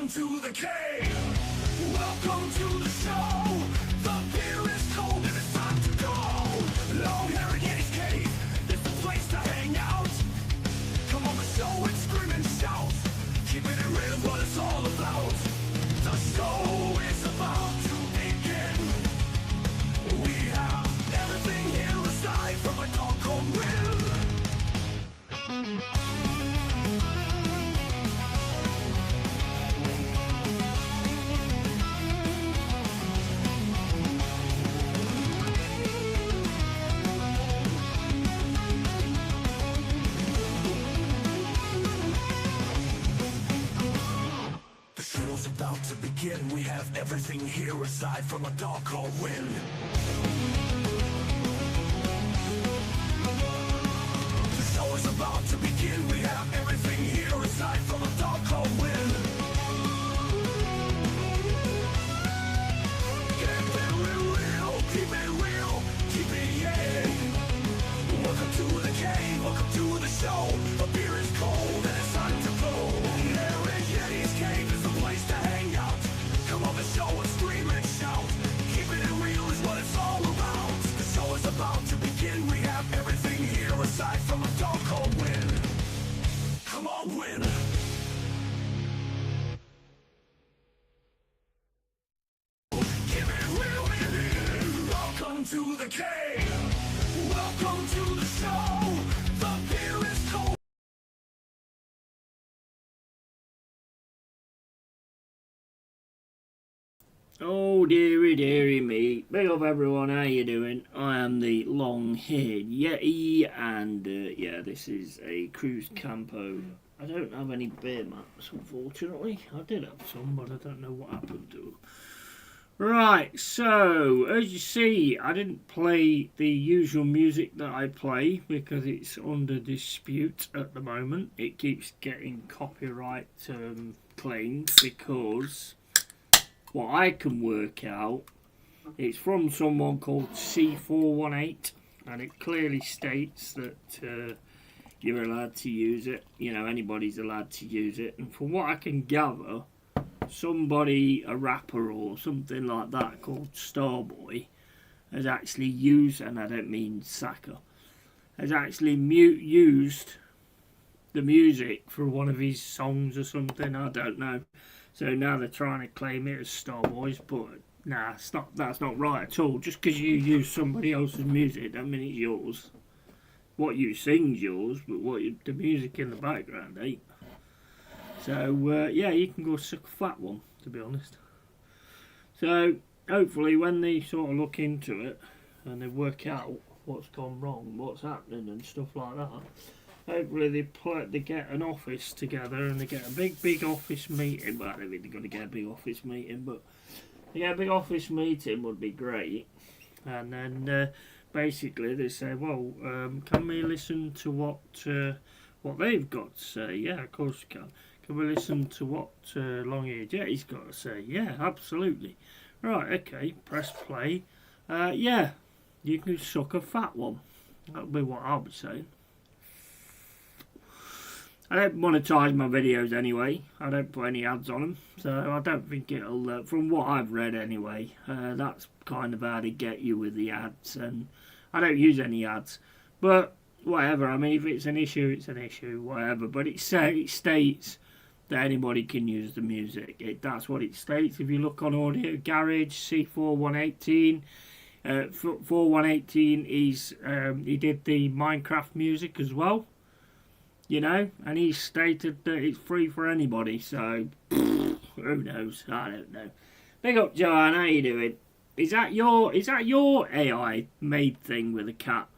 Welcome to the cave. Welcome to the show. The beer is cold and it's time to go. LongHairedYeti'sCave. It's the place to hang out. Come on the show and scream and shout. Keeping it real, what it's all about. The show is about to begin. We have everything here aside from a dog called Will. About to begin, we have everything here aside from a dog called Will. The show is about to begin, we have everything here aside from a dog called Will. Keep it real, keep it real, keep it yeah. Welcome to the cave, welcome to the show. The beer is cold and it's time to go. LongHairedYeti'sCave is the place to hang out. Come on the show and scream and shout. Keeping it real is what it's all about. The show is about to begin. We have everything here aside from a dog called Win. Come on, Win. Keep it real in here. Welcome to the cave. Welcome to the show. The beer is cold. Oh dearie dearie me, big up everyone, how you doing? I am the long-haired Yeti and yeah, this is a Cruzcampo. I don't have any beer mats unfortunately. I did have some but I don't know what happened to them. Right, so as you see I didn't play the usual music that I play because it's under dispute at the moment. It keeps getting copyright claims because what I can work out, it's from someone called C418 and it clearly states that you're allowed to use it. You know, anybody's allowed to use it. And from what I can gather, somebody, a rapper or something like that called Starboy, has actually used, and I don't mean Saka, has actually used the music for one of his songs or something, I don't know. So now they're trying to claim it as Starboy's, but nah, that's not right at all. Just because you use somebody else's music, that means it's yours. What you sing's yours, but the music in the background ain't. So yeah, you can go suck a fat one, to be honest. So hopefully when they sort of look into it and they work out what's gone wrong, what's happening and stuff like that, hopefully they get an office together and they get a big office meeting. Well, I don't think they're going to get a big office meeting, but they get a big office meeting would be great. And then basically they say, well, can we listen to what they've got to say? Yeah, of course we can. Can we listen to what Long-Haired Yeti's got to say? Yeah, absolutely. Right, okay, press play. Yeah, you can suck a fat one. That'll be what I'll be saying. I don't monetize my videos anyway. I don't put any ads on them, so I don't think it'll. From what I've read anyway, that's kind of how they get you with the ads, and I don't use any ads. But whatever. I mean, if it's an issue, it's an issue. Whatever. But it states that anybody can use the music. That's what it states. If you look on Audio Garage, C4118. 4118 he did the Minecraft music as well. You know, and he stated that it's free for anybody, so who knows? I don't know. Big up, Joanne, how you doing? Is that your AI made thing with a cat?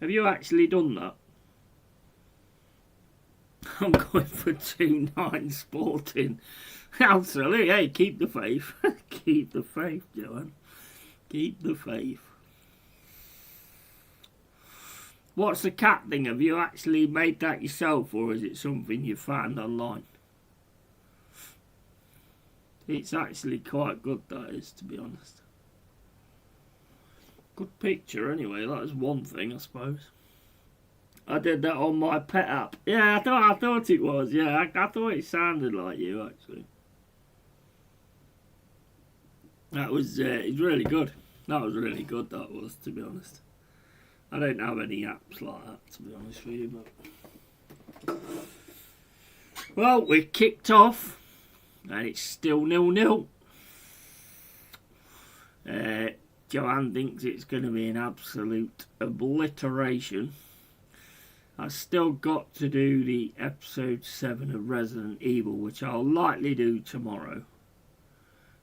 Have you actually done that? I'm going for 2-9 Sporting. Absolutely, hey, keep the faith. Keep the faith, Joanne. Keep the faith. What's the cat thing? Have you actually made that yourself, or is it something you found online? It's actually quite good, that is, to be honest. Good picture, anyway. That is one thing, I suppose. I did that on my pet app. Yeah, I thought it was. Yeah, I thought it sounded like you actually. That was it's really good. That was really good. That was, to be honest. I don't have any apps like that, to be honest with you. But well, we kicked off, and it's still 0-0. Joanne thinks it's going to be an absolute obliteration. I've still got to do the episode 7 of Resident Evil, which I'll likely do tomorrow.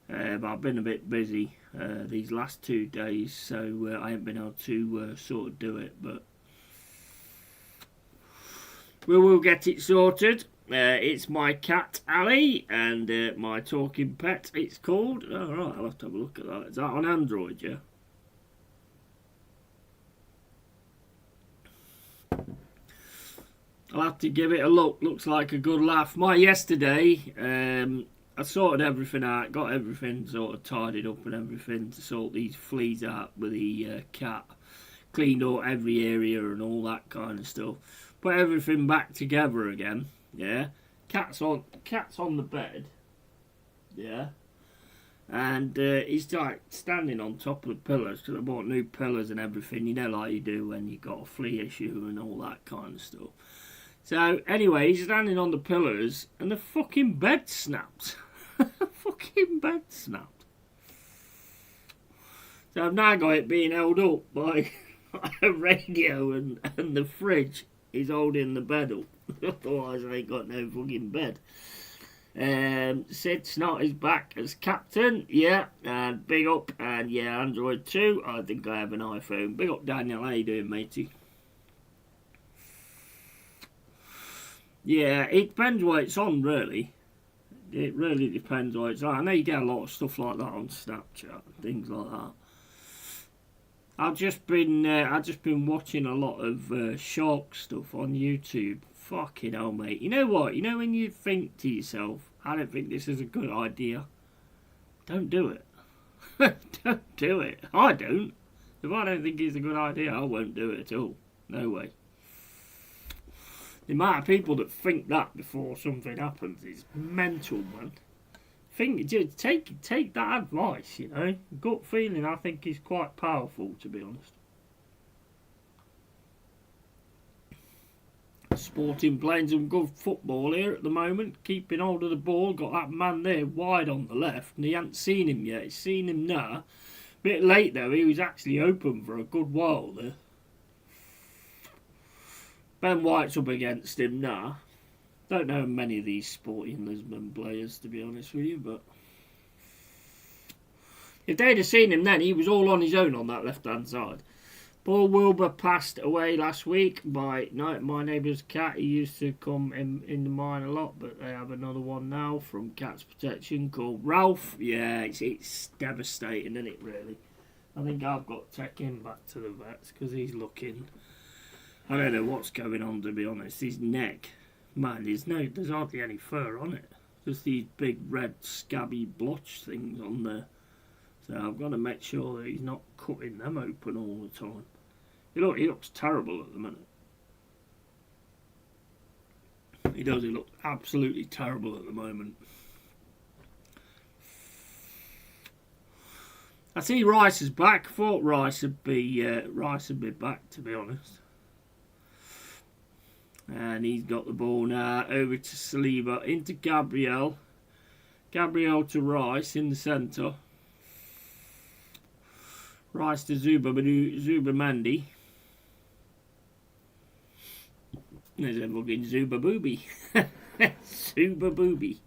But I've been a bit busy these last 2 days, so I haven't been able to sort of do it. But we will get it sorted. It's my cat Ali and my talking pet. It's called. Oh, right, I'll have to have a look at that. Is that on Android? Yeah. I'll have to give it a look. Looks like a good laugh. Yesterday, I sorted everything out, got everything sort of tidied up and everything to sort these fleas out with the cat. Cleaned out every area and all that kind of stuff. Put everything back together again. Yeah. Cat's on the bed. Yeah. And he's like standing on top of the pillars because I bought new pillars and everything. You know, like you do when you got a flea issue and all that kind of stuff. So, anyway, he's standing on the pillars and the fucking bed snapped. Fucking bed snapped. So I've now got it being held up by a radio and the fridge is holding the bed up. Otherwise I ain't got no fucking bed. Sid Snot is back as captain. Yeah, and big up. And yeah, Android 2. I think I have an iPhone. Big up, Daniel. How you doing, matey? Yeah, it depends what it's on, really. It really depends what it's on. I know you get a lot of stuff like that on Snapchat and things like that. I've just been watching a lot of shark stuff on YouTube. Fucking hell, mate. You know what? You know when you think to yourself, I don't think this is a good idea. Don't do it. Don't do it. I don't. If I don't think it's a good idea, I won't do it at all. No way. The amount of people that think that before something happens is mental, man. Just take that advice, you know. Gut feeling, I think, is quite powerful, to be honest. Sporting playing some good football here at the moment. Keeping hold of the ball. Got that man there wide on the left, and he hasn't seen him yet. He's seen him now. Bit late though. He was actually open for a good while there. Ben White's up against him now. Don't know many of these Sporting Lisbon players, to be honest with you, but if they'd have seen him then, he was all on his own on that left-hand side. Paul Wilbur passed away last week by my neighbour's cat. He used to come in the mine a lot, but they have another one now from Cats Protection called Ralph. Yeah, it's devastating, isn't it, really? I think I've got to take him back to the vets because he's looking... I don't know what's going on, to be honest. His neck, man, there's hardly any fur on it. Just these big red scabby blotch things on there. So I've got to make sure that he's not cutting them open all the time. He looks terrible at the minute. He does. He looks absolutely terrible at the moment. I see Rice is back. I thought Rice would be back, to be honest. And he's got the ball now over to Saliba, into Gabriel. Gabriel to Rice in the centre. Rice to Zubamandi. There's a fucking Zubabooby. Zubabooby.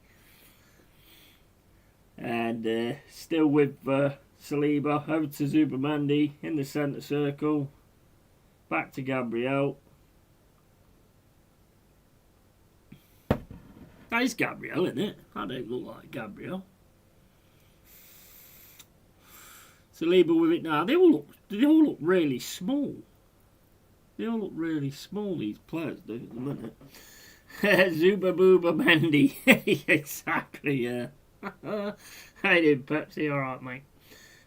And still with Saliba, over to Zubamandi in the centre circle. Back to Gabriel. That is Gabriel, isn't it? That don't look like Gabriel. Saliba with it now. They all look really small. They all look really small, these players do at the minute. Zuba Booba Mendy. Exactly, yeah. How you doing, Pepsi? Alright, mate.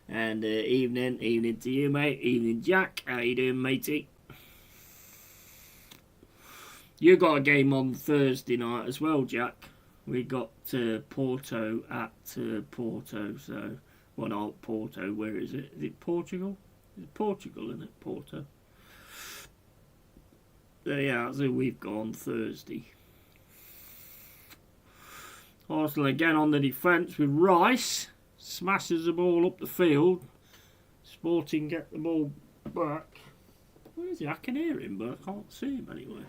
And evening to you, mate. Evening, Jack. How you doing, matey? You got a game on Thursday night as well, Jack. We got Porto at Porto, so... Well, not Porto, where is it? Is it Portugal? It's Portugal, isn't it? Porto. So, yeah, that's who we've got on Thursday. Arsenal again on the defence with Rice. Smashes the ball up the field. Sporting get the ball back. Where is he? I can hear him, but I can't see him anywhere.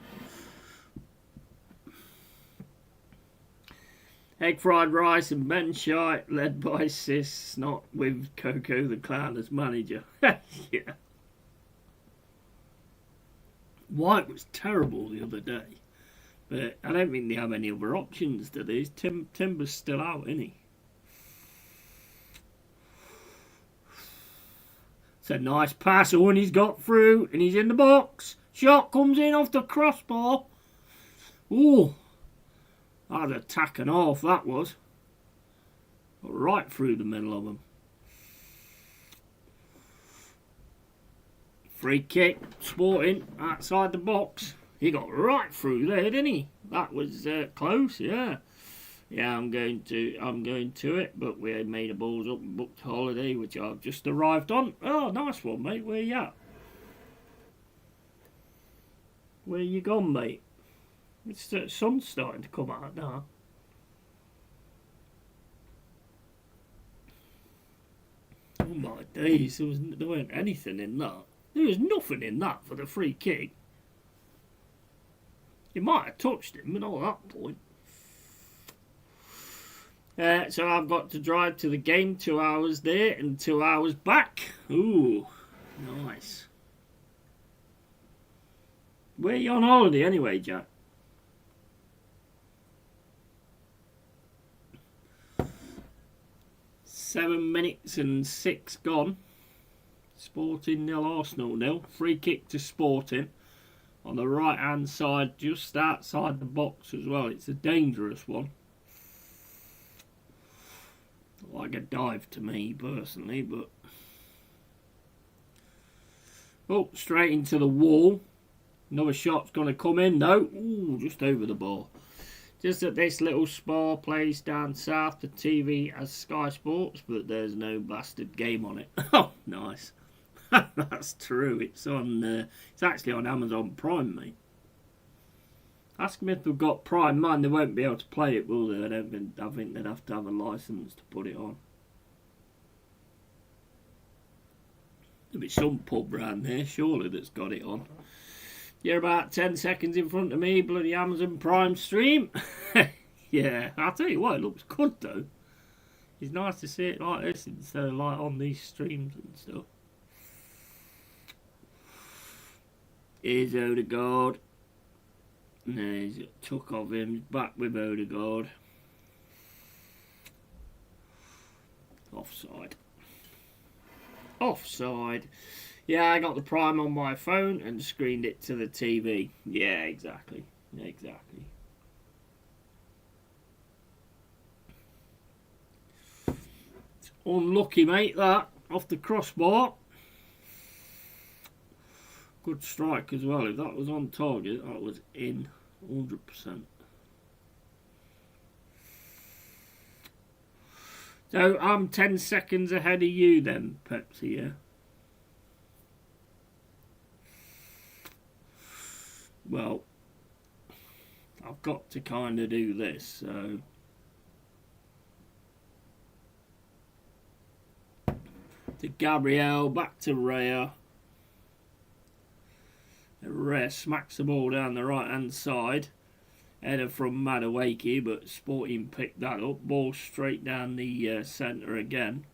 Egg fried rice and Ben Shite, led by Sis, not with Coco the Clown as manager. Yeah. White was terrible the other day. But I don't think they have any other options to this. Timber's still out, isn't he? It's a nice pass. Oh, and he's got through. And he's in the box. Shot comes in off the crossbar. Ooh. That was a tack and half, that was. Got right through the middle of them. Free kick. Sporting outside the box. He got right through there, didn't he? That was close, yeah. Yeah, I'm going to it, but we made a balls up and booked holiday, which I've just arrived on. Oh, nice one, mate. Where you at? Where you gone, mate? It's the sun's starting to come out now. Oh my days, there weren't anything in that. There was nothing in that for the free kick. He might have touched him, but not at that point. So I've got to drive to the game, 2 hours there and 2 hours back. Ooh, nice. Where are you on holiday anyway, Jack? Seven minutes and 6 gone. Sporting 0, Arsenal 0. Free kick to Sporting. On the right hand side, just outside the box as well. It's a dangerous one. Like a dive to me personally, but oh, straight into the wall. Another shot's going to come in though. Ooh, just over the bar. Just at this little spa place down south. The TV has Sky Sports, but there's no bastard game on it. Oh, nice. That's true. It's on. It's actually on Amazon Prime, mate. Ask them if they've got Prime. Mind, they won't be able to play it, will they? I think they'd have to have a license to put it on. There'll be some pub round there, surely, that's got it on. You're about 10 seconds in front of me, bloody Amazon Prime stream. Yeah, I'll tell you what, it looks good though. It's nice to see it like this instead of like on these streams and stuff. Here's Odegaard. No, he's took off him. He's back with Odegaard. Offside. Offside. Yeah, I got the Prime on my phone and screened it to the TV. Yeah, exactly. Exactly. It's unlucky, mate, that. Off the crossbar. Good strike as well. If that was on target, that was in 100%. So I'm 10 seconds ahead of you then, Pepsi, yeah? Well, I've got to kind of do this, so... To Gabriel, back to Raya. Raya smacks the ball down the right hand side. Header from Madueke, but Sporting picked that up. Ball straight down the centre again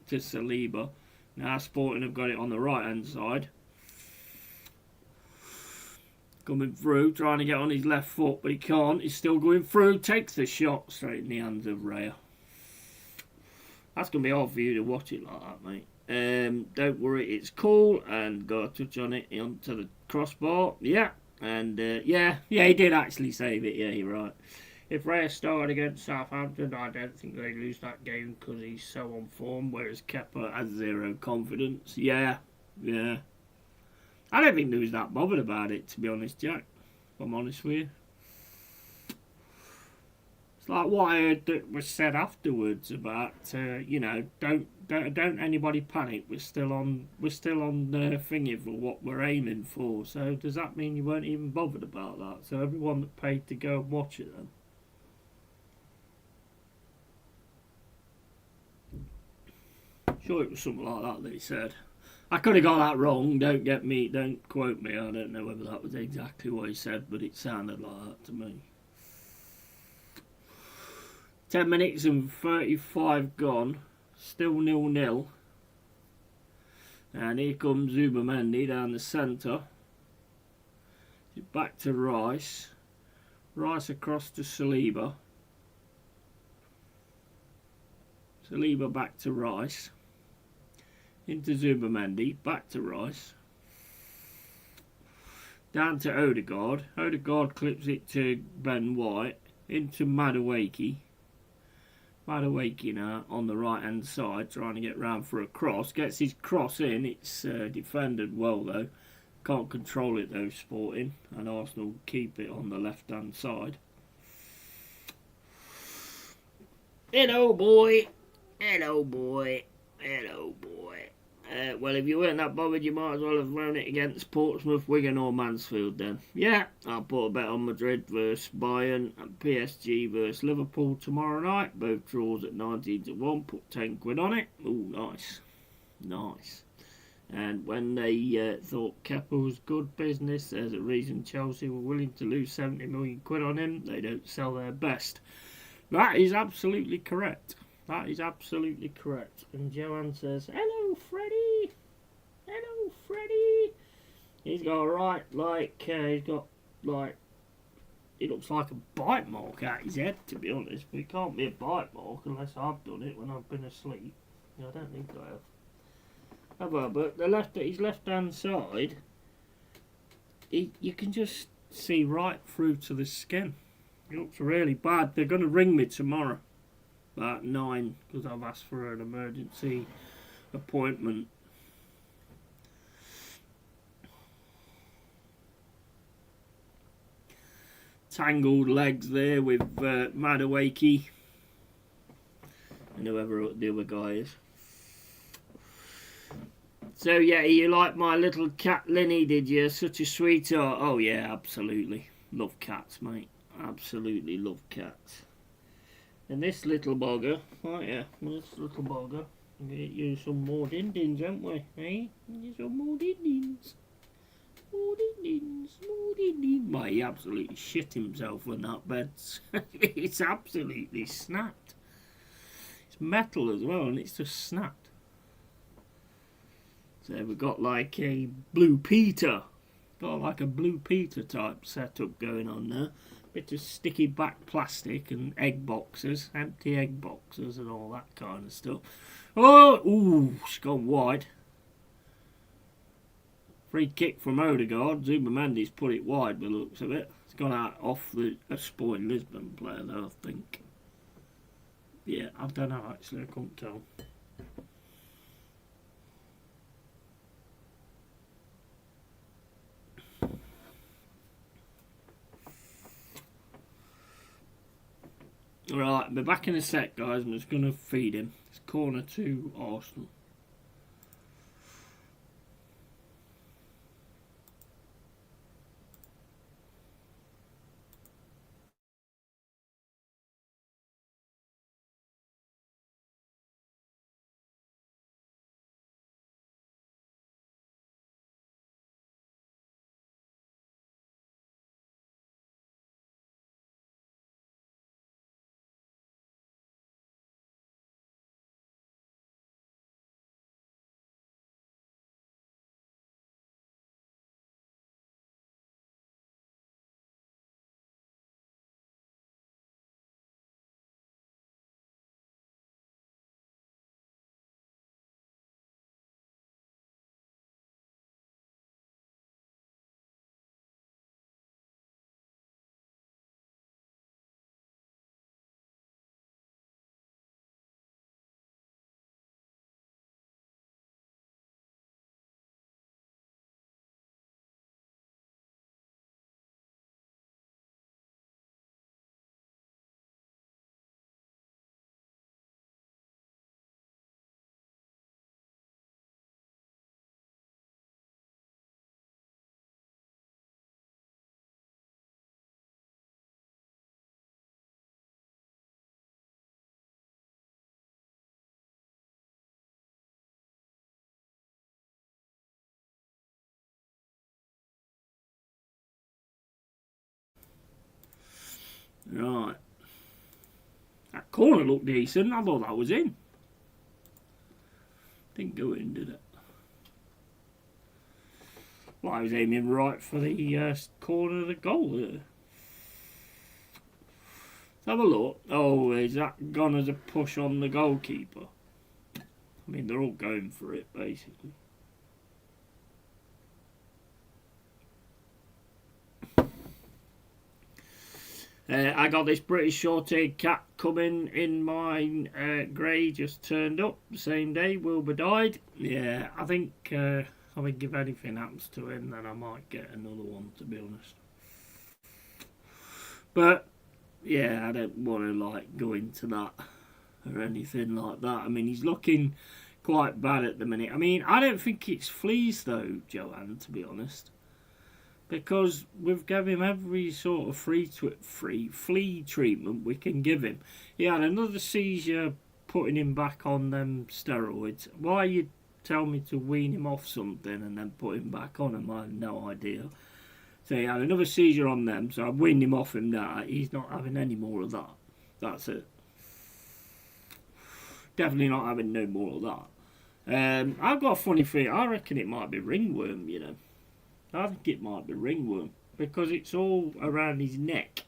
to Saliba. Now Sporting have got it on the right hand side. Coming through, trying to get on his left foot, but he can't. He's still going through, takes the shot straight in the hands of Raya. That's going to be hard for you to watch it like that, mate. Don't worry, it's cool, and got a touch on it onto the crossbar. Yeah, and yeah, he did actually save it. Yeah, you're right. If Raya started against Southampton, I don't think they'd lose that game because he's so on form, whereas Kepa has zero confidence. Yeah. I don't think they was that bothered about it, to be honest, Jack. I'm honest with you. It's like what I heard that was said afterwards about, you know, don't anybody panic. We're still on thingy for what we're aiming for. So does that mean you weren't even bothered about that? So everyone that paid to go and watch it then. Sure, it was something like that he said. I could have got that wrong. Don't quote me. I don't know whether that was exactly what he said, but it sounded like that to me. 10 minutes and 35 gone. Still 0-0. And here comes Zubamendi down the centre. Back to Rice. Rice across to Saliba. Saliba back to Rice. Into Zubamendi. Back to Rice. Down to Odegaard. Odegaard clips it to Ben White. Into Madueke. Madueke now on the right hand side trying to get round for a cross. Gets his cross in. It's defended well though. Can't control it though, Sporting. And Arsenal keep it on the left hand side. Hello boy. Hello boy. Hello boy. Well, if you weren't that bothered, you might as well have thrown it against Portsmouth, Wigan or Mansfield then. Yeah, I'll put a bet on Madrid versus Bayern and PSG versus Liverpool tomorrow night. Both draws at 19-1. Put 10 quid on it. Ooh, nice. Nice. And when they thought Kepa was good business, there's a reason Chelsea were willing to lose 70 million quid on him. They don't sell their best. That is absolutely correct. That is absolutely correct. And Joanne says, hello, Freddie. Hello, Freddie. He's got he looks like a bite mark at his head, to be honest. But it can't be a bite mark unless I've done it when I've been asleep. I don't think I have. But his left-hand side, you can just see right through to the skin. It looks really bad. They're going to ring me tomorrow. About 9, because I've asked for an emergency appointment. Tangled legs there with Madueke and whoever the other guy is. So yeah, you like my little cat Linny, did you? Such a sweetheart. Oh yeah, absolutely. Love cats, mate. Absolutely love cats. And this little bugger, oh yeah, this little bugger, we'll get you some more din-dins, haven't we, eh? Get some more din-dins. More din-dins, more din-dins. Mate, he absolutely shit himself when that bed's, it's absolutely snapped. It's metal as well, and it's just snapped. So we've got like a Blue Peter. Got like a Blue Peter type setup going on there. Bit of sticky back plastic and egg boxes, empty egg boxes and all that kind of stuff. Oh, ooh, it's gone wide. Free kick from Odegaard. Zubamendi's put it wide by the looks of it. It's gone out off a Sporting Lisbon player though, I think. Yeah, I don't know actually, I couldn't tell. Right, I'll be back in a sec, guys. I'm just going to feed him. It's corner to Arsenal. Right. That corner looked decent. I thought that was in. Didn't go in, did it? Well, I was aiming right for the corner of the goal there. Let's have a look. Oh, is that gone as a push on the goalkeeper? I mean, they're all going for it, basically. I got this British short-haired cat coming in mine. Grey just turned up the same day. Wilbur died. Yeah, I think if anything happens to him, then I might get another one, to be honest. But yeah, I don't want to go into that or anything like that. I mean, he's looking quite bad at the minute. I mean, I don't think it's fleas though, Joanne, to be honest. Because we've given him every sort of free flea treatment we can give him. He had another seizure putting him back on them steroids. Why you tell me to wean him off something and then put him back on them, I have no idea. So he had another seizure on them, so I weaned him off him now. He's not having any more of that. That's it. Definitely not having no more of that. I've got a funny feeling. I reckon it might be ringworm, you know. I think it might be ringworm because it's all around his neck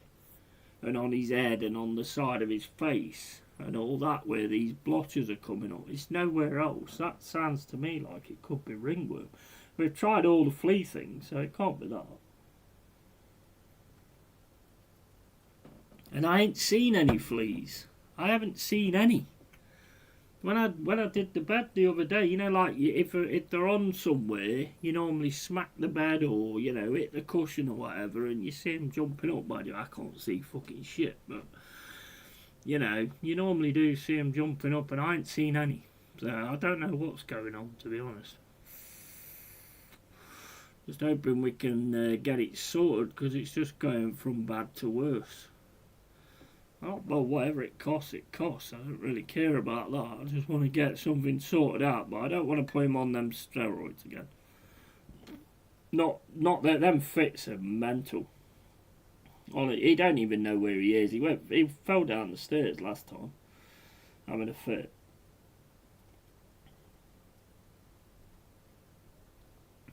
and on his head and on the side of his face and all that where these blotches are coming up. It's nowhere else. That sounds to me like it could be ringworm. We've tried all the flea things, so it can't be that. And I ain't seen any fleas. I haven't seen any. When I did the bed the other day, you know, like if they're on somewhere, you normally smack the bed or, you know, hit the cushion or whatever, and you see them jumping up. By the way, I can't see fucking shit, but you know, you normally do see them jumping up, and I ain't seen any. So I don't know what's going on, to be honest. Just hoping we can get it sorted because it's just going from bad to worse. Oh, well, whatever it costs, it costs. I don't really care about that. I just want to get something sorted out, but I don't want to put him on them steroids again. Not that them fits are mental. He don't even know where he is. He fell down the stairs last time, having a fit.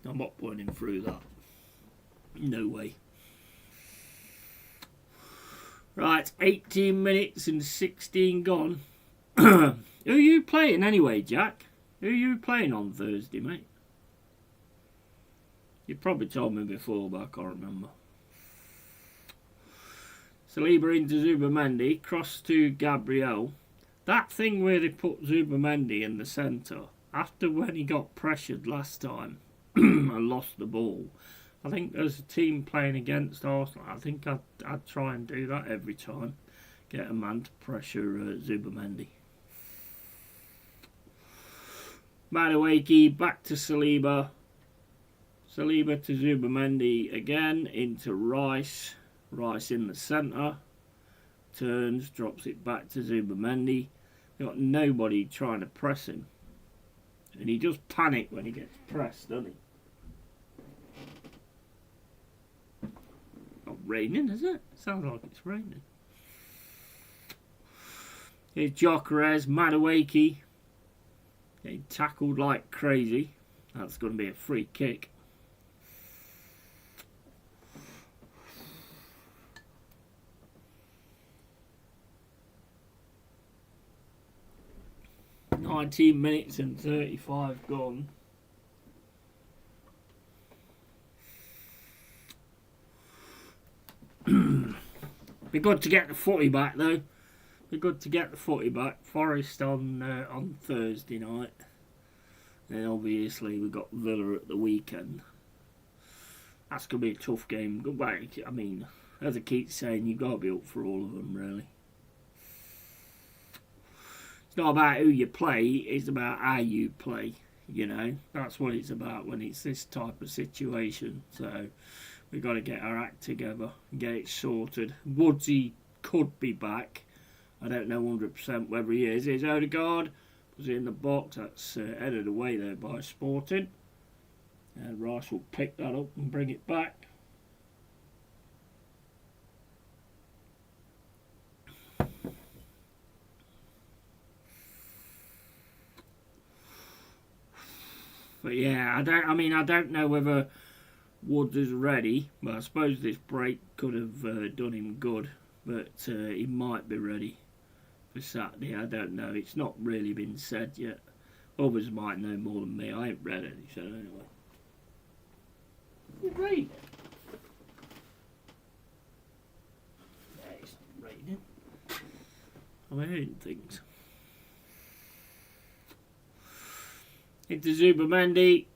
I'm not putting him through that. No way. Right, 18 minutes and 16 gone. Who are you playing anyway, Jack? Who are you playing on Thursday, mate? You probably told me before, but I can't remember. Saliba into Zubamendi, cross to Gabriel. That thing where they put Zubamendi in the centre, after when he got pressured last time and lost the ball, I think as a team playing against Arsenal, I think I'd try and do that every time. Get a man to pressure Zubamendi. Madueke back to Saliba. Saliba to Zubamendi again, into Rice. Rice in the centre. Turns, drops it back to Zubamendi. You've got nobody trying to press him. And he does panic when he gets pressed, doesn't he? Not raining, is it? Sounds like it's raining. Here's Gyökeres, Madueke. Getting tackled like crazy. That's going to be a free kick. $19 minutes and 35 gone. Be good to get the footy back though. Be good to get the footy back. Forest on Thursday night. And obviously we've got Villa at the weekend. That's going to be a tough game. I mean, as I keep saying, you've got to be up for all of them, really. It's not about who you play, it's about how you play, you know. That's what it's about when it's this type of situation. So we've got to get our act together and get it sorted. Woodsy could be back. I don't know 100% whether he is. Here's Odegaard. Was in the box. That's headed away there by Sporting. And Rice will pick that up and bring it back. But yeah, I don't know whether Woods is ready. But I suppose this break could have done him good. But he might be ready for Saturday. I don't know. It's not really been said yet. Others might know more than me. I ain't read any, so anyway. It's raining. Yeah, it's not raining. I'm hearing things. Into Zubamendi.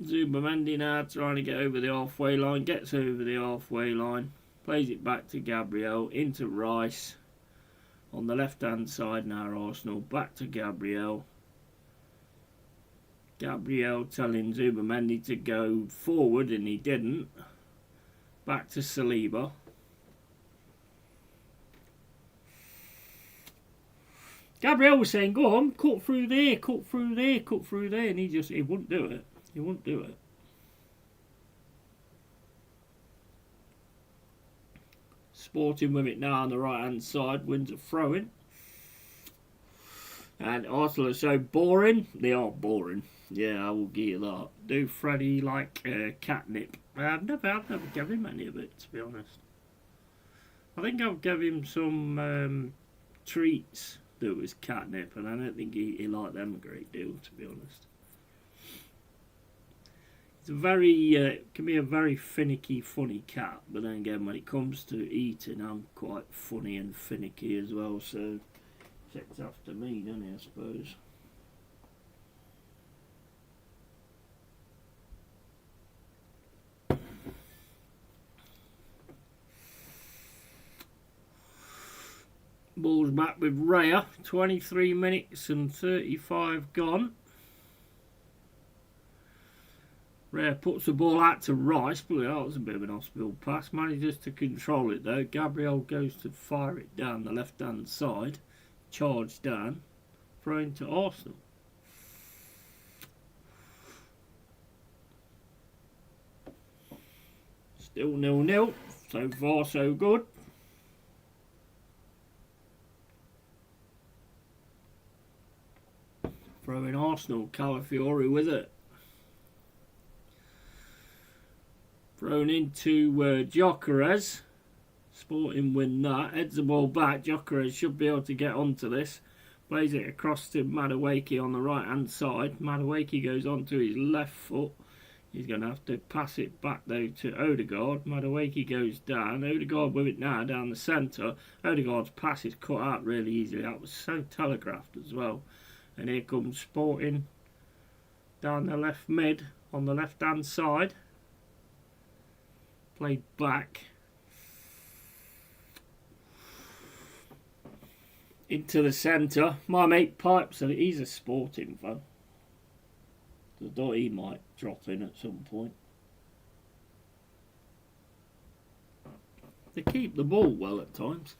Zubamendi now trying to get over the halfway line. Gets over the halfway line. Plays it back to Gabriel. Into Rice. On the left-hand side now, Arsenal. Back to Gabriel. Gabriel telling Zubamendi to go forward, and he didn't. Back to Saliba. Gabriel was saying, go on, cut through there, cut through there, cut through there. And he wouldn't do it. He wouldn't do it. Sporting with it now on the right-hand side. Wins a throw-in. And Arsenal are so boring. They are boring. Yeah, I will give you that. Do Freddie like catnip? I've never given him any of it, to be honest. I think I've given him some treats that was catnip, and I don't think he liked them a great deal, to be honest. It's a very, can be a very finicky, funny cat, but then again, when it comes to eating, I'm quite funny and finicky as well, so checks after me, doesn't he, I suppose. Ball's back with Raya. 23 minutes and 35 gone. Raya puts the ball out to Rice, but that was a bit of an hospital pass. Manages to control it though. Gabriel goes to fire it down the left-hand side. Charge down. Throw into Arsenal. Still 0-0. So far so good. Throwing Arsenal, Calafiori with it. Thrown into Gyökeres. Sporting win that. Heads the ball back. Gyökeres should be able to get onto this. Plays it across to Madueke on the right hand side. Madueke goes onto his left foot. He's going to have to pass it back though to Odegaard. Madueke goes down. Odegaard with it now down the centre. Odegaard's pass is cut out really easily. That was so telegraphed as well. And here comes Sporting down the left mid on the left hand side. Played back into the centre. My mate Pipes, so he's a Sporting fan. So I thought he might drop in at some point. They keep the ball well at times.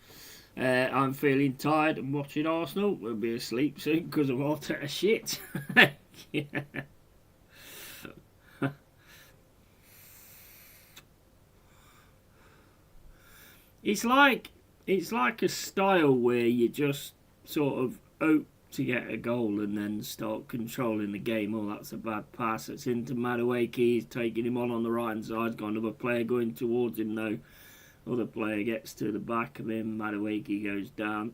I'm feeling tired and watching Arsenal. We'll be asleep soon because of Arteta shit. Yeah. It's like a style where you just sort of hope to get a goal and then start controlling the game. Oh, that's a bad pass. It's into Madueke. He's taking him on the right hand side. Got another player going towards him though. Other player gets to the back of him. Madueke goes down.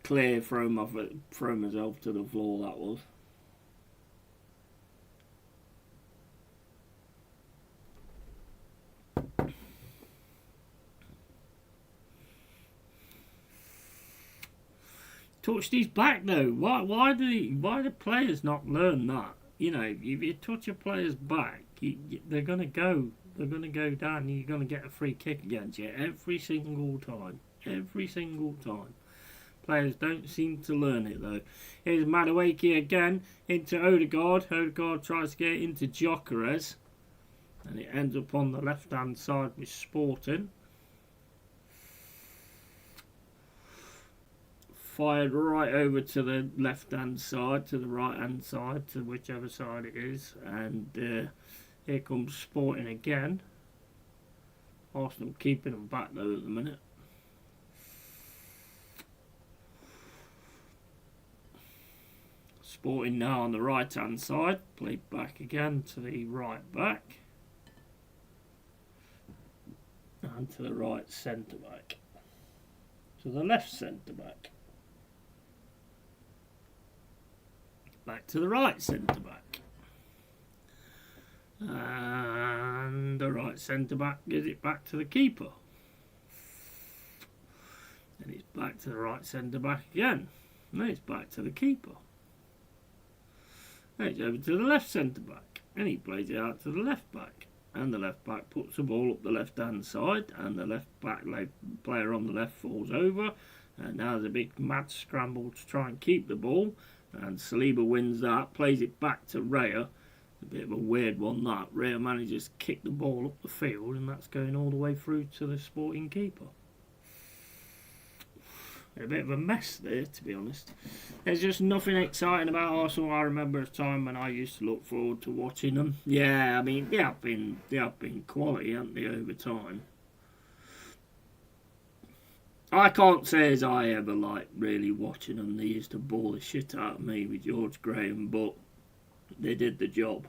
Clear, throw himself to the floor, that was. Touched his back though. Why do players not learn that? You know, if you touch a player's back, they're gonna go down. And you're gonna get a free kick against you every single time. Every single time. Players don't seem to learn it though. Here's Madueke again into Odegaard. Odegaard tries to get into Gyökeres, and it ends up on the left hand side with Sporting. Fired right over to the left hand side, to the right hand side, to whichever side it is, and here comes Sporting again. Arsenal keeping them back though at the minute. Sporting now on the right hand side. Played back again to the right back. And to the right centre back. To the left centre back. Back to the right centre back. And the right centre back gives it back to the keeper. And it's back to the right centre back again. And then it's back to the keeper. Then it's over to the left centre back. And he plays it out to the left back. And the left back puts the ball up the left hand side. And the left back player on the left falls over. And now there's a big mad scramble to try and keep the ball. And Saliba wins that. Plays it back to Raya. A bit of a weird one that. Raya manages to kick the ball up the field. And that's going all the way through to the Sporting keeper. A bit of a mess there, to be honest. There's just nothing exciting about Arsenal. I remember a time when I used to look forward to watching them. Yeah, I mean, they have been quality, haven't they, over time. I can't say as I ever liked really watching them. They used to bore the shit out of me with George Graham, but they did the job.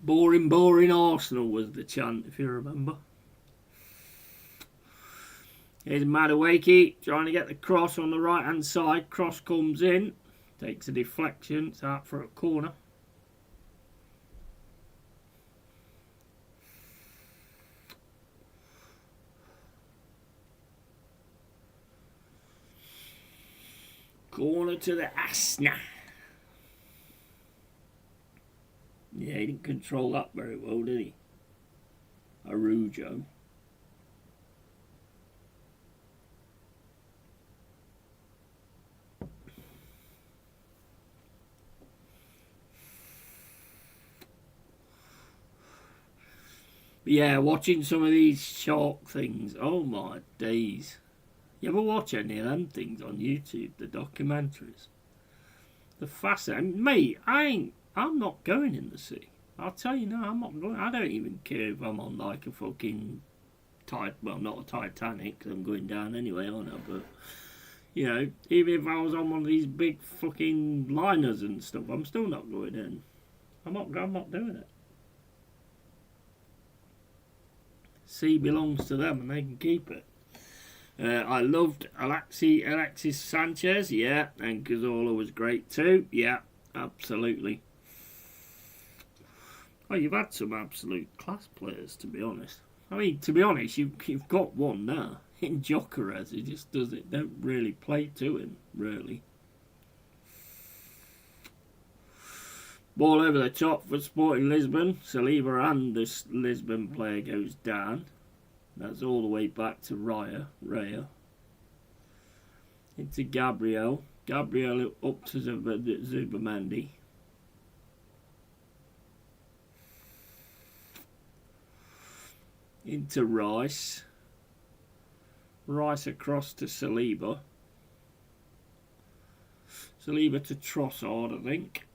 Boring, boring Arsenal was the chant, if you remember. Here's Madueke trying to get the cross on the right hand side. Cross comes in, takes a deflection, it's out for a corner. Corner to the Asna. Yeah, he didn't control that very well, did he? Arujo. Yeah, watching some of these shark things, oh my days. You ever watch any of them things on YouTube, the documentaries? The fascinating. Mate, I'm not going in the sea. I'll tell you now, I'm not going. I don't even care if I'm on like a fucking well, not a Titanic, because I'm going down anyway, aren't I? But you know, even if I was on one of these big fucking liners and stuff, I'm still not going in. I'm not doing it. Sea belongs to them, and they can keep it. I loved Alexis Sanchez, yeah, and Cazorla was great too, yeah, absolutely. Oh, you've had some absolute class players, to be honest. I mean, to be honest, you've got one now in Gyökeres. He just does it. Don't really play to him, really. Ball over the top for Sporting Lisbon. Saliba and this Lisbon player goes down. That's all the way back to Raya. Into Gabriel. Gabriel up to Zubamendi. Into Rice. Rice across to Saliba. Saliba to Trossard, I think.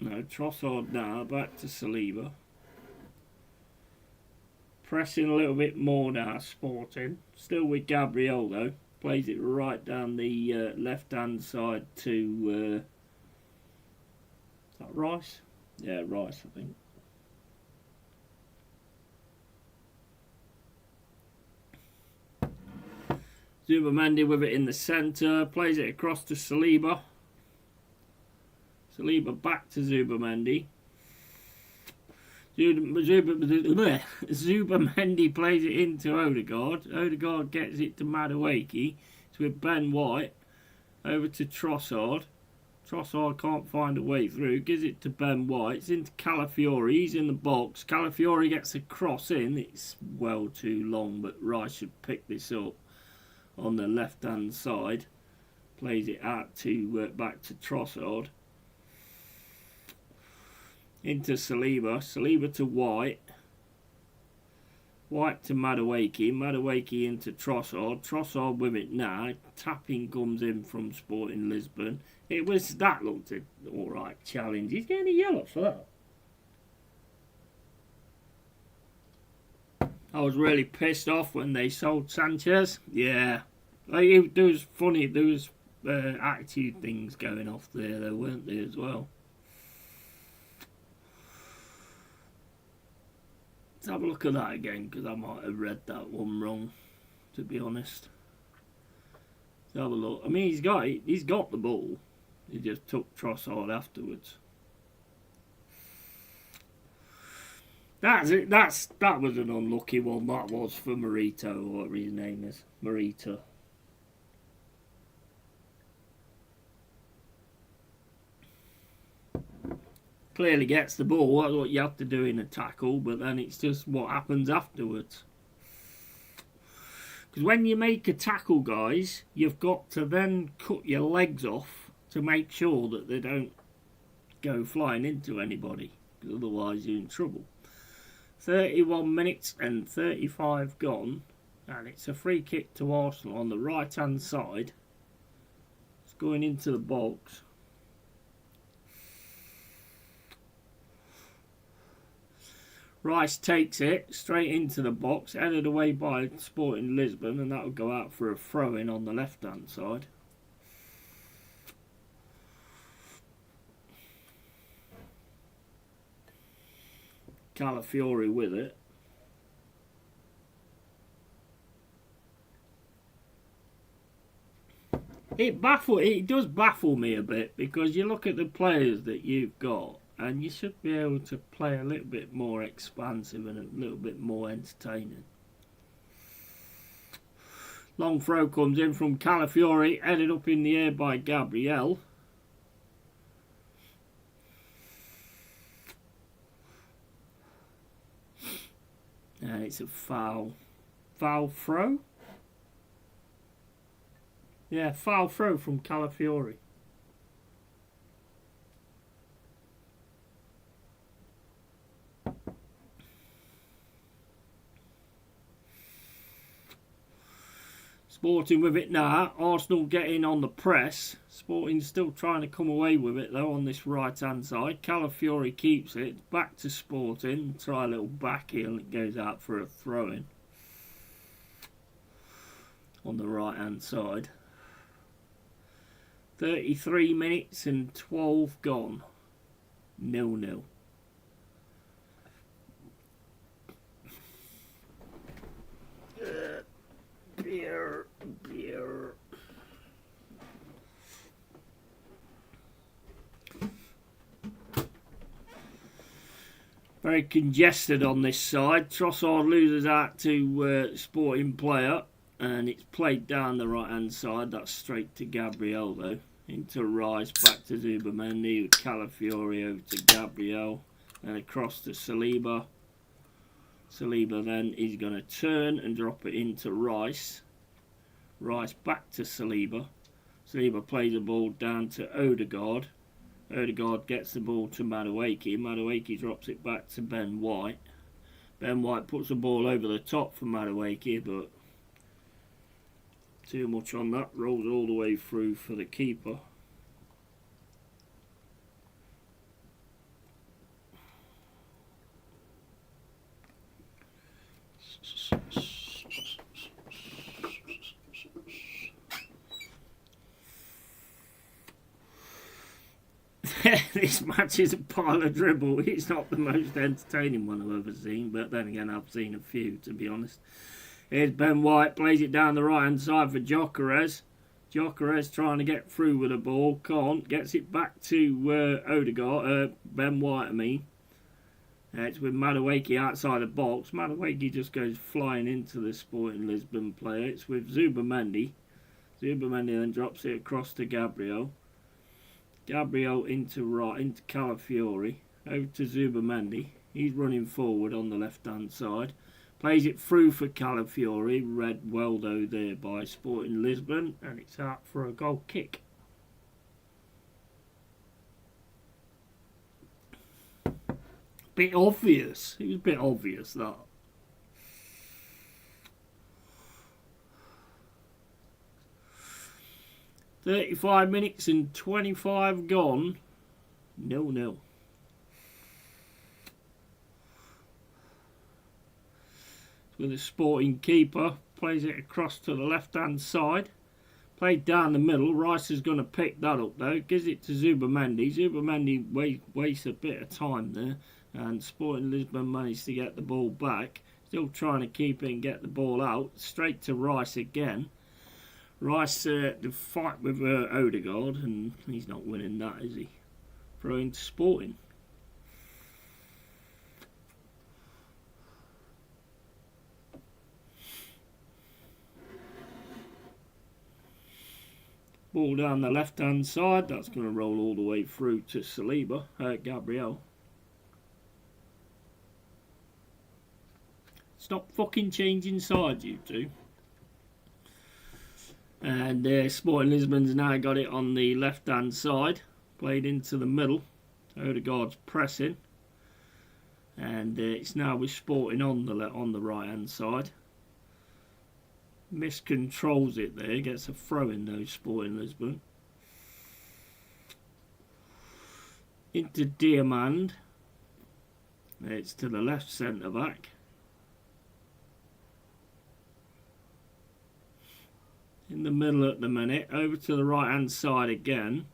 No, Trossard now, back to Saliba. Pressing a little bit more now, Sporting. Still with Gabriel though. Plays it right down the left-hand side to... is that Rice? Yeah, Rice, I think. Zubamendi with it in the centre. Plays it across to Saliba. Saliba back to Zubamendi. Zubamendi plays it into Odegaard. Odegaard gets it to Madueke. It's with Ben White. Over to Trossard. Trossard can't find a way through. Gives it to Ben White. It's into Calafiori. He's in the box. Calafiori gets a cross in. It's well too long, but Rice should pick this up on the left hand side. Plays it out to back to Trossard. Into Saliba. Saliba to White. White to Madueke. Madueke into Trossard. Trossard with it now. Tapping comes in from Sporting Lisbon. That looked an alright challenge. He's getting a yellow for that. I was really pissed off when they sold Sanchez. Yeah, Like, there was funny, there was attitude things going off there, weren't there, as well? Let's have a look at that again, because I might have read that one wrong, to be honest. Let's have a look. I mean, he's got the ball. He just took Trossard afterwards. That was an unlucky one. That was for Morito, or whatever his name is, Morita. Clearly gets the ball. That's what you have to do in a tackle, but then it's just what happens afterwards. Because when you make a tackle, guys, you've got to then cut your legs off to make sure that they don't go flying into anybody, because otherwise you're in trouble. 31 minutes and 35 gone, and it's a free kick to Arsenal on the right hand side. It's going into the box. Rice takes it straight into the box, headed away by Sporting Lisbon, and that will go out for a throw-in on the left-hand side. Calafiori with it. It does baffle me a bit, because you look at the players that you've got, and you should be able to play a little bit more expansive and a little bit more entertaining. Long throw comes in from Calafiori, headed up in the air by Gabriel. And it's a foul. Foul throw? Yeah, foul throw from Calafiori. Sporting with it now. Arsenal getting on the press. Sporting still trying to come away with it though on this right hand side. Calafiori keeps it. Back to Sporting. Try a little back heel and it goes out for a throw in. On the right hand side. 33 minutes and 12 gone. 0-0. Beer. Very congested on this side. Trossard loses out to Sporting player, and it's played down the right hand side. That's straight to Gabriel though. Into Rice, back to Zubamendi, with Calafiori over to Gabriel, and across to Saliba. Saliba then is going to turn and drop it into Rice. Rice back to Saliba. Saliba plays the ball down to Odegaard. Odegaard gets the ball to Madueke. Madueke drops it back to Ben White. Ben White puts the ball over the top for Madueke, but too much on that. Rolls all the way through for the keeper. This match is a pile of dribble. It's not the most entertaining one I've ever seen, but then again I've seen a few, to be honest. Here's Ben White, plays it down the right hand side for Gyökeres. Gyökeres trying to get through with the ball, can't, gets it back to Odegaard, Ben White I mean. It's with Madueke outside the box. Madueke just goes flying into the Sporting Lisbon player. It's with Zubamendi. Zubamendi then drops it across to Gabriel. Gabriel into Calafiori. Over to Zubamendi. He's running forward on the left hand side. Plays it through for Calafiori. Read well though there by Sporting Lisbon. And it's out for a goal kick. Bit obvious. It was a bit obvious that. "35 minutes and 25 gone. 0-0. With a Sporting keeper plays it across to the left hand side. Played down the middle. Rice is going to pick that up though. Gives it to Zubamendi. Zubamendi wastes a bit of time there. And Sporting Lisbon managed to get the ball back. Still trying to keep it and get the ball out. Straight to Rice again. Rice the fight with Odegaard. And he's not winning that, is he? Throw into Sporting. Ball down the left hand side, that's going to roll all the way through to Saliba, Gabriel. Stop fucking changing sides, you two. And Sporting Lisbon's now got it on the left hand side, played into the middle. Odegaard's pressing, and it's now with Sporting on the right hand side. Miscontrols it there, gets a throw in though, Sporting Lisbon. Into Diamand. It's to the left centre back. In the middle at the minute, over to the right hand side again.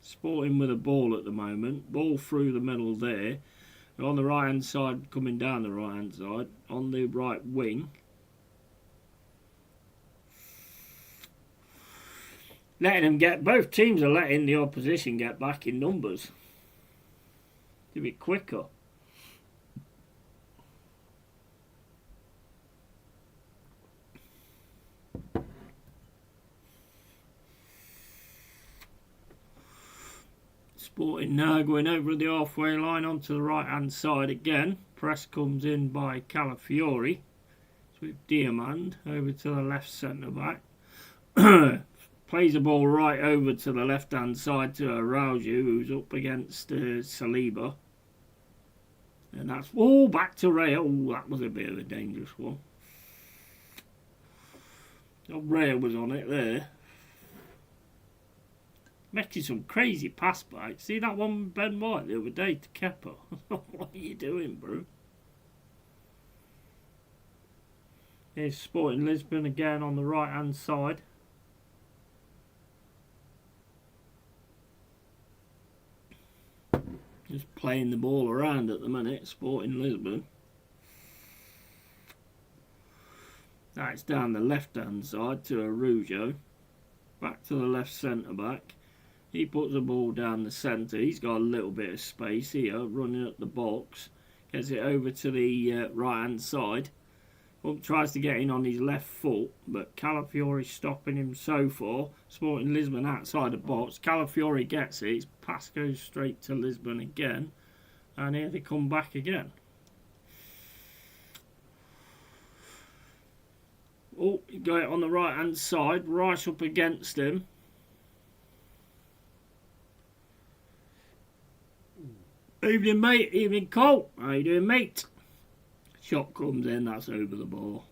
Sporting with a ball at the moment, ball through the middle there. On the right hand side, coming down the right hand side, on the right wing. Both teams are letting the opposition get back in numbers. A bit quicker. Sporting now going over the halfway line onto the right hand side again. Press comes in by Calafiori. It's with Diamand over to the left centre back. Plays the ball right over to the left hand side to Araujo, who's up against Saliba. And that's back to Ray. That was a bit of a dangerous one. Ray was on it there. Making some crazy pass backs. See that one with Ben White the other day to Kepa? What are you doing, bro? Here's Sporting Lisbon again on the right hand side. Just playing the ball around at the minute, Sporting Lisbon. That's down the left hand side to Araujo. Back to the left centre back. He puts the ball down the centre. He's got a little bit of space here, running at the box. Gets it over to the right hand side. Tries to get in on his left foot, but Calafiori's stopping him so far. Sporting Lisbon outside the box. Calafiori gets it. His pass goes straight to Lisbon again. And here they come back again. He got it on the right hand side. Rice up against him. Evening, mate. Evening, Cole. How you doing, mate? Shot comes in, that's over the ball.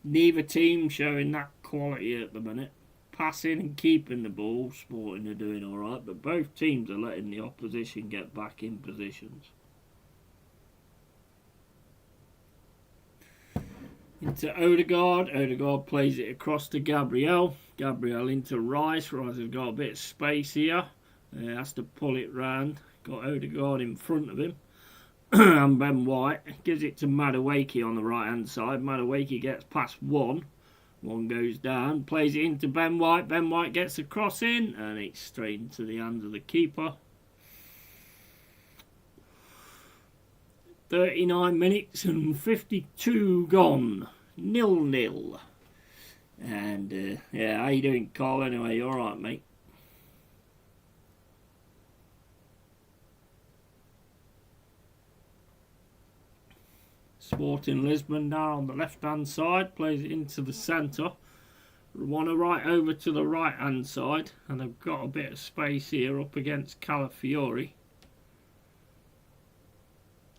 Neither team showing that quality at the minute. Passing and keeping the ball, Sporting are doing alright, but both teams are letting the opposition get back in positions. Into Odegaard. Odegaard plays it across to Gabriel. Gabriel into Rice. Rice has got a bit of space here. Has to pull it round. Got Odegaard in front of him. And Ben White gives it to Madueke on the right hand side. Madueke gets past one. One goes down. Plays it into Ben White. Ben White gets a cross in. And it's straight into the hands of the keeper. 39 minutes and 52 gone. 0-0. And yeah, how you doing, Carl? Anyway, you alright, mate? Sporting Lisbon now on the left hand side, plays it into the centre. Want to right over to the right hand side, and they've got a bit of space here up against Calafiori.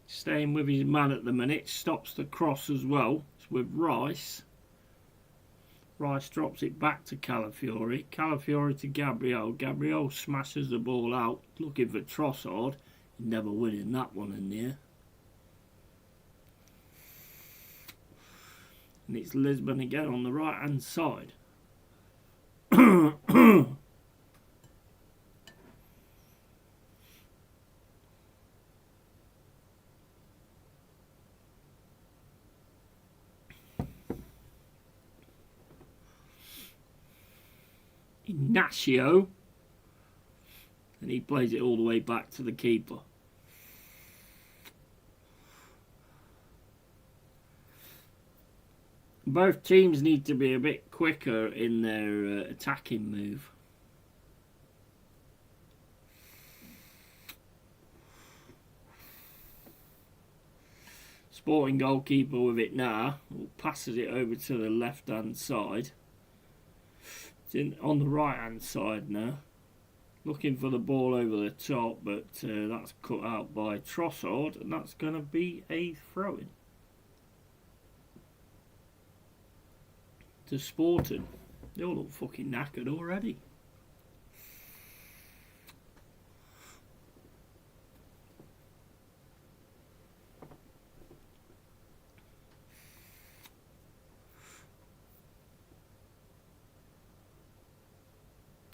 Staying with his man at the minute, stops the cross as well. It's with Rice. Rice drops it back to Calafiori. Calafiori to Gabriel. Gabriel smashes the ball out, looking for Trossard. Never winning that one in there. And it's Lisbon again on the right hand side. Ignacio, and he plays it all the way back to the keeper. Both teams need to be a bit quicker in their attacking move. Sporting goalkeeper with it now, passes it over to the left hand side. On the right hand side now, looking for the ball over the top, but that's cut out by Trossard, and that's going to be a throw-in to Sporting. They all look fucking knackered already.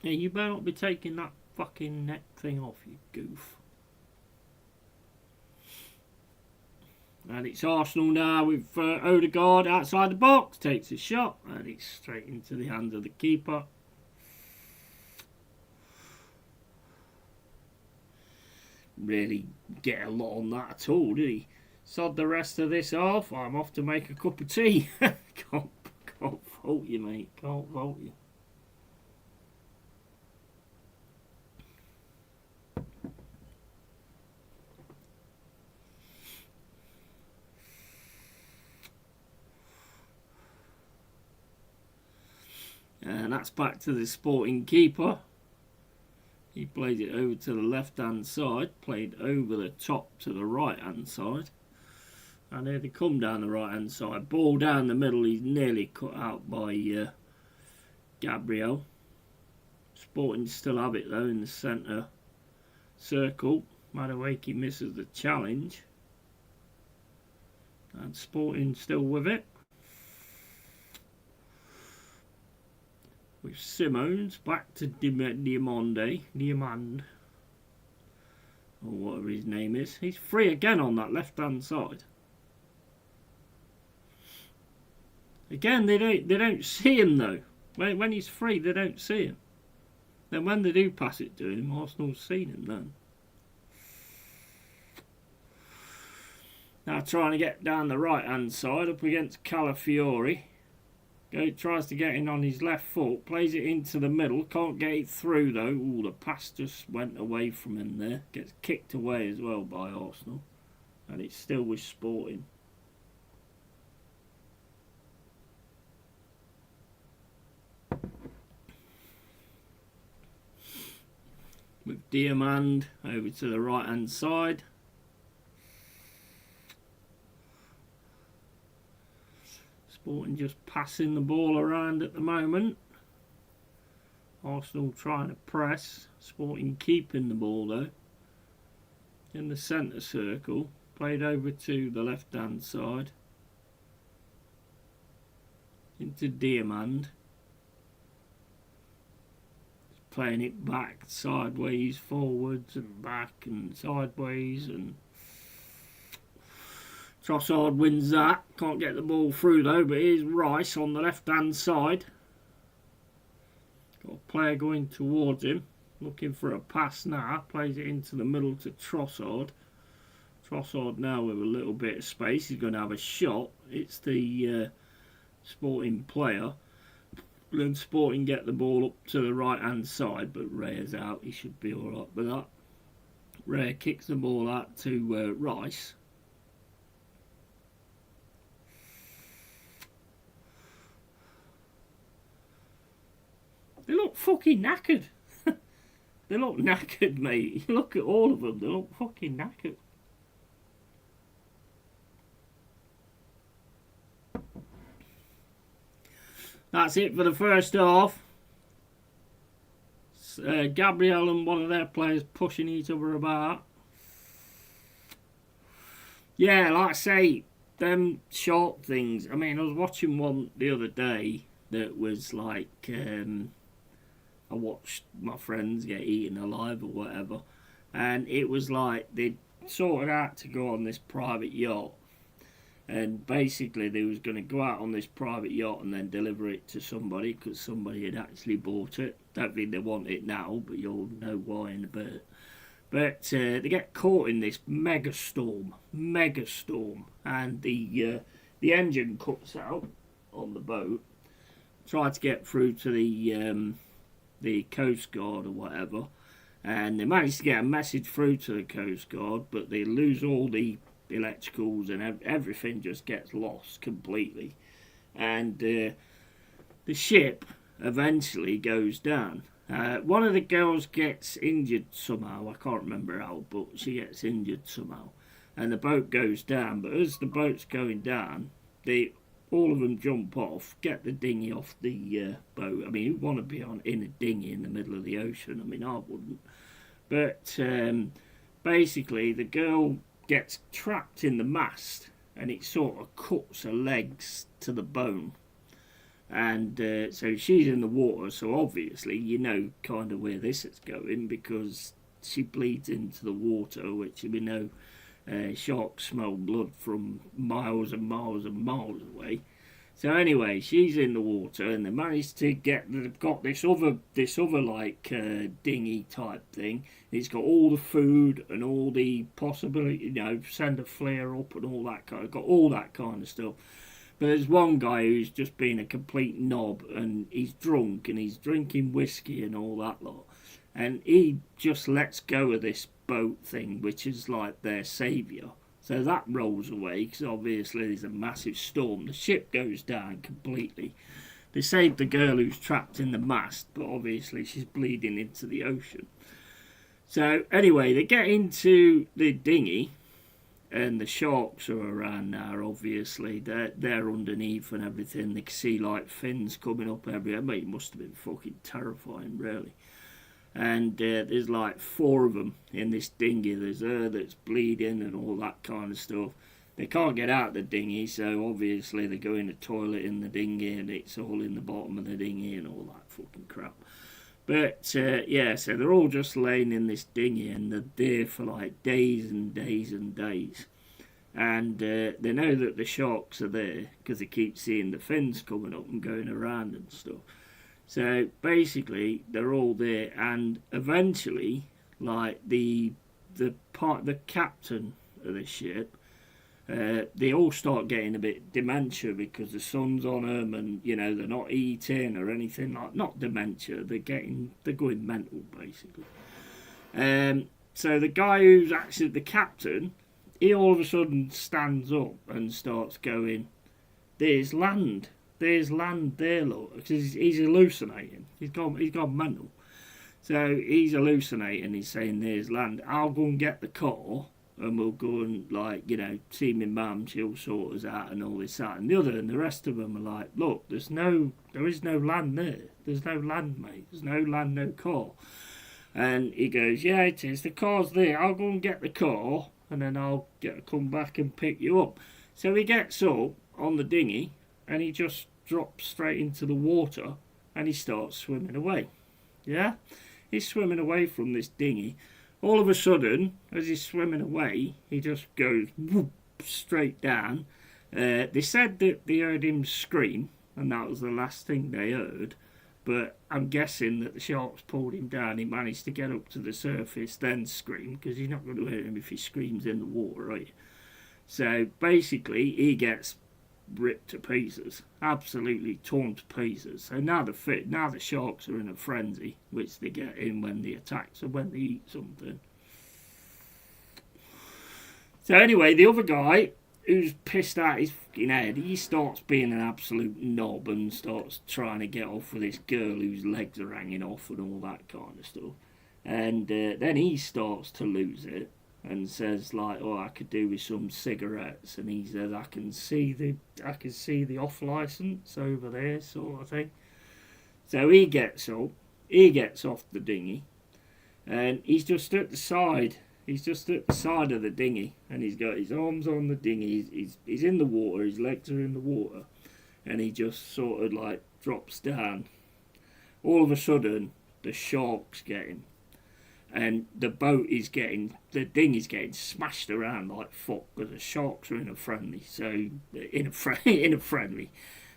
Yeah, you better not be taking that fucking neck thing off, you goof. And it's Arsenal now with Odegaard outside the box. Takes a shot and it's straight into the hands of the keeper. Really get a lot on that at all, did he? Sod the rest of this off. I'm off to make a cup of tea. Can't fault you, mate. Can't fault you. And that's back to the Sporting keeper. He played it over to the left hand side, played over the top to the right hand side. And here they come down the right hand side. Ball down the middle, he's nearly cut out by Gabriel. Sporting still have it though in the centre circle. Madueke misses the challenge. And Sporting still with it. With Simons back to Diamond, or whatever his name is. He's free again on that left hand side. Again, they don't see him though. When he's free, they don't see him. Then when they do pass it to him, Arsenal's seen him then. Now trying to get down the right hand side up against Calafiori. Tries to get in on his left foot, plays it into the middle, can't get it through though. Ooh, the pass just went away from him there. Gets kicked away as well by Arsenal. And it's still with Sporting. With Diamond over to the right hand side. Sporting just passing the ball around at the moment. Arsenal trying to press. Sporting keeping the ball though. In the centre circle. Played over to the left hand side. Into Diamond. Playing it back, sideways, forwards and back and sideways, and Trossard wins that. Can't get the ball through though, but here's Rice on the left hand side. Got a player going towards him, looking for a pass now. Plays it into the middle to Trossard. Trossard now with a little bit of space. He's going to have a shot. It's the Sporting player. Then Sporting get the ball up to the right hand side, but Ray's out. He should be alright with that. Ray kicks the ball out to Rice. They look fucking knackered. They look knackered, mate. You look at all of them, they look fucking knackered. That's it for the first half. Gabriel and one of their players pushing each other about. Yeah, like I say, them shark things. I mean, I was watching one the other day that was like, I watched my friends get eaten alive or whatever, and it was like they sorted out to go on this private yacht, and basically they was going to go out on this private yacht and then deliver it to somebody because somebody had actually bought it. Don't think they want it now, but you'll know why in a bit. But they get caught in this mega storm, and the engine cuts out on the boat. Try to get through to the Coast Guard or whatever, and they manage to get a message through to the Coast Guard, but they lose all the electricals and everything just gets lost completely, and the ship eventually goes down. One of the girls gets injured somehow. I can't remember how, but she gets injured somehow, and the boat goes down. But as the boat's going down, all of them jump off, get the dinghy off the boat. I mean, you want to be in a dinghy in the middle of the ocean? I mean, I wouldn't. But basically, the girl gets trapped in the mast, and it sort of cuts her legs to the bone. And so she's in the water, so obviously you know kind of where this is going because she bleeds into the water, which we know sharks smell blood from miles and miles and miles away. So anyway, she's in the water, and they managed to they've got this other like dinghy type thing. It's got all the food and all the possibility, you know, send a flare up and all that got all that kind of stuff. But there's one guy who's just been a complete knob, and he's drunk, and he's drinking whiskey and all that lot. And he just lets go of this boat thing, which is like their saviour. So that rolls away, because obviously there's a massive storm. The ship goes down completely. They save the girl who's trapped in the mast, but obviously she's bleeding into the ocean. So anyway, they get into the dinghy, and the sharks are around now. Obviously they're underneath and everything. They can see like fins coming up everywhere. But it must have been fucking terrifying, really. And there's like 4 of them in this dinghy. There's her that's bleeding and all that kind of stuff. They can't get out of the dinghy, so obviously they go in the toilet in the dinghy, and it's all in the bottom of the dinghy and all that fucking crap. But yeah, so they're all just laying in this dinghy, and they're there for like days and days and days. And they know that the sharks are there because they keep seeing the fins coming up and going around and stuff. So basically, they're all there, and eventually, like the captain of the ship, they all start getting a bit dementia because the sun's on them, and you know they're not eating or anything like. Not dementia, they're going mental basically. So the guy who's actually the captain, he all of a sudden stands up and starts going, "There's land there, look," because he's hallucinating. He's gone mental. So he's hallucinating. He's saying, "There's land. I'll go and get the car, and we'll go and, like, you know, see my mum. She'll sort us out and all this, that, and the other." And the rest of them are like, "Look, there is no land there. There's no land, mate. There's no land, no car." And he goes, "Yeah, it is. The car's there. I'll go and get the car, and then I'll come back and pick you up." So he gets up on the dinghy, and he just drops straight into the water, and he starts swimming away. Yeah? He's swimming away from this dinghy. All of a sudden, as he's swimming away, he just goes whoop, straight down. They said that they heard him scream, and that was the last thing they heard. But I'm guessing that the sharks pulled him down. He managed to get up to the surface, then scream, because you're not going to hear him if he screams in the water, right? So basically, he gets ripped to pieces, absolutely torn to pieces. So now the sharks are in a frenzy, which they get in when they attack, so when they eat something. So anyway, the other guy who's pissed out his fucking head, he starts being an absolute knob and starts trying to get off with this girl whose legs are hanging off and all that kind of stuff. And then he starts to lose it and says, like, "Oh, I could do with some cigarettes." And he says, I can see the off license over there, sort of thing. So he gets up, he gets off the dinghy, and he's just at the side, He's just at the side of the dinghy, and he's got his arms on the dinghy. He's in the water. His legs are in the water, and he just sort of like drops down. All of a sudden, the sharks get him, and the dinghy's getting smashed around like fuck because the sharks are in a friendly. So in a friendly,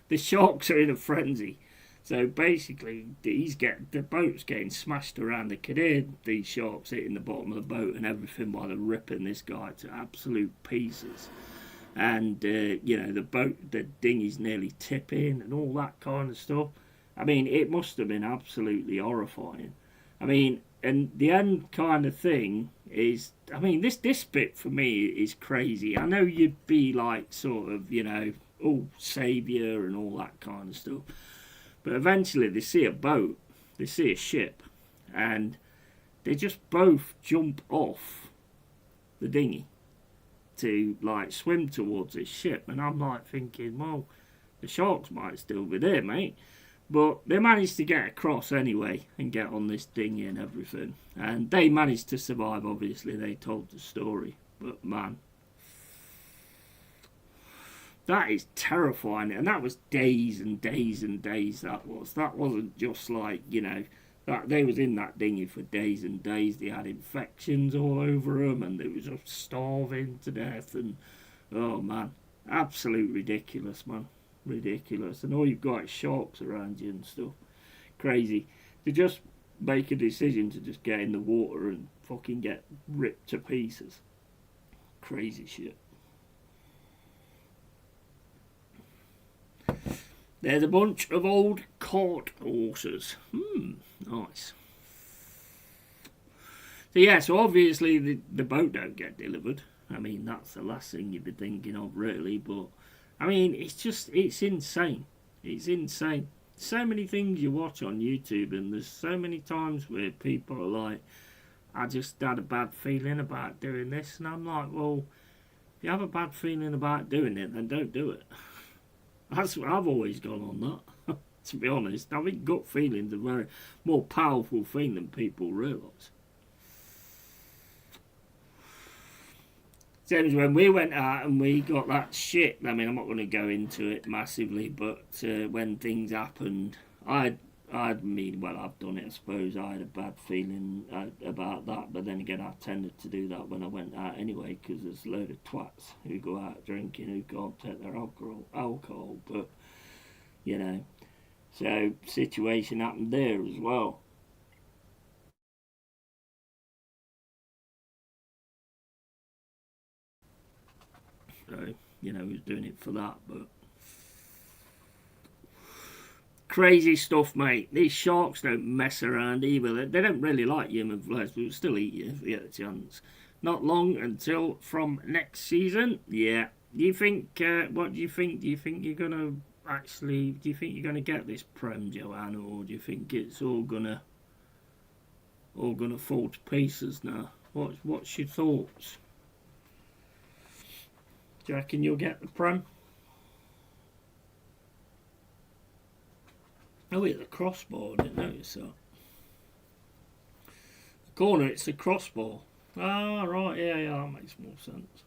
the sharks are in a frenzy. So basically, the boat's getting smashed around. They could hear these sharks hitting the bottom of the boat and everything while they're ripping this guy to absolute pieces. And the dinghy's nearly tipping and all that kind of stuff. I mean, it must have been absolutely horrifying. I mean, and the end kind of thing is, I mean, this bit for me is crazy. I know you'd be like sort of, saviour and all that kind of stuff. But eventually they see a boat, they see a ship, and they just both jump off the dinghy to like swim towards this ship. And I'm like thinking, well, the sharks might still be there, mate. But they managed to get across anyway and get on this dinghy and everything. And they managed to survive, obviously. They told the story. But man, that is terrifying. And that was days and days and days that was. That wasn't just like, that they was in that dinghy for days and days. They had infections all over them and they was just starving to death. And, oh man, absolute ridiculous, man. Ridiculous. And all you've got is sharks around you and stuff. Crazy. To just make a decision to just get in the water and fucking get ripped to pieces. Crazy shit. There's a bunch of old cart horses. Nice. So obviously the boat don't get delivered. I mean, that's the last thing you'd be thinking of, really. But I mean, it's insane. It's insane. So many things you watch on YouTube, and there's so many times where people are like, I just had a bad feeling about doing this. And I'm like, well, if you have a bad feeling about doing it, then don't do it. That's what I've always gone on that. To be honest, I think gut feelings are a very more powerful thing than people realise. Same as when we went out and we got that shit. I mean, I'm not going to go into it massively, but when things happened, I've done it, I suppose. I had a bad feeling about that, but then again, I tended to do that when I went out anyway, because there's a load of twats who go out drinking who can't take their alcohol, but, so situation happened there as well. So, he was doing it for that, but crazy stuff, mate. These sharks don't mess around either. They don't really like human flesh, but will still eat you if you get a chance. Not long until from next season. Yeah. Do you think? What do you think? Do you think you're gonna get this Prem, Joanne, or do you think it's all gonna fall to pieces now? What's your thoughts? Do you reckon you'll get the Prem? Oh, it's a crossbar. I didn't notice that. The corner, it's a crossbar. Ah, right. Yeah, that makes more sense.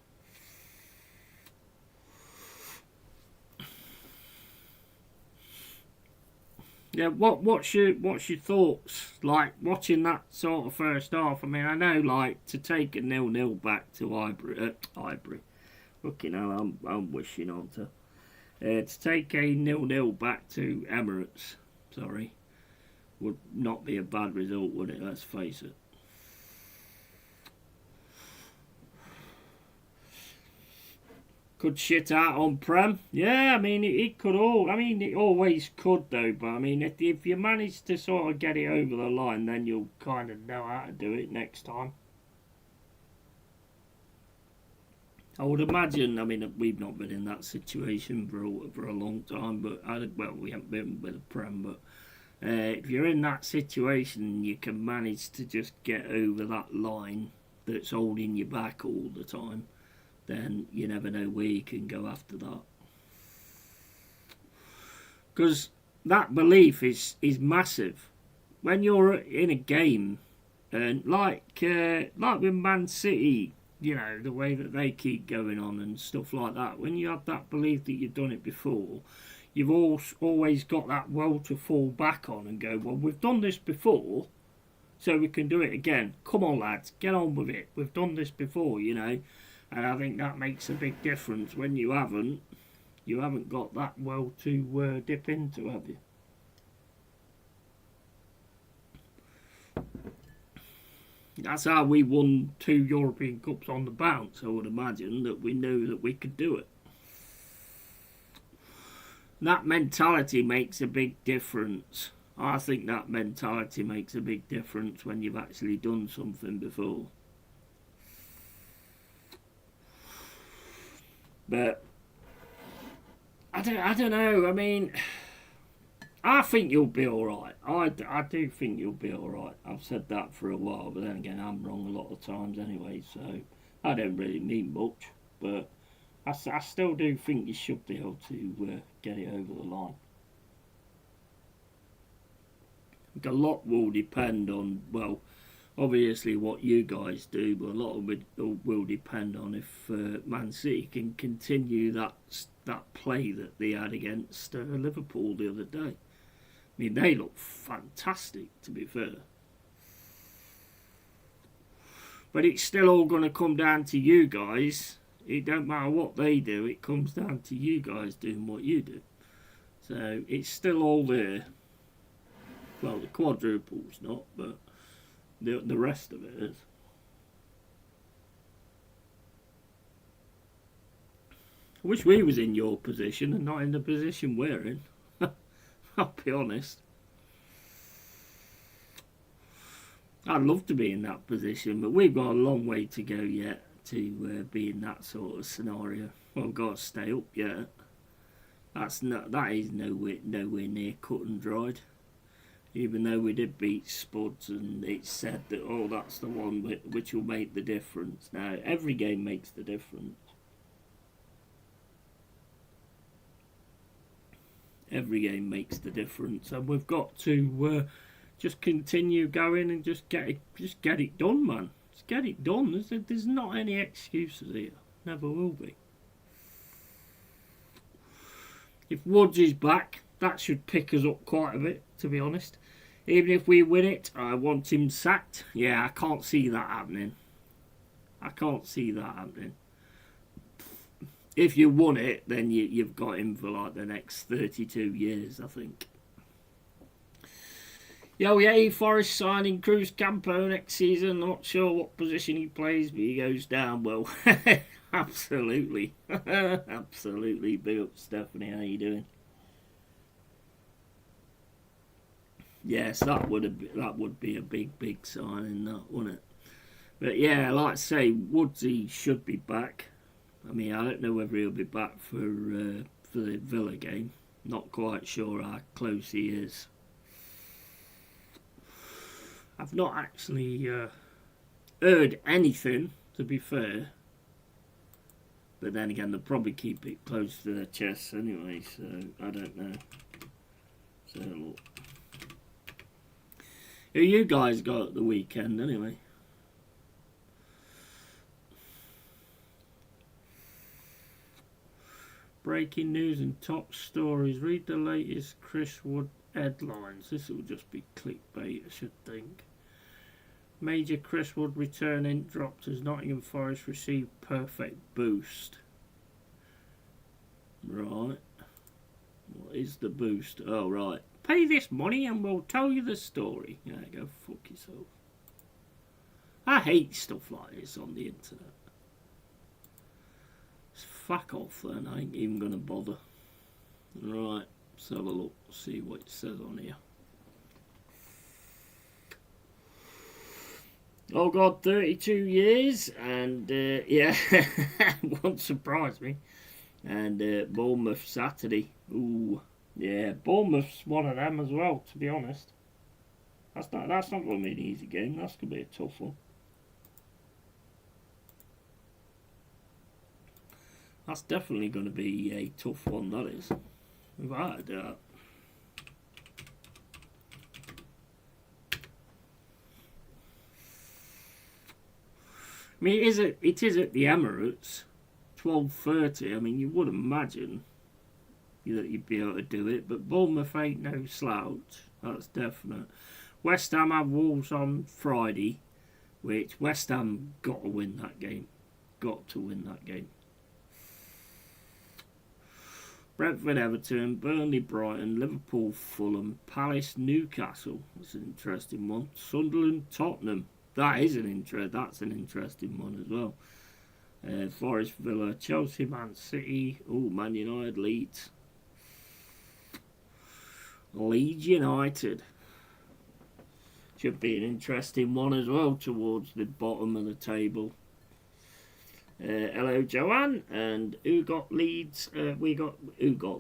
Yeah, what's your thoughts like watching that sort of first half? I mean, I know like to take a 0-0 back to Highbury. Fucking hell, I'm wishing on to take a 0-0 back to Emirates. Sorry, would not be a bad result, would it? Let's face it. Could shit out on Prem. Yeah, I mean, it could all. I mean, it always could, though. But, I mean, if you manage to sort of get it over the line, then you'll kind of know how to do it next time. I would imagine, I mean, we've not been in that situation for a long time, but, we haven't been with a Prem, but if you're in that situation, you can manage to just get over that line that's holding you back all the time, then you never know where you can go after that. Because that belief is massive. When you're in a game And like with Man City, you know, the way that they keep going on and stuff like that, when you have that belief that you've done it before, you've always got that well to fall back on and go, well, we've done this before, so we can do it again. Come on, lads, get on with it. We've done this before, you know. And I think that makes a big difference when you haven't got that well to dip into, have you? That's how we won 2 European Cups on the bounce, I would imagine, that we knew that we could do it. That mentality makes a big difference. I think that mentality makes a big difference when you've actually done something before. But I don't know. I mean, I think you'll be alright. I do think you'll be alright. I've said that for a while, but then again, I'm wrong a lot of times anyway, so I don't really mean much. But I still do think you should be able to get it over the line. A lot will depend on, well, obviously what you guys do, but a lot of it will depend on if Man City can continue that play that they had against Liverpool the other day. I mean, they look fantastic, to be fair. But it's still all going to come down to you guys. It don't matter what they do, it comes down to you guys doing what you do. So it's still all there. Well, the quadruple's not, but the rest of it is. I wish we was in your position and not in the position we're in. I'll be honest. I'd love to be in that position, but we've got a long way to go yet to be in that sort of scenario. Well, we've got to stay up yet. That is nowhere near cut and dried. Even though we did beat Spuds and it said that, oh, that's the one which will make the difference. Now, every game makes the difference. Every game makes the difference, and we've got to just continue going and just get it done, man. Just get it done. There's not any excuses here. Never will be. If Woods is back, that should pick us up quite a bit, to be honest. Even if we win it, I want him sacked. Yeah, I can't see that happening. I can't see that happening. If you won it, then you've got him for like the next 32 years, I think. Yeah, Forest signing Cruzcampo next season. Not sure what position he plays, but he goes down well. Absolutely. Absolutely. Big up, Stephanie. How you doing? Yes, that would be a big signing, that, wouldn't it? But yeah, like I say, Woodsy should be back. I mean, I don't know whether he'll be back for the Villa game. Not quite sure how close he is. I've not actually heard anything, to be fair. But then again, they'll probably keep it close to their chests anyway, so I don't know. So look. Who you guys got at the weekend anyway? Breaking news and top stories. Read the latest Chris Wood headlines. This will just be clickbait, I should think. Major Chris Wood returning dropped as Nottingham Forest received perfect boost. Right. What is the boost? Oh, right. Pay this money and we'll tell you the story. Yeah, go fuck yourself. I hate stuff like this on the internet. Fuck off then, I ain't even gonna bother. Right, let's have a look, see what it says on here. Oh god, 32 years, and yeah, won't surprise me. And Bournemouth Saturday. Ooh, yeah, Bournemouth's one of them as well, to be honest. That's not gonna be an easy game, that's gonna be a tough one. That's definitely going to be a tough one, that is. Without a doubt. I mean, it is at the Emirates, 12:30. I mean, you would imagine that you'd be able to do it, but Bournemouth ain't no slouch. That's definite. West Ham have Wolves on Friday, which West Ham got to win that game. Got to win that game. Brentford, Everton, Burnley, Brighton, Liverpool, Fulham, Palace, Newcastle. That's an interesting one. Sunderland, Tottenham. That's an interesting one as well. Forest, Villa, Chelsea, Man City. Oh, Man United, Leeds. Leeds United. Should be an interesting one as well towards the bottom of the table. Hello, Joanne. And who got Leeds? We got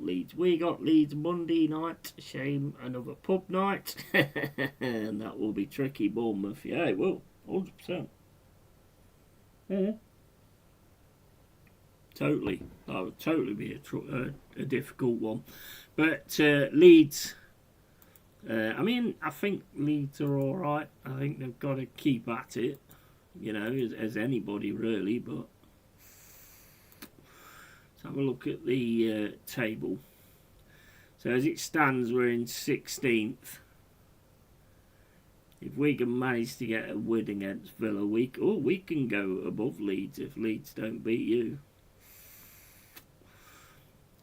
Leeds. We got Leeds Monday night. Shame, another pub night. And that will be tricky. Bournemouth. Yeah, it will. 100%. Yeah. Totally. That would totally be a difficult one. But Leeds. I mean, I think Leeds are all right. I think they've got to keep at it. You know, as anybody really, but. Have a look at the table. So as it stands, we're in 16th. If we can manage to get a win against Villa, we can go above Leeds if Leeds don't beat you.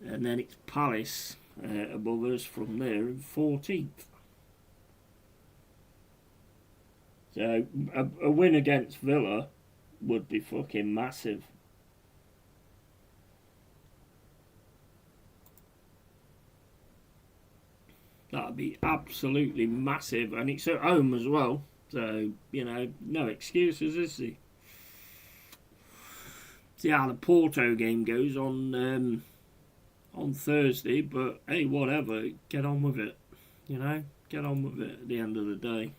And then it's Palace above us from there in 14th. So a win against Villa would be fucking massive. That'd be absolutely massive, and it's at home as well. So, you know, no excuses, is there? See how the Porto game goes on Thursday, but hey, whatever, get on with it. You know, get on with it at the end of the day.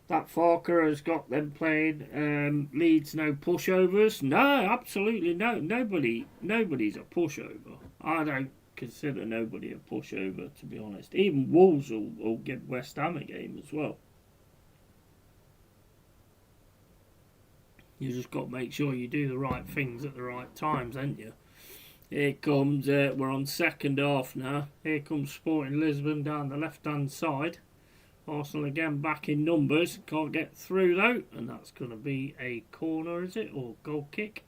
That Farker has got them playing Leeds no pushovers. No, absolutely no. Nobody's a pushover. I don't consider nobody a pushover, to be honest. Even Wolves will give West Ham a game as well. You just got to make sure you do the right things at the right times, ain't you? Here comes, we're on second half now. Here comes Sporting Lisbon down the left-hand side. Arsenal again back in numbers. Can't get through though, and that's going to be a corner, is it? Or goal kick?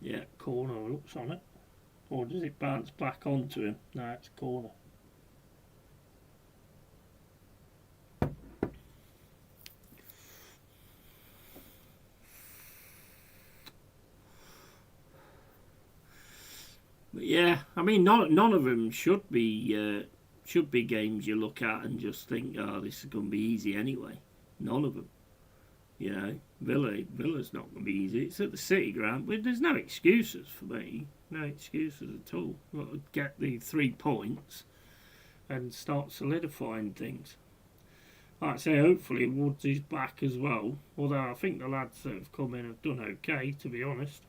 Yeah, corner looks on it. Or does it bounce back onto him? No, it's corner. But yeah, I mean, none of them should be games you look at and just think, oh, this is going to be easy anyway. None of them. You know, Villa's not going to be easy. It's at the City ground, but there's no excuses for me. No excuses at all. Got to get the 3 points and start solidifying things. Like I say, hopefully Woods is back as well. Although I think the lads that have come in have done okay, to be honest.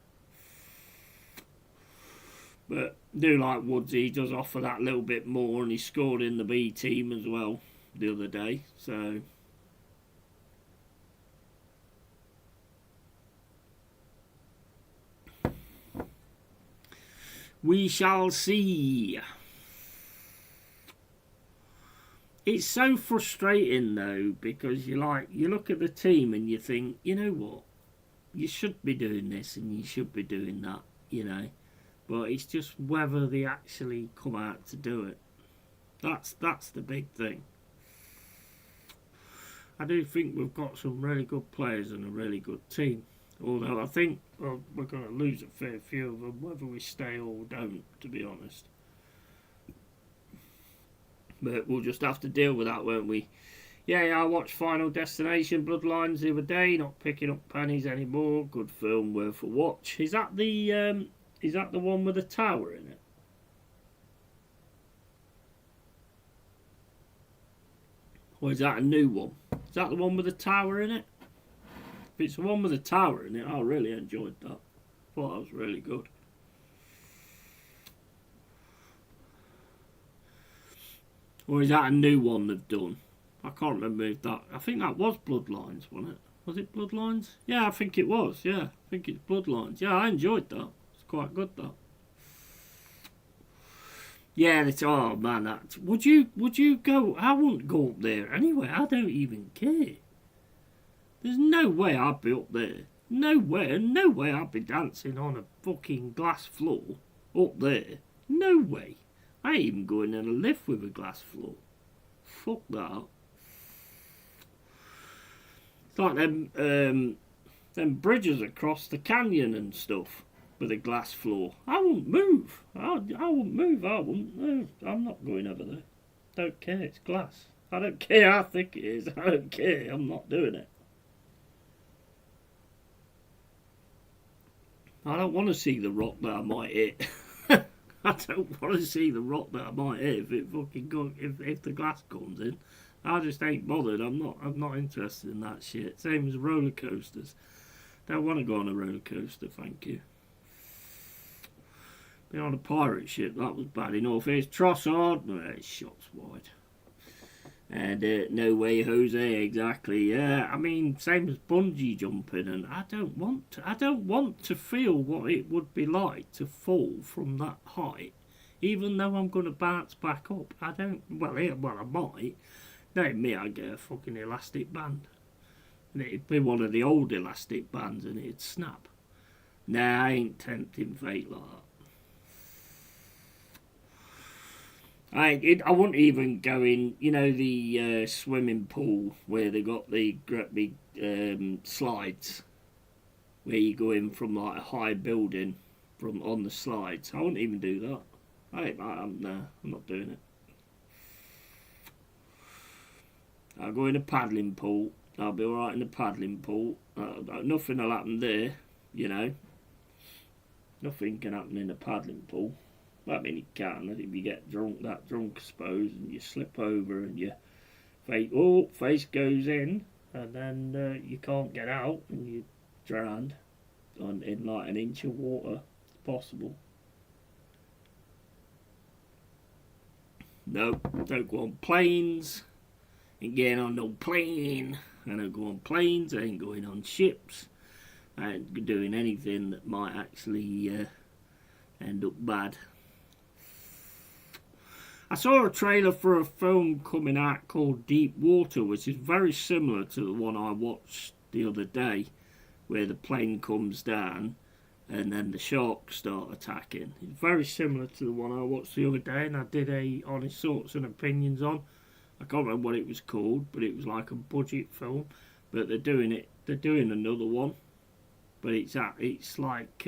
But I do like Woods. He does offer that little bit more, and he scored in the B team as well the other day. So. We shall see. It's so frustrating though, because you look at the team and you think, you know what, you should be doing this and you should be doing that, you know. But it's just whether they actually come out to do it. That's the big thing. I do think we've got some really good players and a really good team. Although I think we're going to lose a fair few of them, whether we stay or don't, to be honest. But we'll just have to deal with that, won't we? Yeah, I watched Final Destination Bloodlines the other day, not picking up pennies anymore. Good film, worth a watch. Is that the one with the tower in it? Or is that a new one? Is that the one with the tower in it? If it's the one with the tower in it, I really enjoyed that. Thought that was really good. Or is that a new one they've done? I can't remember if that... I think that was Bloodlines, wasn't it? Was it Bloodlines? Yeah, I think it was, yeah. I think it's Bloodlines. Yeah, I enjoyed that. It's quite good, that. Yeah, it's... Oh, man, that... Would you go... I wouldn't go up there anyway. I don't even care. There's no way I'd be up there. No way I'd be dancing on a fucking glass floor up there. No way. I ain't even going in a lift with a glass floor. Fuck that. It's like them bridges across the canyon and stuff with a glass floor. I wouldn't move. I wouldn't move. I wouldn't. No, I'm not going over there. Don't care. It's glass. I don't care how thick it is. I don't care. I'm not doing it. I don't want to see the rock that I might hit. I don't want to see the rock that I might hit if it fucking if the glass comes in. I just ain't bothered. I'm not interested in that shit. Same as roller coasters. Don't want to go on a roller coaster, thank you. Been on a pirate ship, that was bad enough. Here's Trossard. No, it's shots wide. And no way, Jose. Exactly. Yeah, I mean, same as bungee jumping, and I don't want to feel what it would be like to fall from that height, even though I'm going to bounce back up. I don't. Well, I might. Knowing me, I'd get a fucking elastic band, and it'd be one of the old elastic bands, and it'd snap. Nah, I ain't tempting fate like that. I wouldn't even go in, you know, the swimming pool where they got the big slides, where you go in from like a high building from on the slides. I wouldn't even do that. I'm not doing it. I'll go in a paddling pool. I'll be alright in the paddling pool. Nothing will happen there, you know. Nothing can happen in a paddling pool. I mean, it can if you get drunk, I suppose, and you slip over and your face goes in, and then you can't get out, and you drowned in like an inch of water. It's possible. No, don't go on planes. Ain't getting on no plane. I don't go on planes. I ain't going on ships. I ain't doing anything that might actually end up bad. I saw a trailer for a film coming out called Deep Water, which is very similar to the one I watched the other day, where the plane comes down and then the sharks start attacking. It's very similar to the one I watched the other day, and I did a honest thoughts and opinions on. I can't remember what it was called, but it was like a budget film. But they're doing another one, but it's like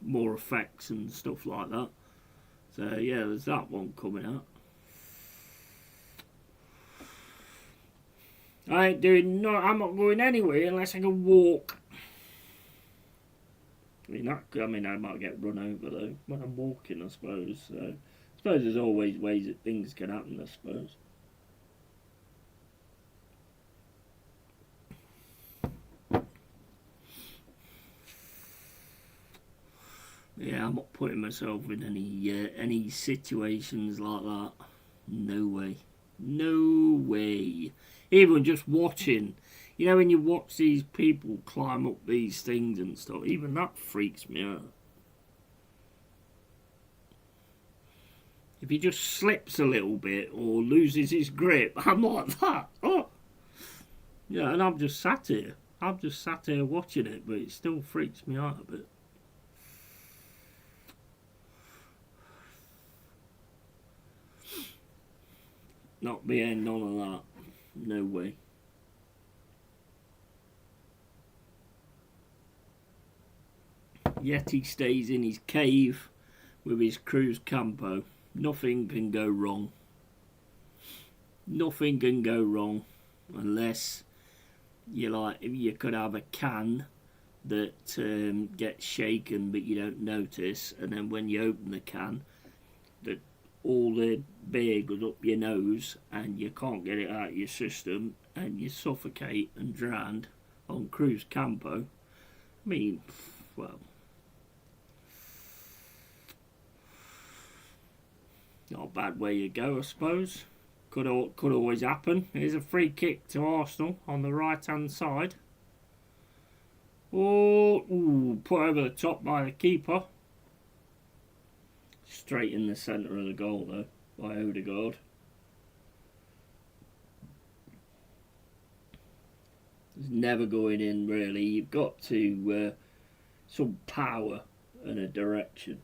more effects and stuff like that. So yeah, there's that one coming out. I'm not going anywhere unless I can walk. I mean, I might get run over though when I'm walking, I suppose. So I suppose there's always ways that things can happen, I suppose. Yeah, I'm not putting myself in any situations like that. No way. No way. Even just watching, you know, when you watch these people climb up these things and stuff, even that freaks me out. If he just slips a little bit or loses his grip, I'm like that. Oh, yeah, and I'm just sat here watching it, but it still freaks me out a bit. Not being none of that. No way. Yeti stays in his cave with his Cruzcampo. Nothing can go wrong. Nothing can go wrong unless you could have a can that gets shaken but you don't notice, and then when you open the can, all the beer goes up your nose and you can't get it out of your system and you suffocate and drown on Cruzcampo. I mean, well, not a bad way to go, I suppose. Could always happen. Here's a free kick to Arsenal on the right hand side. Oh, ooh, put over the top by the keeper. Straight in the centre of the goal though, by Odegaard. It's never going in really. You've got to some power and a direction.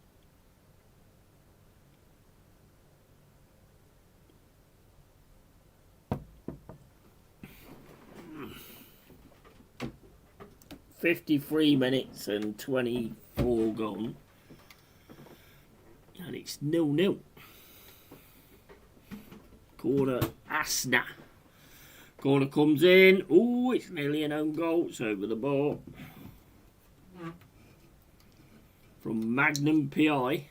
.53 minutes and 24 gone. And it's 0-0. Corner, Asna. Corner comes in. Oh, it's nearly an own goal. It's over the bar. From Magnum PI.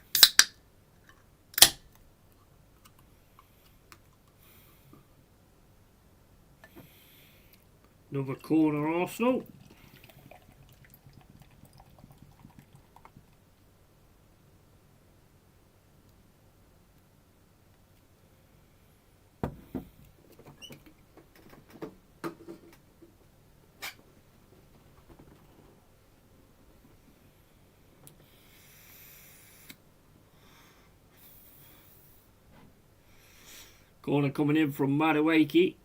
Another corner, Arsenal. Corner coming in from Madueke.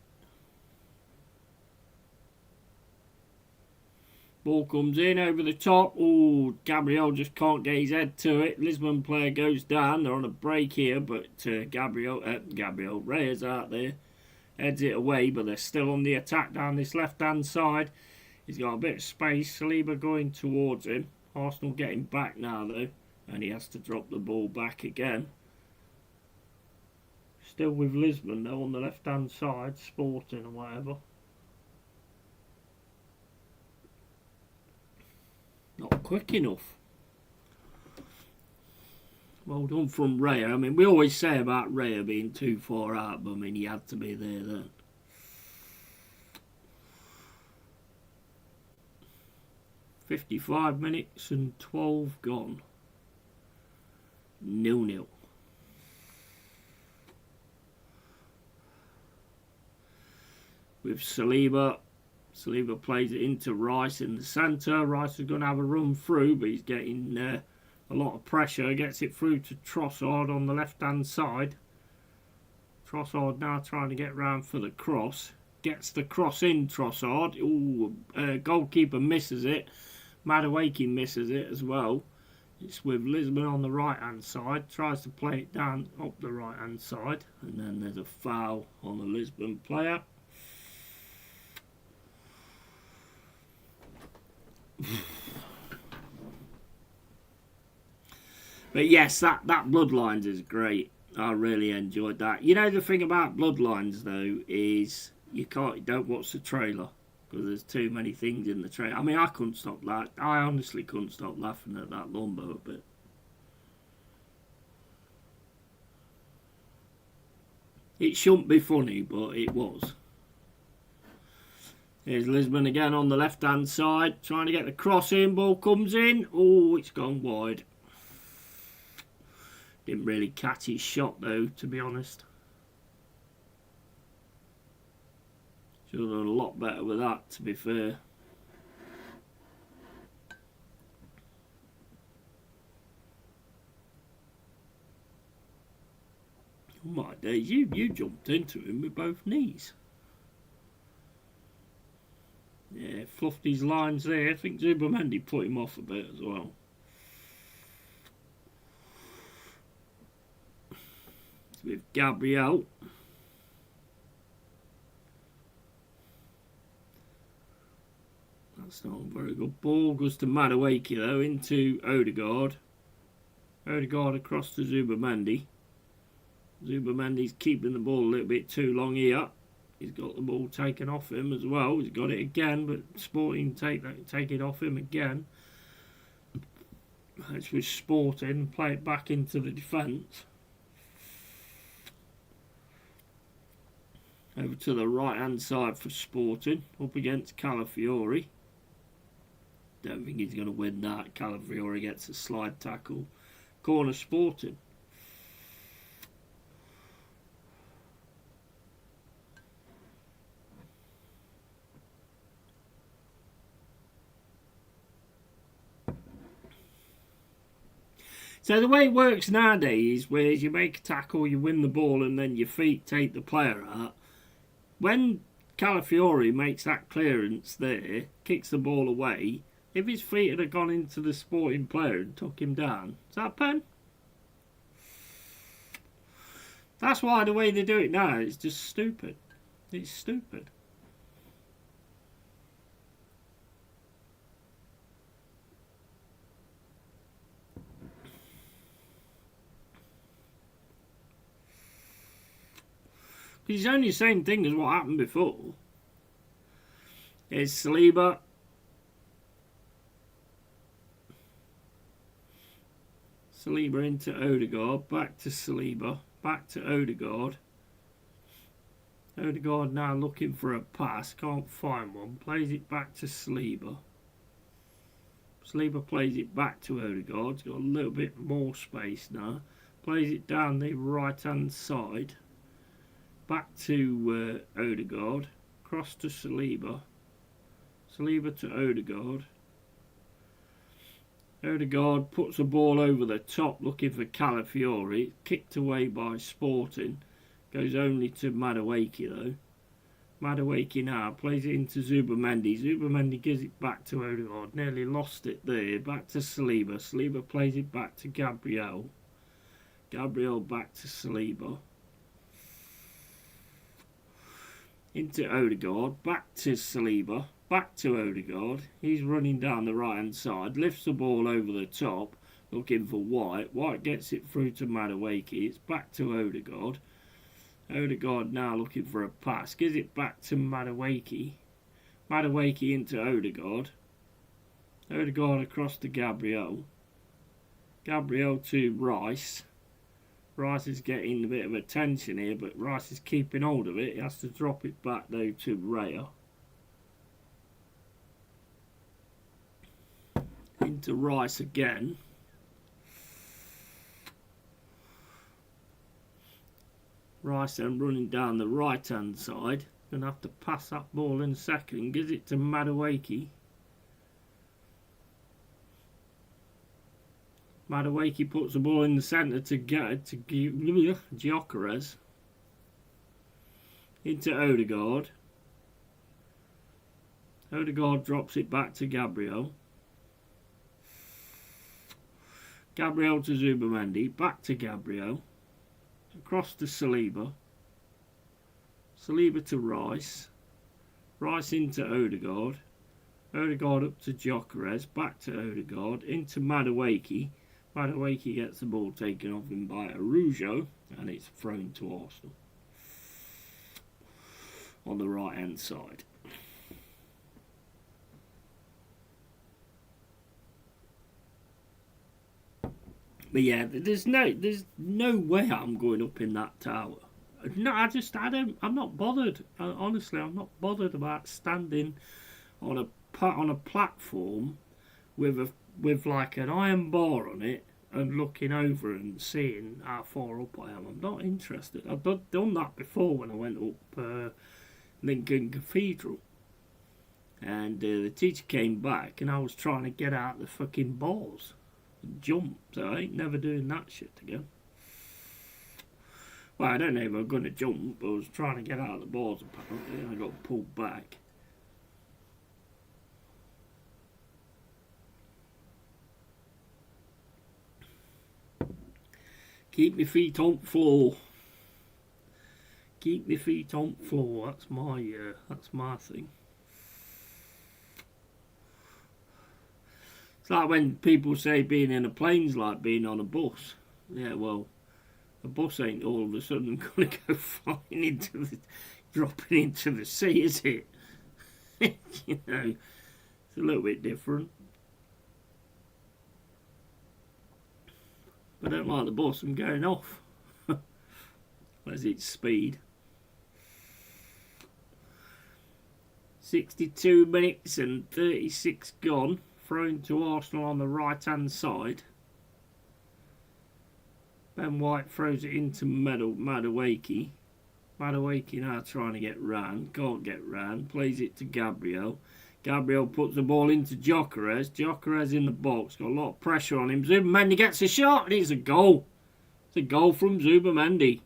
Ball comes in over the top. Oh, Gabriel just can't get his head to it. Lisbon player goes down. They're on a break here, but Gabriel Reyes out there heads it away, but they're still on the attack down this left-hand side. He's got a bit of space. Saliba going towards him. Arsenal getting back now, though, and he has to drop the ball back again. Still with Lisbon, though, on the left-hand side, Sporting or whatever. Not quick enough. Well done from Raya. I mean, we always say about Raya being too far out, but I mean, he had to be there then. .55 minutes and 12 gone. 0-0. With Saliba. Saliba plays it into Rice in the centre. Rice is going to have a run through, but he's getting a lot of pressure. Gets it through to Trossard on the left-hand side. Trossard now trying to get round for the cross. Gets the cross in, Trossard. Ooh, goalkeeper misses it. Madueke misses it as well. It's with Lisbon on the right-hand side. Tries to play it down up the right-hand side. And then there's a foul on the Lisbon player. But yes, that Bloodlines is great. I really enjoyed that. You know, the thing about Bloodlines though is you don't watch the trailer because there's too many things in the trailer. I mean, I couldn't stop that. I honestly couldn't stop laughing at that Lumbo bit. It shouldn't be funny, but it was. Here's Lisbon again on the left-hand side, trying to get the cross in. Ball comes in. Oh, it's gone wide. Didn't really catch his shot, though, to be honest. Should have done a lot better with that, to be fair. Oh my days, you jumped into him with both knees. Yeah, fluffed his lines there. I think Zubamendi put him off a bit as well. It's with Gabriel. That's not a very good ball. Goes to Madueke though, into Odegaard. Odegaard across to Zubamendi. Zubamendi's keeping the ball a little bit too long here. He's got the ball taken off him as well. He's got it again, but Sporting take it off him again. It's with Sporting, play it back into the defence. Over to the right-hand side for Sporting, up against Calafiori. Don't think he's going to win that. Calafiori gets a slide tackle. Corner Sporting. So the way it works nowadays, where you make a tackle, you win the ball, and then your feet take the player out. When Calafiori makes that clearance there, kicks the ball away, if his feet had gone into the sporting player and took him down, is that a pen? That's why the way they do it now is just stupid. It's stupid. It's only the same thing as what happened before. It's Saliba. Saliba into Odegaard. Back to Saliba. Back to Odegaard. Odegaard now looking for a pass. Can't find one. Plays it back to Saliba. Saliba plays it back to Odegaard. He's got a little bit more space now. Plays it down the right hand side. Back to Odegaard. Cross to Saliba. Saliba to Odegaard. Odegaard puts the ball over the top looking for Calafiori. Kicked away by Sporting. Goes only to Madueke though. Madueke now plays it into Zubamendi. Zubamendi gives it back to Odegaard. Nearly lost it there. Back to Saliba. Saliba plays it back to Gabriel. Gabriel back to Saliba. Into Odegaard. Back to Saliba. Back to Odegaard. He's running down the right hand side. Lifts the ball over the top. Looking for White. White gets it through to Madueke. It's back to Odegaard. Odegaard now looking for a pass. Gives it back to Madueke. Madueke into Odegaard. Odegaard across to Gabriel. Gabriel to Rice. Rice is getting a bit of attention here, but Rice is keeping hold of it. He has to drop it back though to Raya. Into Rice again. Rice then running down the right hand side. Gonna have to pass that ball in a second. Gives it to Madueke. Madueke puts the ball in the centre to Gyökeres. Into Odegaard. Odegaard drops it back to Gabriel. Gabriel to Zubamendi. Back to Gabriel. Across to Saliba. Saliba to Rice. Rice into Odegaard. Odegaard up to Gyökeres. Back to Odegaard. Into Madueke. Madueke gets the ball taken off him by Araujo, and it's thrown to Arsenal on the right hand side. But yeah, there's no way I'm going up in that tower. No, I'm not bothered. Honestly, I'm not bothered about standing on a platform with like an iron bar on it and looking over and seeing how far up I am. I'm not interested. I've done that before when I went up Lincoln Cathedral, and the teacher came back and I was trying to get out the fucking bars and jump, so I ain't never doing that shit again. Well, I don't know if I'm going to jump, but I was trying to get out of the bars apparently and I got pulled back. Keep my feet on floor. Keep my feet on floor. That's my thing. It's like when people say being in a plane's like being on a bus. Yeah, well, a bus ain't all of a sudden going to go flying dropping into the sea, is it? You know, it's a little bit different. I don't like the bus, I'm going off. Where's its speed? 62 minutes and 36 gone. Thrown to Arsenal on the right hand side. Ben White throws it into Madueke. Madueke now trying to get round. Can't get round. Plays it to Gabriel. Gabriel puts the ball into Gyökeres. Gyökeres in the box. Got a lot of pressure on him. Zubamendi gets a shot and it's a goal. It's a goal from Zubamendi.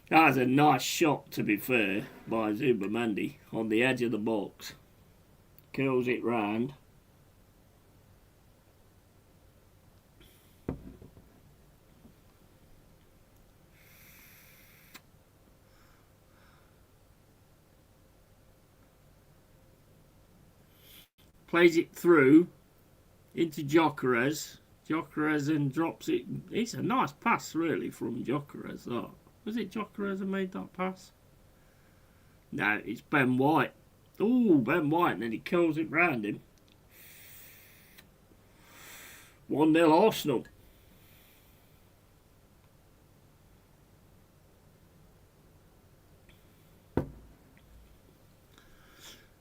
That was a nice shot, to be fair, by Zubamendi on the edge of the box. Curls it round. Plays it through into Gyökeres. Gyökeres then drops it. It's a nice pass, really, from Gyökeres. That. Was it Gyökeres who made that pass? No, it's Ben White. Oh, Ben White, and then he curls it round him. 1-0 Arsenal.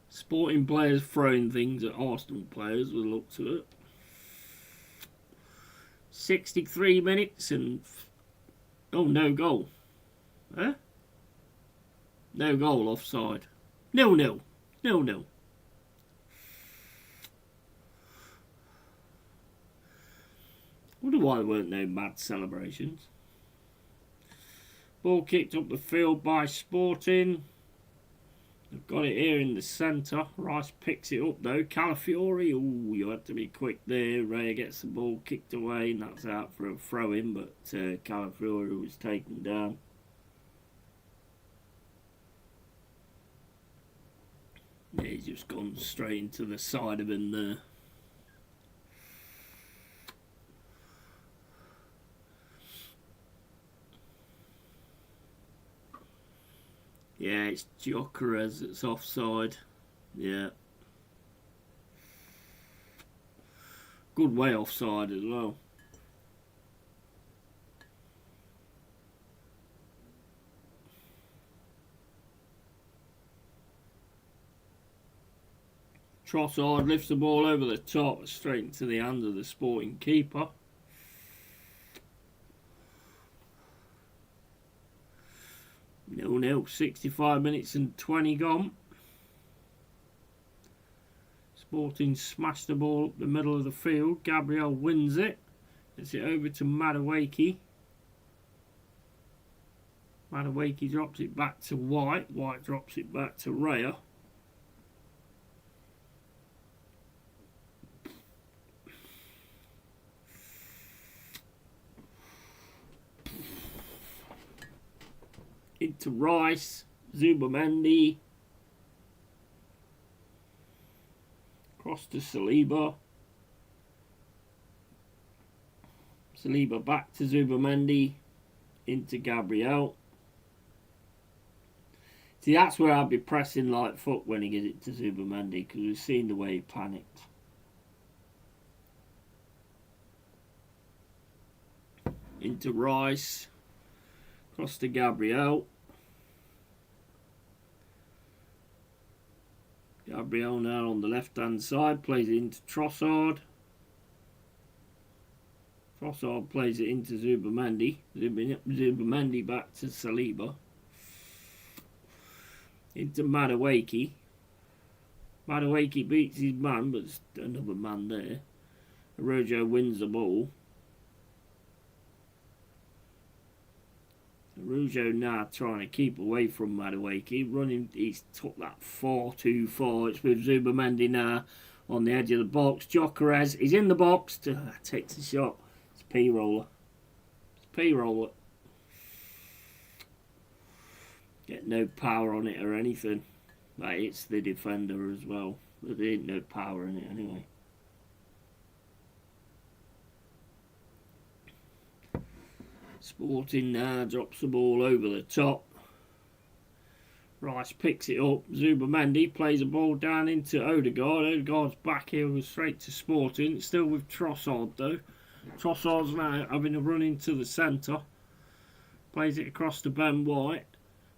Sporting players throwing things at Arsenal players, we'll look to it. 63 minutes and... Oh, no goal. Huh? No goal, offside. 0-0. 0-0. Wonder why there weren't no mad celebrations. Ball kicked up the field by Sporting. They've got it here in the centre. Rice picks it up though. Calafiori, oh, you had to be quick there. Raya gets the ball kicked away and that's out for a throw-in, but Calafiori was taken down. Yeah, he's just gone straight into the side of him there. Yeah, it's Gyökeres that's offside. Yeah. Good way offside as well. Trossard lifts the ball over the top, straight into the hand of the Sporting keeper. No, 65 minutes and 20 gone. Sporting smashed the ball up the middle of the field. Gabriel wins it. Gets it over to Madueke. Madueke drops it back to White. White drops it back to Raya. Into Rice, Zubamendi, across to Saliba, Saliba back to Zubamendi, into Gabriel. See, that's where I'd be pressing like fuck when he gives it to Zubamendi, because we've seen the way he panicked. Into Rice. Across to Gabriel. Gabriel now on the left hand side. Plays it into Trossard. Trossard plays it into Zubamendi. Zubamendi back to Saliba. Into Madueke. Madueke beats his man, but there's another man there. Rojo wins the ball. Rougeau now trying to keep away from Madueke. Running, he's took that far too far. It's with Zubamendi now on the edge of the box. Gyökeres is in the box. Takes a shot. It's a P-roller. It's a P-roller. Get no power on it or anything. But it's the defender as well. But there ain't no power in it anyway. Sporting now drops the ball over the top. Rice picks it up. Zubamendi plays the ball down into Odegaard. Odegaard's back here was straight to Sporting. Still with Trossard though. Trossard's now having a run into the centre. Plays it across to Ben White.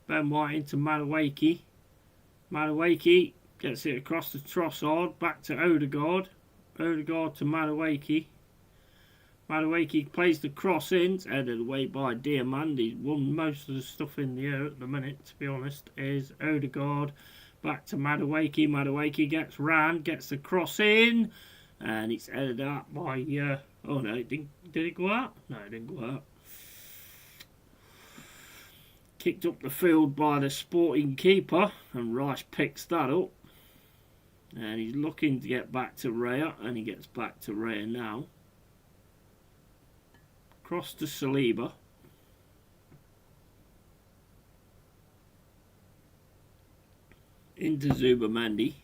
Ben White into Madueke. Madueke gets it across to Trossard. Back to Odegaard. Odegaard to Madueke. Madueke plays the cross in. It's headed away by Diamandi. Won most of the stuff in the air at the minute, to be honest. Is Odegaard. Back to Madueke. Madueke gets round, gets the cross in, and it's headed out by. Oh no, it didn't. Did it go out? No, it didn't go out. Kicked up the field by the Sporting keeper, and Rice picks that up. And he's looking to get back to Raya, and he gets back to Raya now. Cross to Saliba. Into Zubamendi.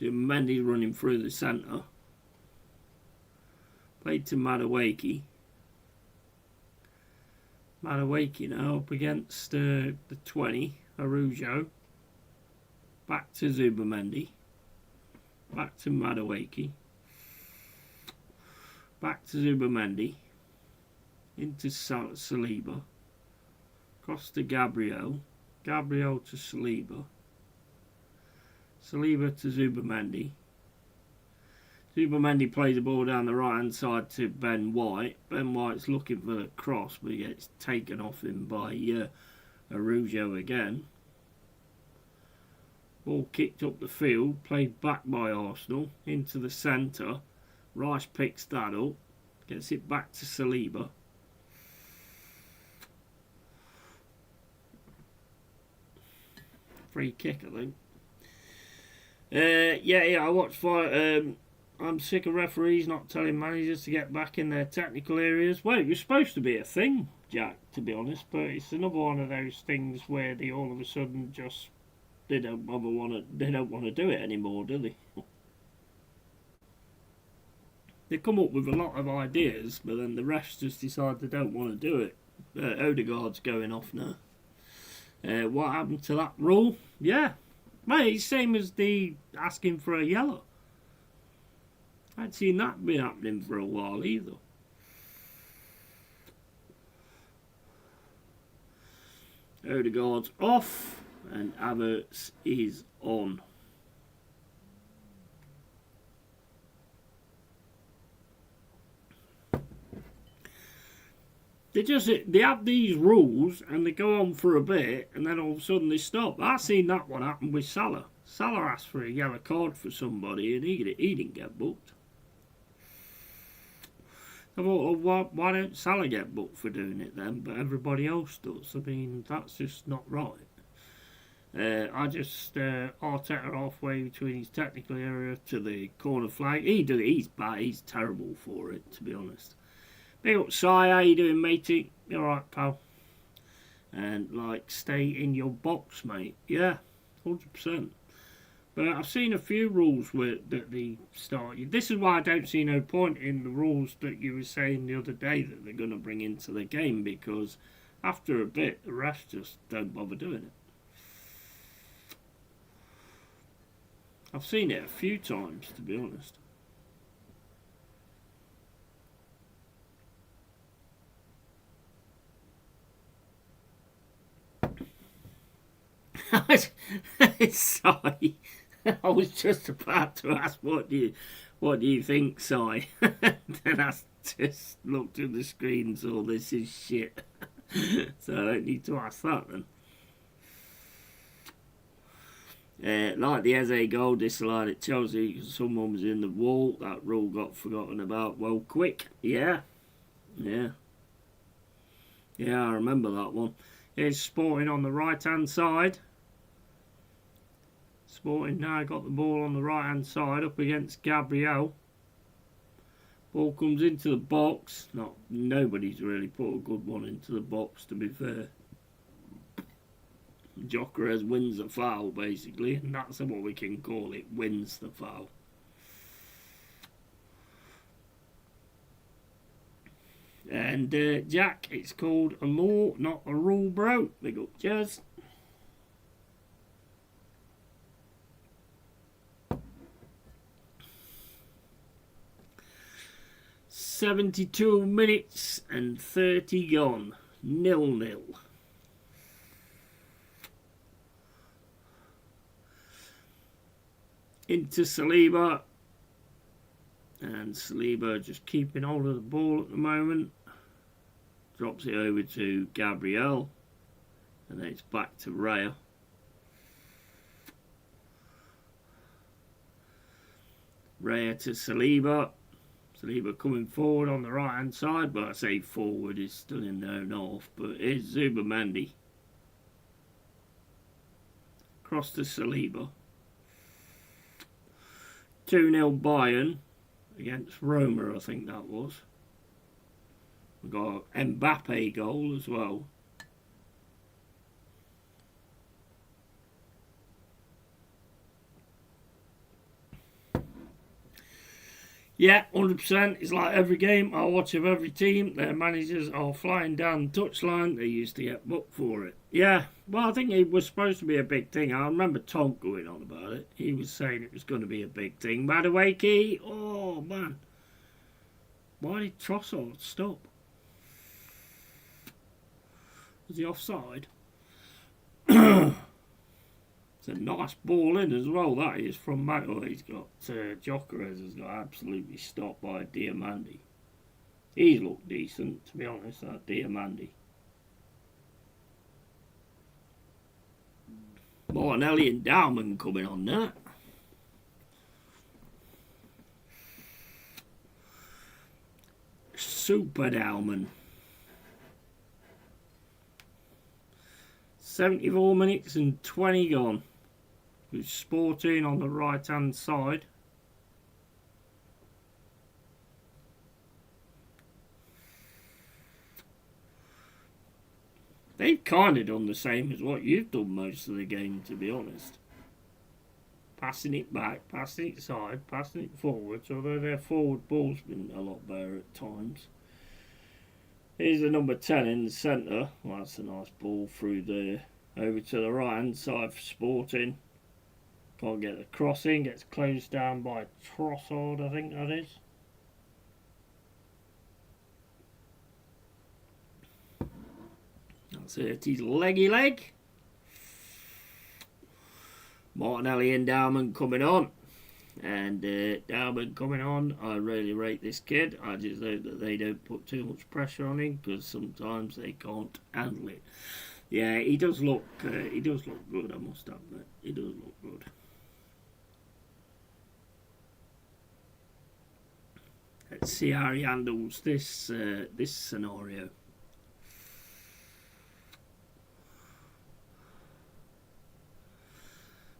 Zubamendi's running through the centre. Played to Madueke. Madueke now up against the 20, Araujo. Back to Zubamendi. Back to Madueke. Back to Zubamendi. Into Saliba. Cross to Gabriel. Gabriel to Saliba. Saliba to Zubamendi. Zubamendi plays the ball down the right hand side to Ben White. Ben White's looking for the cross, but he gets taken off him by Araujo again. Ball kicked up the field, played back by Arsenal into the centre. Rice picks that up, gets it back to Saliba. Free kick, I think. I watched fight. I'm sick of referees not telling managers to get back in their technical areas. Well, it was supposed to be a thing, Jack, to be honest, but it's another one of those things where they all of a sudden just they don't want to do it anymore, do they? They come up with a lot of ideas, but then the refs just decide they don't want to do it. Odegaard's going off now. What happened to that rule? Yeah, mate, it's same as the asking for a yellow. I'd seen that been happening for a while either. Odegaard's off and Havertz is on. They have these rules and they go on for a bit and then all of a sudden they stop. I've seen that one happen with Salah. Salah asked for a yellow card for somebody and he didn't get booked. I thought, well, why don't Salah get booked for doing it then, but everybody else does? I mean, that's just not right. Arteta halfway between his technical area to the corner flag. He's bad, he's terrible for it, to be honest. Big up, Si, how you doing, matey? You alright, pal? And, stay in your box, mate. Yeah, 100%. But I've seen a few rules that they start. This is why I don't see no point in the rules that you were saying the other day that they're going to bring into the game, because after a bit, the refs just don't bother doing it. I've seen it a few times, to be honest. Sorry. I was just about to ask, what do you think, Si? Then I just looked at the screen and saw this is shit. So I don't need to ask that then. Like the Eze goal disallowed at Chelsea, someone was in the wall. That rule got forgotten about well quick. Yeah, I remember that one. Here's Sporting on the right hand side. Sporting now got the ball on the right hand side up against Gabriel. Ball comes into the box. Nobody's really put a good one into the box, to be fair. Gyökeres wins the foul, basically, and that's what we can call it, wins the foul. And Jack, it's called a law, not a rule, bro. Big up, Jazz. "72 minutes and 30 gone. 0-0. Into Saliba. And Saliba just keeping hold of the ball at the moment. Drops it over to Gabriel. And then it's back to Raya. Raya to Saliba. Saliba coming forward on the right hand side, but I say forward is still in their north. But here's Zubamendi. Cross to Saliba. 2-0 Bayern against Roma, I think that was. We got an Mbappe goal as well. Yeah, 100%. It's like every game I watch of every team, their managers are flying down the touchline. They used to get booked for it. Yeah, well, I think it was supposed to be a big thing. I remember Tom going on about it. He was saying it was going to be a big thing. By the way, Key, oh, man. Why did Trossard stop? Was he offside? It's a nice ball in as well, that is, from Matt. Oh, he's got, Jokeres has got absolutely stopped by Diamandi. He's looked decent, to be honest, that Diamandi. Martinelli and Dowman coming on that. Super Dowman. 74 minutes and 20 gone. With Sporting on the right hand side. They've kind of done the same as what you've done most of the game, to be honest. Passing it back, passing it side, passing it forwards, although their forward ball's been a lot better at times. Here's the number 10 in the centre. Well, that's a nice ball through there. Over to the right hand side for Sporting. Can't get the crossing. Gets closed down by Trossard, I think that is. That's it. He's leggy leg. Martinelli and Dowman coming on. And Dowman coming on. I really rate this kid. I just hope that they don't put too much pressure on him, because sometimes they can't handle it. Yeah, he does look good, I must admit. He does look good. Let's see how he handles this this scenario.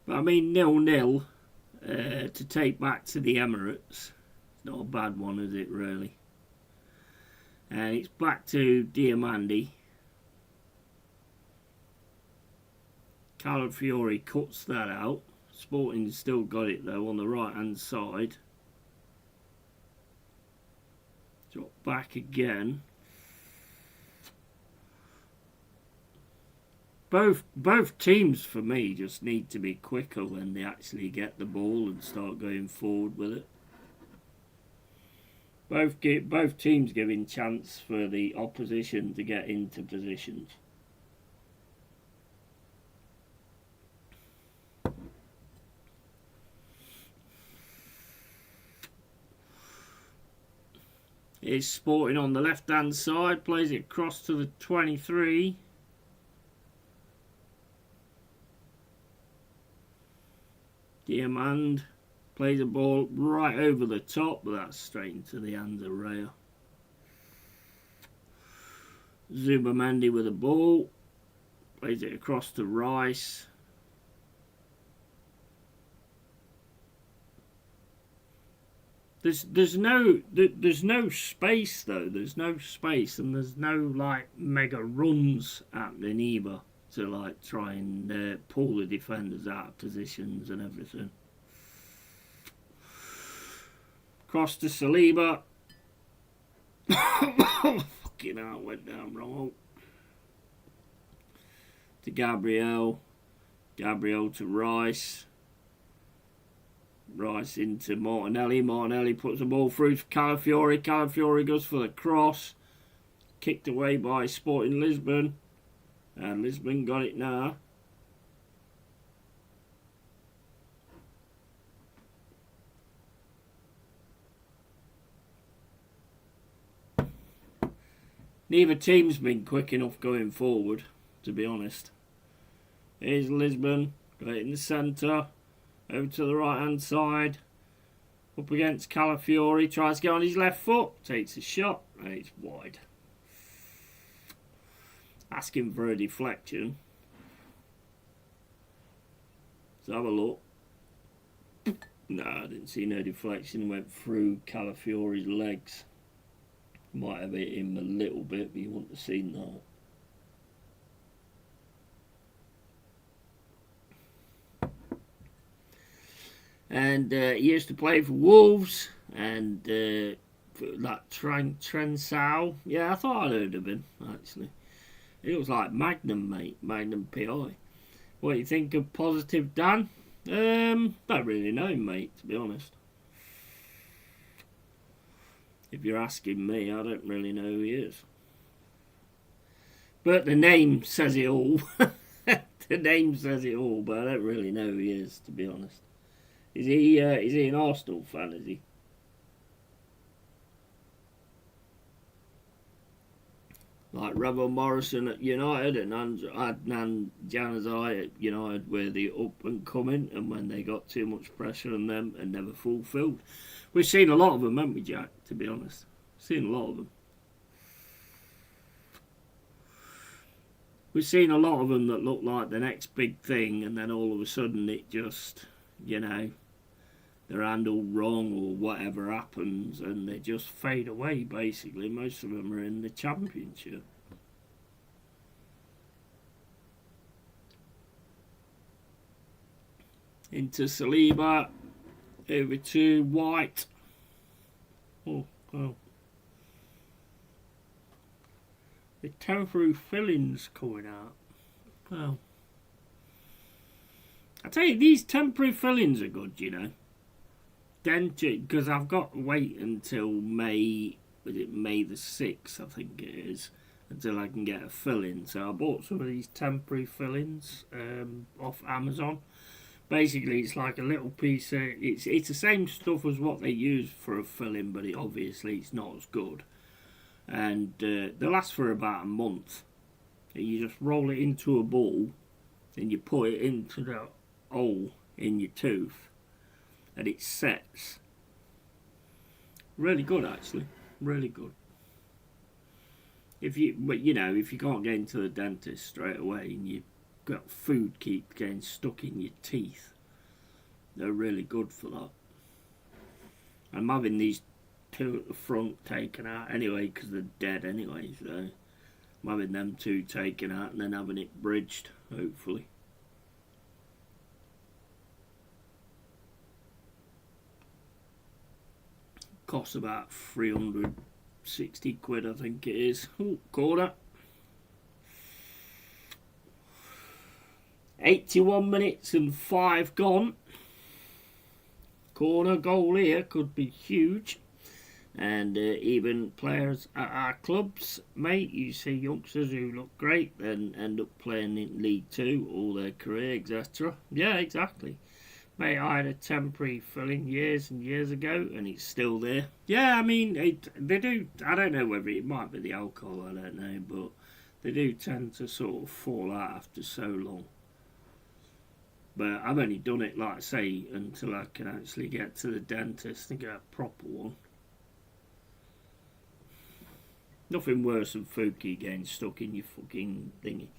But I mean, 0-0 to take back to the Emirates. It's not a bad one, is it, really? And it's back to Diamandi. Calafiori cuts that out. Sporting's still got it though on the right hand side. Drop back again. Both teams for me just need to be quicker when they actually get the ball and start going forward with it. Both teams giving chance for the opposition to get into positions. Is Sporting on the left hand side, plays it across to the 23. Diamand plays the ball right over the top, but that's straight into the hands of Raya. Zubamendi with the ball, plays it across to Rice. There's no space though. There's no space, and there's no like mega runs happening either to like try and pull the defenders out of positions and everything. Cross to Saliba. Fucking hell, went down wrong. To Gabriel. Gabriel to Rice. Rice into Martinelli. Martinelli puts the ball through for Calafiori. Calafiori goes for the cross. Kicked away by Sporting Lisbon. And Lisbon got it now. Neither team's been quick enough going forward, to be honest. Here's Lisbon. Got it in the centre. Over to the right hand side. Up against Calafiori, tries to get on his left foot, takes a shot, and it's wide. Asking for a deflection. Let's have a look. No, I didn't see no deflection. Went through Calafiori's legs. Might have hit him a little bit, but you wouldn't have seen that. And he used to play for Wolves and that Trensau. Yeah, I thought I'd heard of him, actually. It was like Magnum, mate. Magnum PI. What do you think of Positive Dan? Don't really know him, mate, to be honest. If you're asking me, I don't really know who he is. But the name says it all. The name says it all, but I don't really know who he is, to be honest. Is he an Arsenal fan, is he? Like Rebel Morrison at United and Adnan Januzaj at United were the up and coming, and when they got too much pressure on them and never fulfilled. We've seen a lot of them, haven't we, Jack, to be honest? Seen a lot of them. We've seen a lot of them that look like the next big thing, and then all of a sudden it just, you know, they're handled wrong or whatever happens, and they just fade away, basically. Most of them are in the Championship. Into Saliba, over to White. Oh. The temporary fillings coming out. Well, I tell you, these temporary fillings are good, you know. Because I've got to wait until May the 6th, I think it is, until I can get a fill-in. So I bought some of these temporary fill-ins off Amazon. Basically, it's like a little piece of... It's the same stuff as what they use for a fill-in, but obviously it's not as good. And they last for about a month. And you just roll it into a ball, and you put it into the hole in your tooth, and it sets. Really good, actually. Really good. If you can't get into the dentist straight away and you've got food keep getting stuck in your teeth, they're really good for that. I'm having these two at the front taken out anyway because they're dead anyway, so I'm having them two taken out and then having it bridged, hopefully. Costs about 360 quid, I think it is. Oh, corner. 81 minutes and 5 gone. Corner goal here could be huge. And even players at our clubs, mate, you see youngsters who look great then end up playing in League 2 all their career, etc. Yeah, exactly. Mate, I had a temporary filling years and years ago, and it's still there. Yeah, I mean, they do. I don't know whether it might be the alcohol, I don't know, but they do tend to sort of fall out after so long. But I've only done it, like I say, until I can actually get to the dentist and get a proper one. Nothing worse than Fuki getting stuck in your fucking thingy.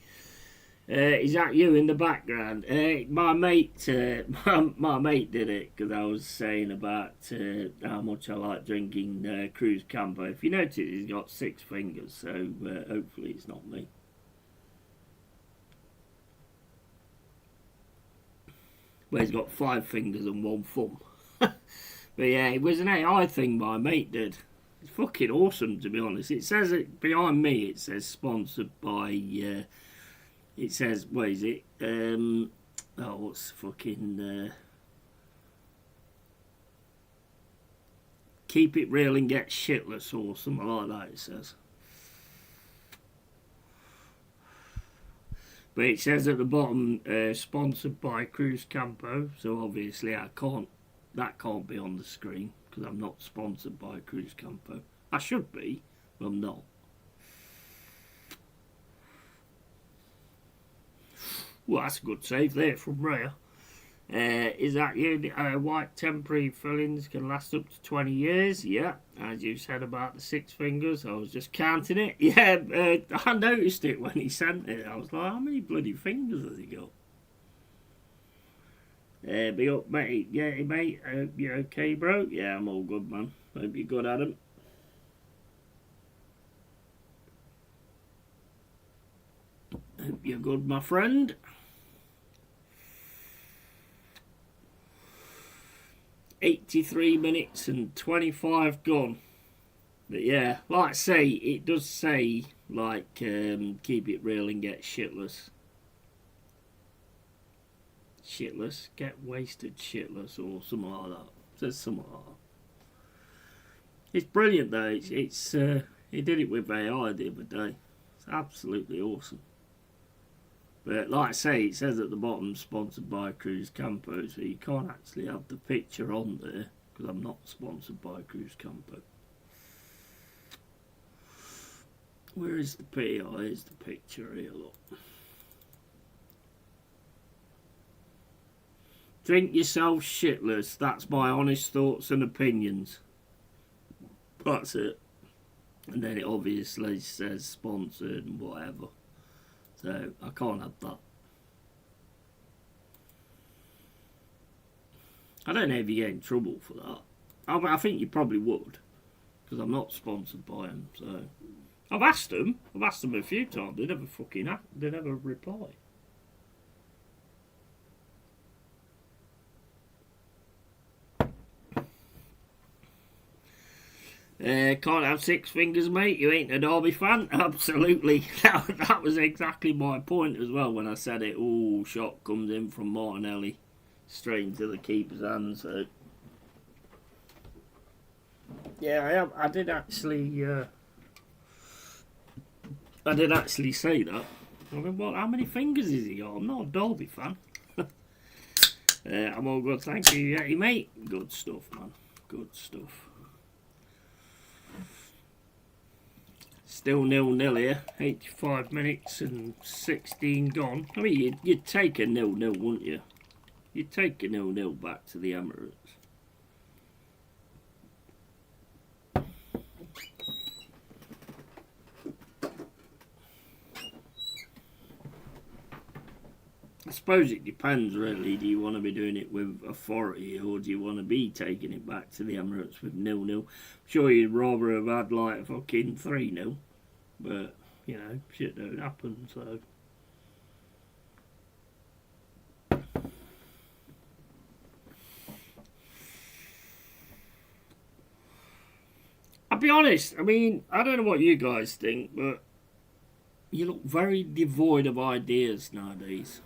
Is that you in the background? My mate did it because I was saying about how much I like drinking Cruzcampo. If you notice, he's got 6 fingers, so hopefully it's not me. Well, he's got 5 fingers and 1 thumb. But yeah, it was an AI thing my mate did. It's fucking awesome, to be honest. It says it behind me. It says sponsored by. It says, what is it? What's fucking... Keep it real and get shitless or something like that, it says. But it says at the bottom, sponsored by Cruzcampo, so obviously that can't be on the screen, because I'm not sponsored by Cruzcampo. I should be, but I'm not. Well, that's a good save there from Raya. Is that you? White temporary fillings can last up to 20 years. Yeah, as you said about the 6 fingers, I was just counting it. Yeah, I noticed it when he sent it. I was like, how many bloody fingers has he got? Be up, mate. Yeah, mate. You okay, bro? Yeah, I'm all good, man. Hope you're good, Adam. Hope you're good, my friend. 83 minutes and 25 gone. But yeah, like I say, it does say, like, keep it real and get shitless. Shitless? Get wasted shitless or something like that. It says something like that. It's brilliant though. He did it with AI the other day. It's absolutely awesome. But like I say, it says at the bottom, sponsored by Cruzcampo, so you can't actually have the picture on there, because I'm not sponsored by Cruzcampo. Where is the PI? Here's the picture here, look. Drink yourself shitless. That's my honest thoughts and opinions. That's it. And then it obviously says sponsored and whatever. So I can't have that. I don't know if you get in trouble for that. I think you probably would, because I'm not sponsored by them. So I've asked them a few times. They never they never reply. Can't have 6 fingers, mate. You ain't a Derby fan. Absolutely. That was exactly my point as well when I said it. Oh, shot comes in from Martinelli straight into the keeper's hand. So yeah, I did actually say that. I mean, what? How many fingers has he got? I'm not a Derby fan. I'm all good, thank you, Yeti, mate. Good stuff, man. Good stuff. Still 0-0 here. 85 minutes and 16 gone. I mean, you'd take a 0-0, wouldn't you? You'd take a 0-0 back to the Emirates. I suppose it depends, really. Do you want to be doing it with authority, or do you want to be taking it back to the Emirates with 0-0? I'm sure you'd rather have had like a fucking 3-0, but you know, shit don't happen. So I'll be honest. I mean, I don't know what you guys think, but you look very devoid of ideas nowadays.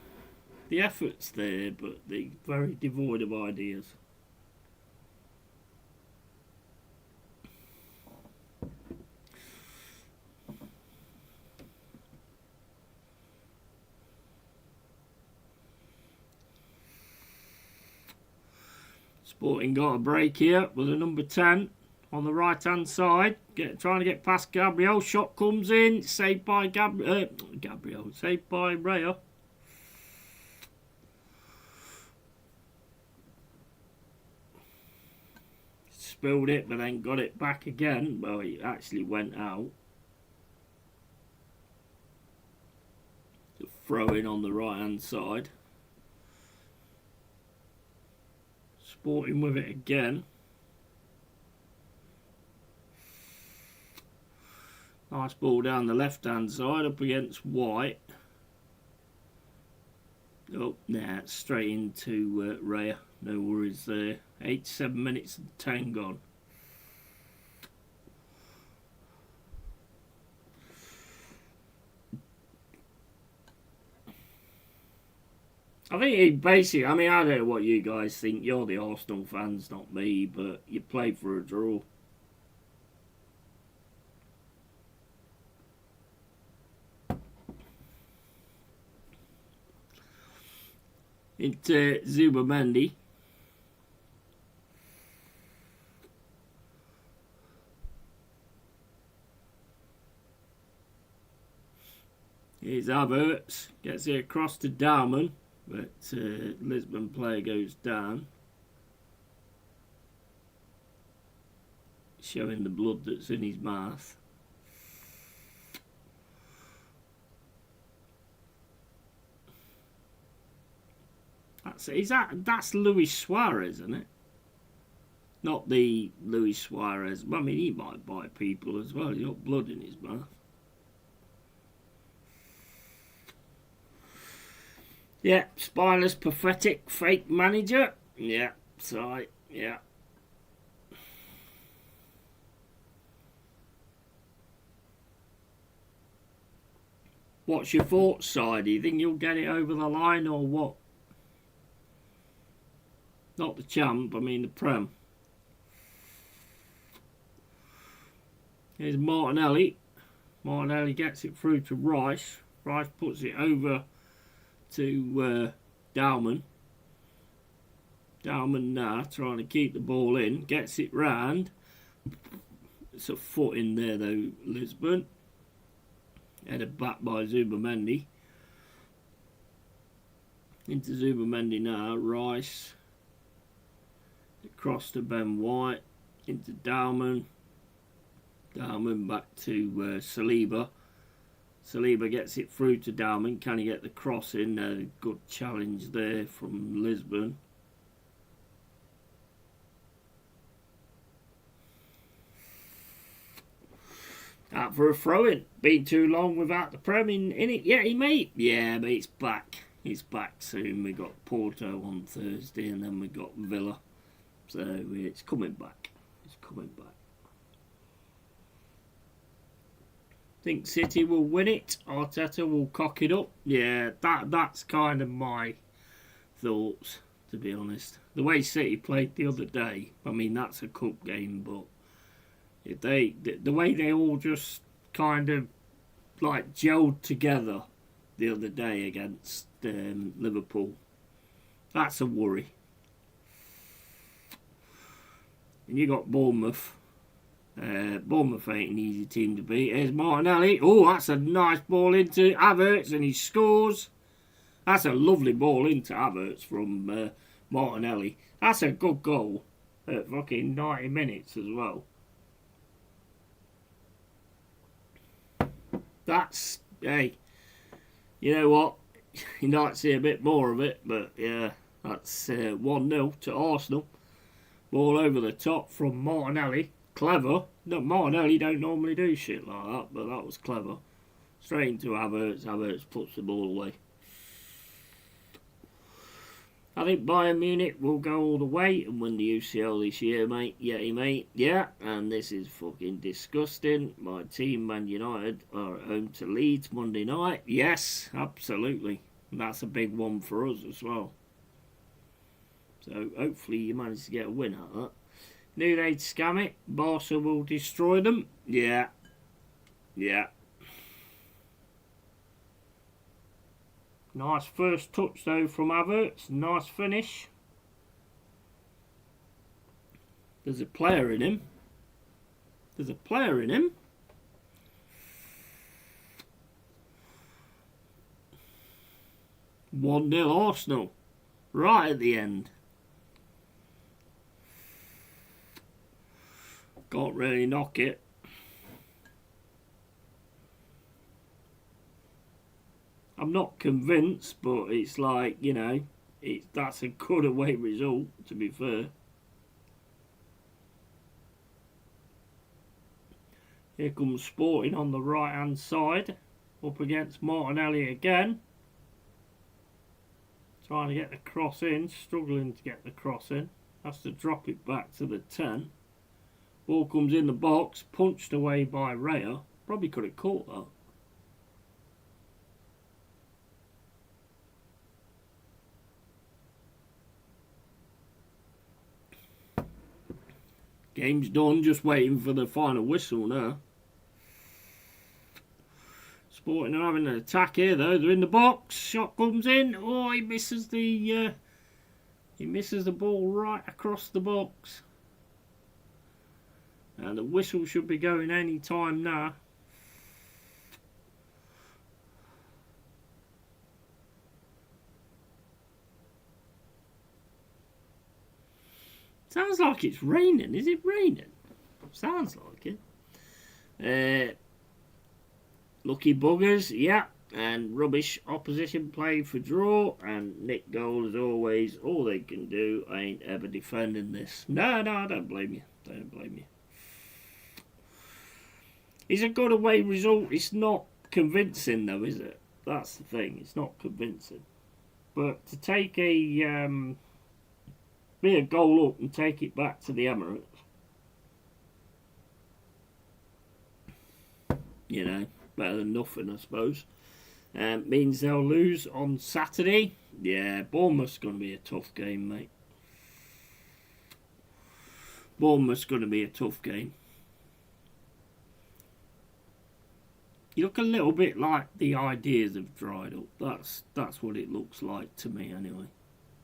The effort's there, but they're very devoid of ideas. Sporting got a break here with a number 10 on the right hand side. Trying to get past Gabriel. Shot comes in. Saved by Gabriel. Saved by Raya. Spilled it, but then got it back again. Well, it actually went out. Throw in on the right hand side. Sporting with it again. Nice ball down the left hand side up against White. Oh, nah, straight into Raya. No worries there. 87 minutes and 10 gone. I think he basically, I mean, I don't know what you guys think. You're the Arsenal fans, not me, but you played for a draw. Into Zubamendi. Here's Havertz. Gets it across to Darman. But Lisbon player goes down, showing the blood that's in his mouth. That's Luis Suarez, isn't it? Not the Luis Suarez. I mean, he might bite people as well. He's got blood in his mouth. Yeah, spineless, pathetic, fake manager. Yeah, sorry. Yeah. What's your thoughts, Si? Do you think you'll get it over the line or what? Not the champ, I mean the Prem. Here's Martinelli. Martinelli gets it through to Rice. Rice puts it over to Dowman. Dowman now trying to keep the ball in. Gets it round. It's a foot in there though, Lisbon. Headed back by Zubamendi. Into Zubamendi now. Rice. Across to Ben White. Into Dowman. Dowman back to Saliba. Saliba gets it through to Dowman. Can he get the cross in? Good challenge there from Lisbon. Out for a throw-in. Been too long without the Prem in it. Yeah, he may. Yeah, but it's back. It's back soon. We got Porto on Thursday and then we got Villa. So it's coming back. It's coming back. Think City will win it. Arteta will cock it up. Yeah, that's kind of my thoughts, to be honest. The way City played the other day, I mean, that's a cup game, but if the way they all just kind of like gelled together the other day against Liverpool, that's a worry. And you got Bournemouth. Bournemouth ain't an easy team to beat. Here's Martinelli. Oh, that's a nice ball into Havertz and he scores. That's a lovely ball into Havertz from Martinelli. That's a good goal at fucking 90 minutes as well. That's, hey, you know what? You might see a bit more of it, but yeah, that's 1-0 to Arsenal. Ball over the top from Martinelli. Clever. No, Martinelli don't normally do shit like that, but that was clever. Straight into Havertz. Havertz puts the ball away. I think Bayern Munich will go all the way and win the UCL this year, mate. Yeah, mate. Yeah, and this is fucking disgusting. My team, Man United, are at home to Leeds Monday night. Yes, absolutely. And that's a big one for us as well. So hopefully you manage to get a win out of that. Knew they'd scam it. Barca will destroy them. Yeah. Yeah. Nice first touch though from Havertz. Nice finish. There's a player in him. There's a player in him. "1-0 Arsenal. Right at the end. Can't really knock it. I'm not convinced, but it's like, you know, that's a good away result, to be fair. Here comes Sporting on the right hand side, up against Martinelli again. Trying to get the cross in, struggling to get the cross in. Has to drop it back to the 10. Ball comes in the box, punched away by Raya. Probably could have caught that. Game's done, just waiting for the final whistle now. Sporting are having an attack here though. They're in the box. Shot comes in. Oh, he misses the ball right across the box. And the whistle should be going any time now. Sounds like it's raining. Is it raining? Sounds like it. Lucky buggers, yeah. And rubbish opposition play for draw. And Nick goal as always. All they can do ain't ever defending this. No, I don't blame you. Don't blame you. It's a good away result. It's not convincing though, is it? That's the thing. It's not convincing. But to take be a goal up and take it back to the Emirates, you know, better than nothing, I suppose. Means they'll lose on Saturday. Yeah, Bournemouth's going to be a tough game, mate. Bournemouth's going to be a tough game. You look a little bit like the ideas have dried up. That's what it looks like to me, anyway.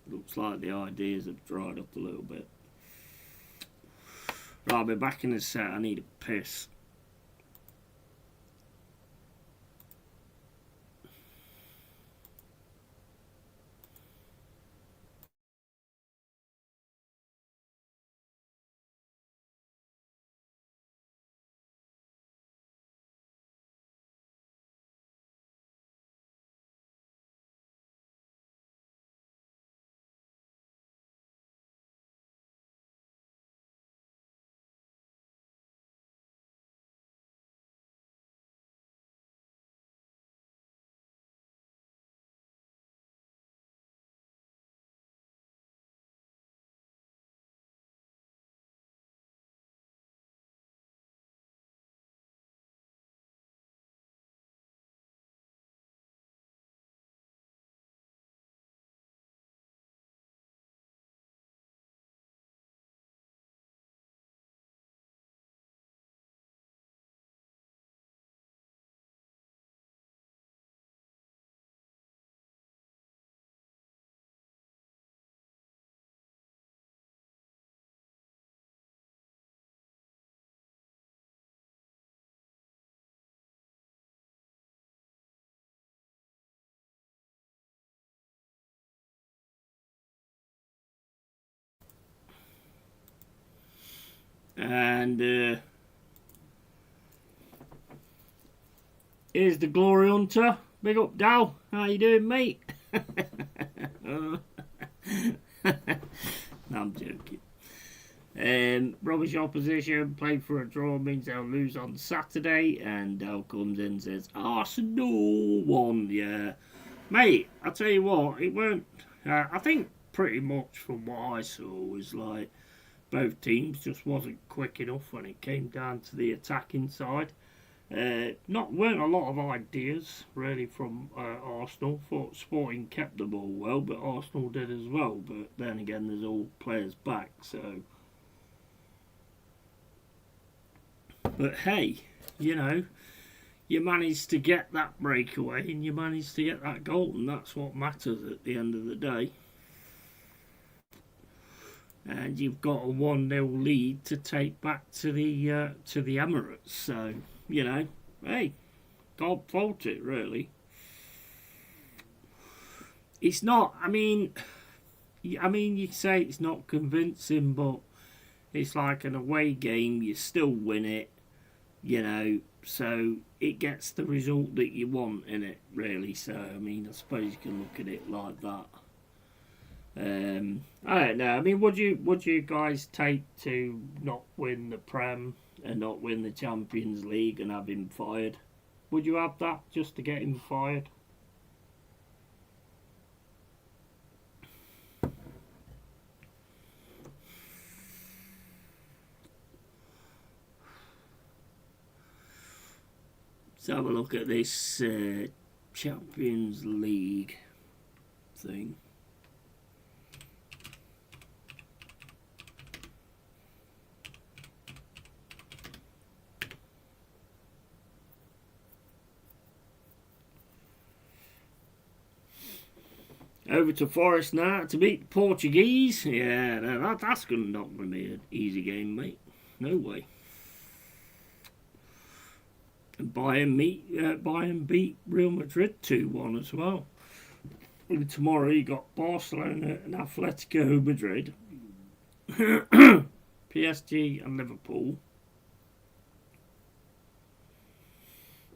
Looks like the ideas have dried up a little bit. Right, I'll be back in a set. I need a piss. And here's the Glory Hunter. Big up, Dal. How you doing, mate? No, I'm joking. Rubbish opposition, played for a draw, means they'll lose on Saturday. And Dal comes in and says, Arsenal won. Yeah. Mate, I'll tell you what, it weren't... I think pretty much from what I saw was like both teams just wasn't quick enough when it came down to the attacking side. Weren't a lot of ideas really from Arsenal. Thought Sporting kept the ball well, but Arsenal did as well. But then again, there's all players back, so. But hey, you know, you managed to get that breakaway and you managed to get that goal, and that's what matters at the end of the day. And you've got a 1-0 lead to take back to the Emirates. So, you know, hey, can't fault it, really. It's not, I mean, you say it's not convincing, but it's like an away game. You still win it, you know, so it gets the result that you want in it, really. So, I mean, I suppose you can look at it like that. I don't know. I mean, would you guys take to not win the Prem and not win the Champions League and have him fired? Would you have that just to get him fired? Let's have a look at this Champions League thing. Over to Forest now to beat the Portuguese. Yeah, that's not going to be an easy game, mate. No way. And Bayern beat Real Madrid 2-1 as well. And tomorrow you got Barcelona and Atletico Madrid. PSG and Liverpool.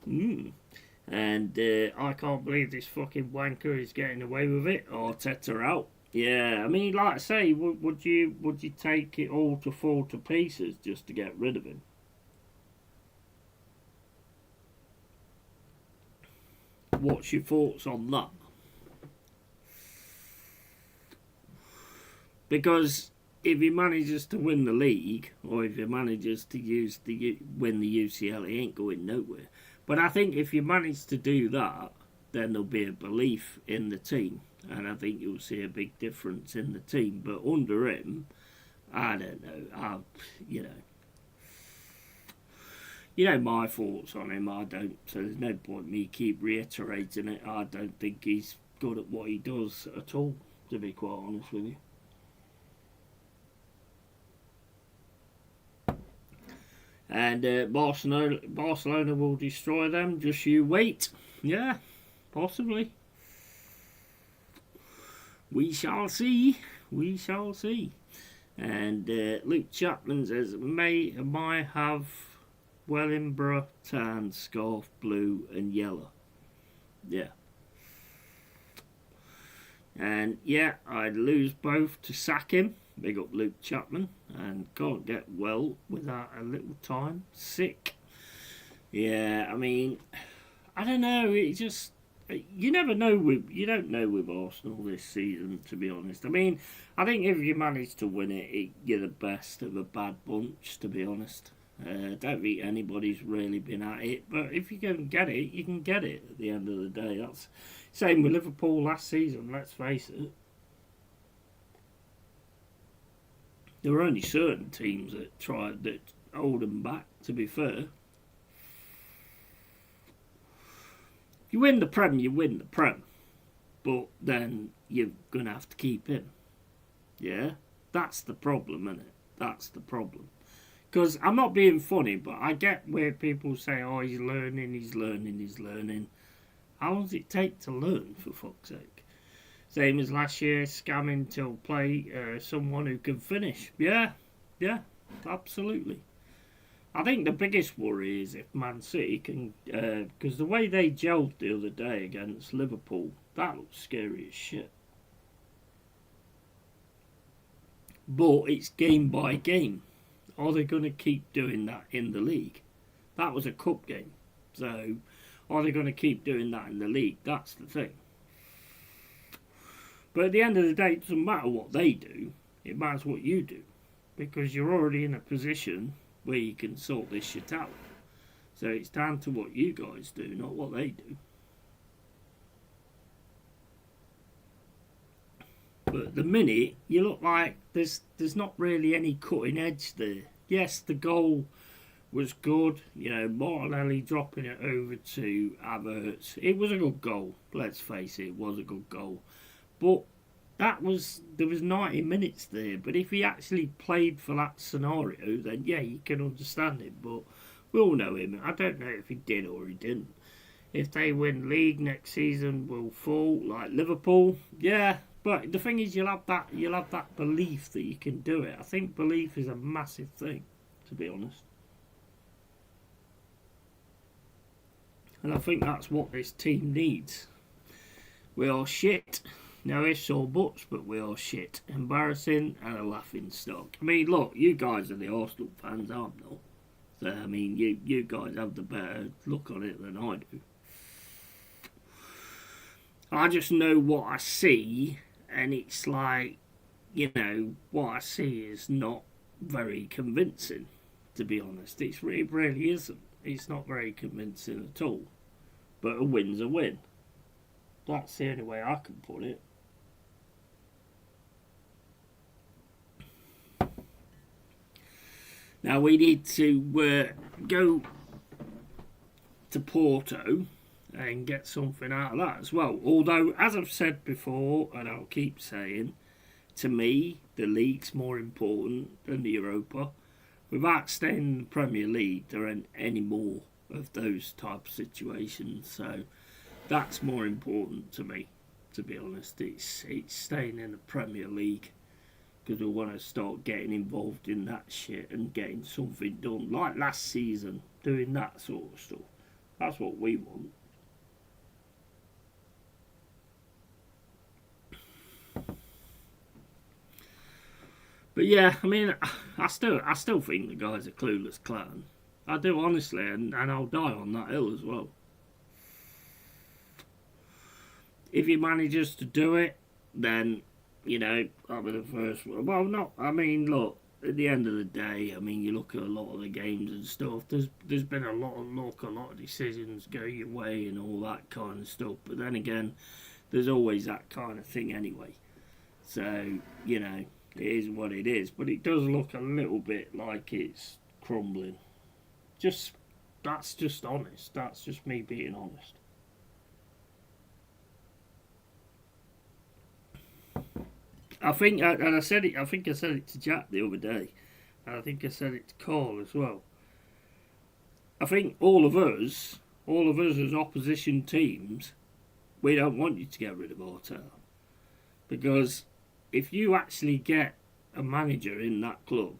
And I can't believe this fucking wanker is getting away with it. Arteta out. Yeah, I mean, like I say, would you take it all to fall to pieces just to get rid of him? What's your thoughts on that? Because if he manages to win the league, or if he manages to win the UCL, he ain't going nowhere. But I think if you manage to do that, then there'll be a belief in the team, and I think you'll see a big difference in the team. But under him, I don't know. You know my thoughts on him. I don't. So there's no point me keep reiterating it. I don't think he's good at what he does at all, to be quite honest with you. And Barcelona will destroy them. Just you wait. Yeah, possibly. We shall see. We shall see. And Luke Chapman says, may I have Wellingborough tan scarf blue and yellow? Yeah. And yeah, I'd lose both to sack him. Big up Luke Chapman. And can't get well without a little time. Sick. Yeah, I mean, I don't know. It just, you never know you don't know with Arsenal this season, to be honest. I mean, I think if you manage to win it, you're the best of a bad bunch, to be honest. Don't think anybody's really been at it, but if you can get it, you can get it at the end of the day. That's same with Liverpool last season, let's face it. There were only certain teams that hold them back, to be fair. If you win the Prem, you win the Prem. But then you're going to have to keep him. Yeah? That's the problem, isn't it? That's the problem. Because I'm not being funny, but I get where people say, oh, he's learning. How long does it take to learn, for fuck's sake? Same as last year, scamming to play someone who can finish. Yeah, absolutely. I think the biggest worry is if Man City can, because the way they gelled the other day against Liverpool, that looks scary as shit. But it's game by game. Are they going to keep doing that in the league? That was a cup game. So, are they going to keep doing that in the league? That's the thing. But at the end of the day, it doesn't matter what they do. It matters what you do. Because you're already in a position where you can sort this shit out. So it's down to what you guys do, not what they do. But at the minute, you look like there's not really any cutting edge there. Yes, the goal was good. You know, Martinelli dropping it over to Havertz. It was a good goal. Let's face it was a good goal. But there was 90 minutes there. But if he actually played for that scenario, then yeah, you can understand it. But we all know him. I don't know if he did or he didn't. If they win league next season, will fall like Liverpool. Yeah, but the thing is, you'll have that belief that you can do it. I think belief is a massive thing, to be honest. And I think that's what this team needs. We are shit. No ifs or buts, but we are shit. Embarrassing and a laughing stock. I mean, look, you guys are the Arsenal fans, I'm not. So, I mean, you guys have the better look on it than I do. I just know what I see, and it's like, you know, what I see is not very convincing, to be honest. It really isn't. It's not very convincing at all. But a win's a win. That's the only way I can put it. Now we need to go to Porto and get something out of that as well. Although, as I've said before, and I'll keep saying, to me, the league's more important than the Europa. Without staying in the Premier League, there aren't any more of those type of situations. So that's more important to me, to be honest. It's staying in the Premier League. because we want to start getting involved in that shit and getting something done, like last season, doing that sort of stuff. That's what we want. But yeah, I mean, I still think the guy's a clueless clown. I do, honestly, and I'll die on that hill as well. If he manages to do it, then, you know, I'll be the first one. Well, not, I mean, look, at the end of the day, I mean, you look at a lot of the games and stuff, there's been a lot of luck, a lot of decisions go your way and all that kind of stuff. But then again, there's always that kind of thing anyway. So, you know, it is what it is. But it does look a little bit like it's crumbling. That's just honest. That's just me being honest. I think, and I said it. I think I said it to Jack the other day, and I think I said it to Carl as well. I think all of us as opposition teams, we don't want you to get rid of Arteta, because if you actually get a manager in that club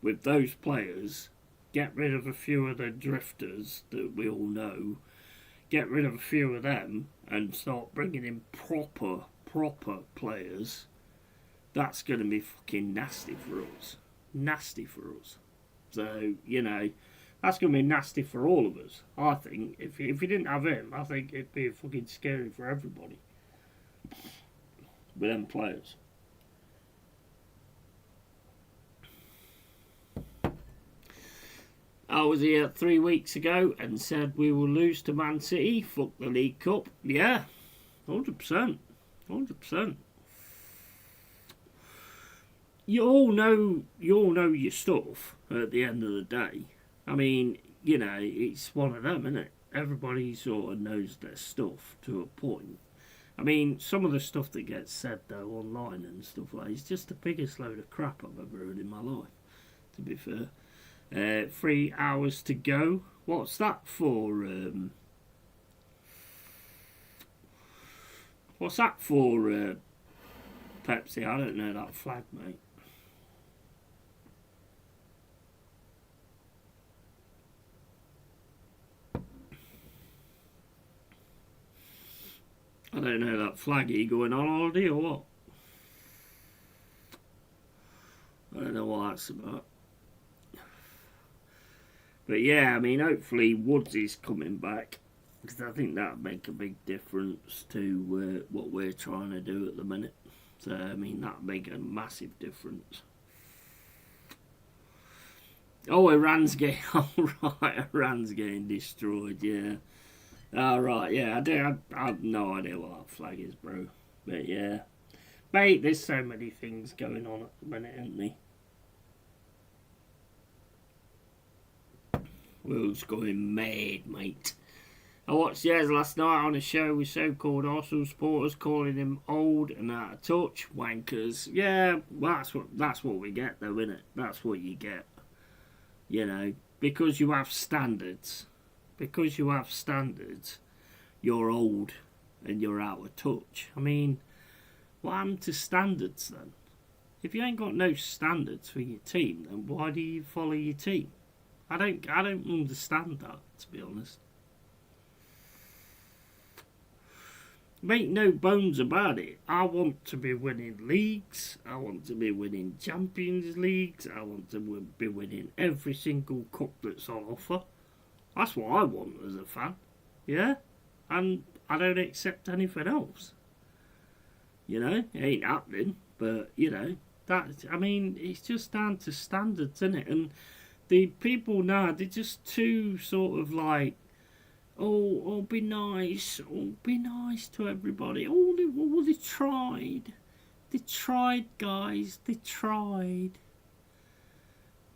with those players, get rid of a few of the drifters that we all know, get rid of a few of them, and start bringing in proper players, that's going to be fucking nasty for us. Nasty for us. So, you know, that's going to be nasty for all of us, I think. If you didn't have him, I think it'd be fucking scary for everybody. With them players. I was here 3 weeks ago and said we will lose to Man City. Fuck the League Cup. Yeah, 100%. 100%. You all know your stuff at the end of the day. I mean, you know, it's one of them, isn't it? Everybody sort of knows their stuff to a point. I mean, some of the stuff that gets said, though, online and stuff like that, is just the biggest load of crap I've ever heard in my life, to be fair. 3 hours to go. What's that for? What's that for, Pepsi? I don't know that flag, mate. I don't know that flag. Are you going on holiday or what? I don't know what that's about. But yeah, I mean, hopefully Woods is coming back, because I think that'll make a big difference to what we're trying to do at the minute. So, I mean, that'll make a massive difference. Oh, Iran's getting, Iran's getting destroyed, yeah. Alright, yeah, I have no idea what that flag is, bro. But yeah. Mate, there's so many things going on at the minute, isn't there? World's going mad, mate. I watched Yaz last night on a show with so-called Arsenal supporters calling him old and out of touch, wankers. Yeah, well, that's what we get, though, innit? That's what you get. You know, because you have standards. Because you have standards, you're old and you're out of touch. I mean, what happened to standards then? If you ain't got no standards for your team, then why do you follow your team? I don't understand that, to be honest. Make no bones about it. I want to be winning leagues. I want to be winning Champions Leagues. I want to be winning every single cup that's on offer. That's what I want as a fan. Yeah? And I don't accept anything else. You know? It ain't happening. But, you know, I mean, it's just down to standards, isn't it? And the people now, they're just too sort of like, oh, be nice. Oh, be nice to everybody. Oh, they tried. They tried, guys. They tried.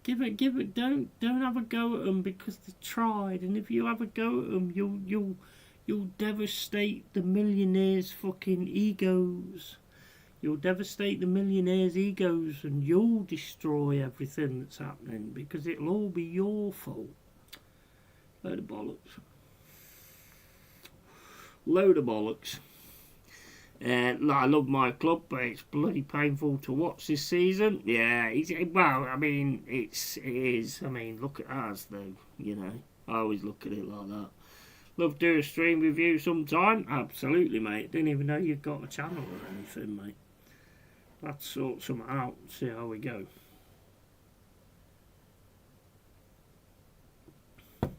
Give it. Don't have a go at them because they tried. And if you have a go at them, you'll devastate the millionaires' fucking egos. You'll devastate the millionaires' egos, and you'll destroy everything that's happening because it'll all be your fault. Load of bollocks. Load of bollocks. I love my club, but it's bloody painful to watch this season. Yeah, well, I mean, it is. I mean, look at ours, though. You know, I always look at it like that. Love to do a stream with you sometime. Absolutely, mate. Didn't even know you'd got a channel or anything, mate. Let's sort something out and see how we go.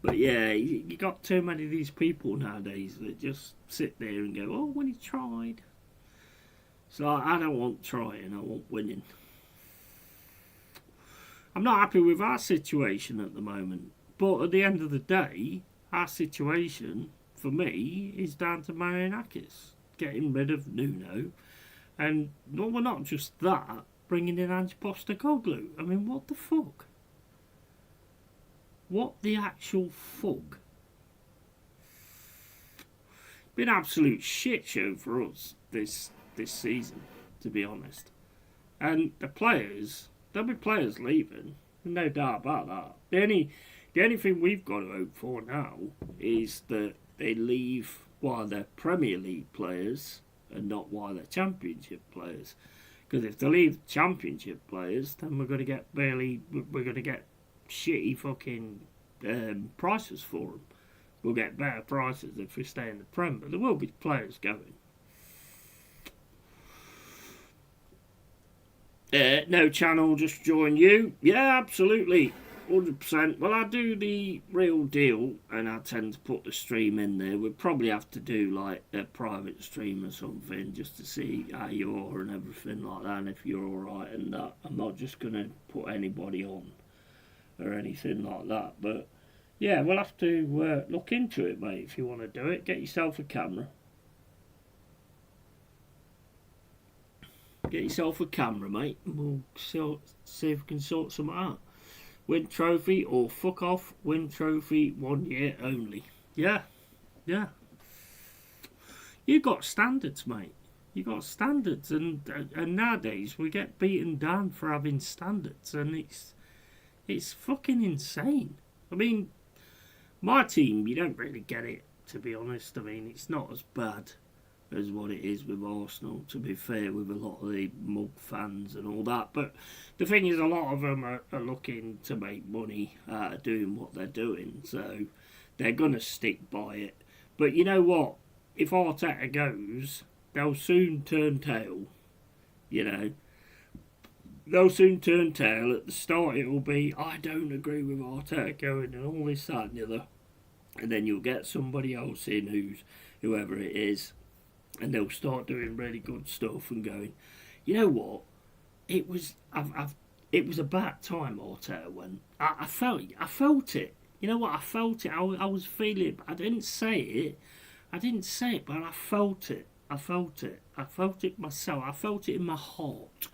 But yeah, you got too many of these people nowadays that just sit there and go, "Oh, when he tried." So I don't want trying, I want winning. I'm not happy with our situation at the moment. But at the end of the day, our situation, for me, is down to Marianakis getting rid of Nuno. And well, not just that, bringing in Ange Postecoglou. I mean, what the fuck? What the actual fuck? Been an absolute shit show for us this season, to be honest. And the players, there'll be players leaving, no doubt about that. The only thing we've got to hope for now is that they leave while they're Premier League players and not while they're Championship players. Because if they leave Championship players, then we're going to get shitty fucking prices for them. We'll get better prices if we stay in the Prem, but there will be players going. No channel, just join you. Yeah, absolutely. 100%. Well, I do the real deal and I tend to put the stream in there. We'd probably have to do like a private stream or something just to see how you are and everything like that and if you're alright and that. I'm not just going to put anybody on or anything like that. But yeah, we'll have to look into it, mate, if you want to do it. Get yourself a camera. Get yourself a camera, mate, and we'll see if we can sort something out. Win trophy or fuck off. Win trophy 1 year only. Yeah, yeah. You got standards, mate. You got standards, and nowadays we get beaten down for having standards, and it's fucking insane. I mean, my team, you don't really get it, to be honest. I mean, it's not as bad as what it is with Arsenal, to be fair, with a lot of the mug fans and all that. But the thing is, a lot of them are looking to make money out of doing what they're doing, so they're going to stick by it. But you know what? If Arteta goes, they'll soon turn tail, you know. They'll soon turn tail. At the start it will be, I don't agree with Arteta going and all this, that and the other. And then you'll get somebody else in whoever it is, and they'll start doing really good stuff and going, you know what? It was about time Arteta went. I felt it. You know what? I felt it. I was feeling it. I didn't say it. But I felt it. I felt it myself. I felt it in my heart.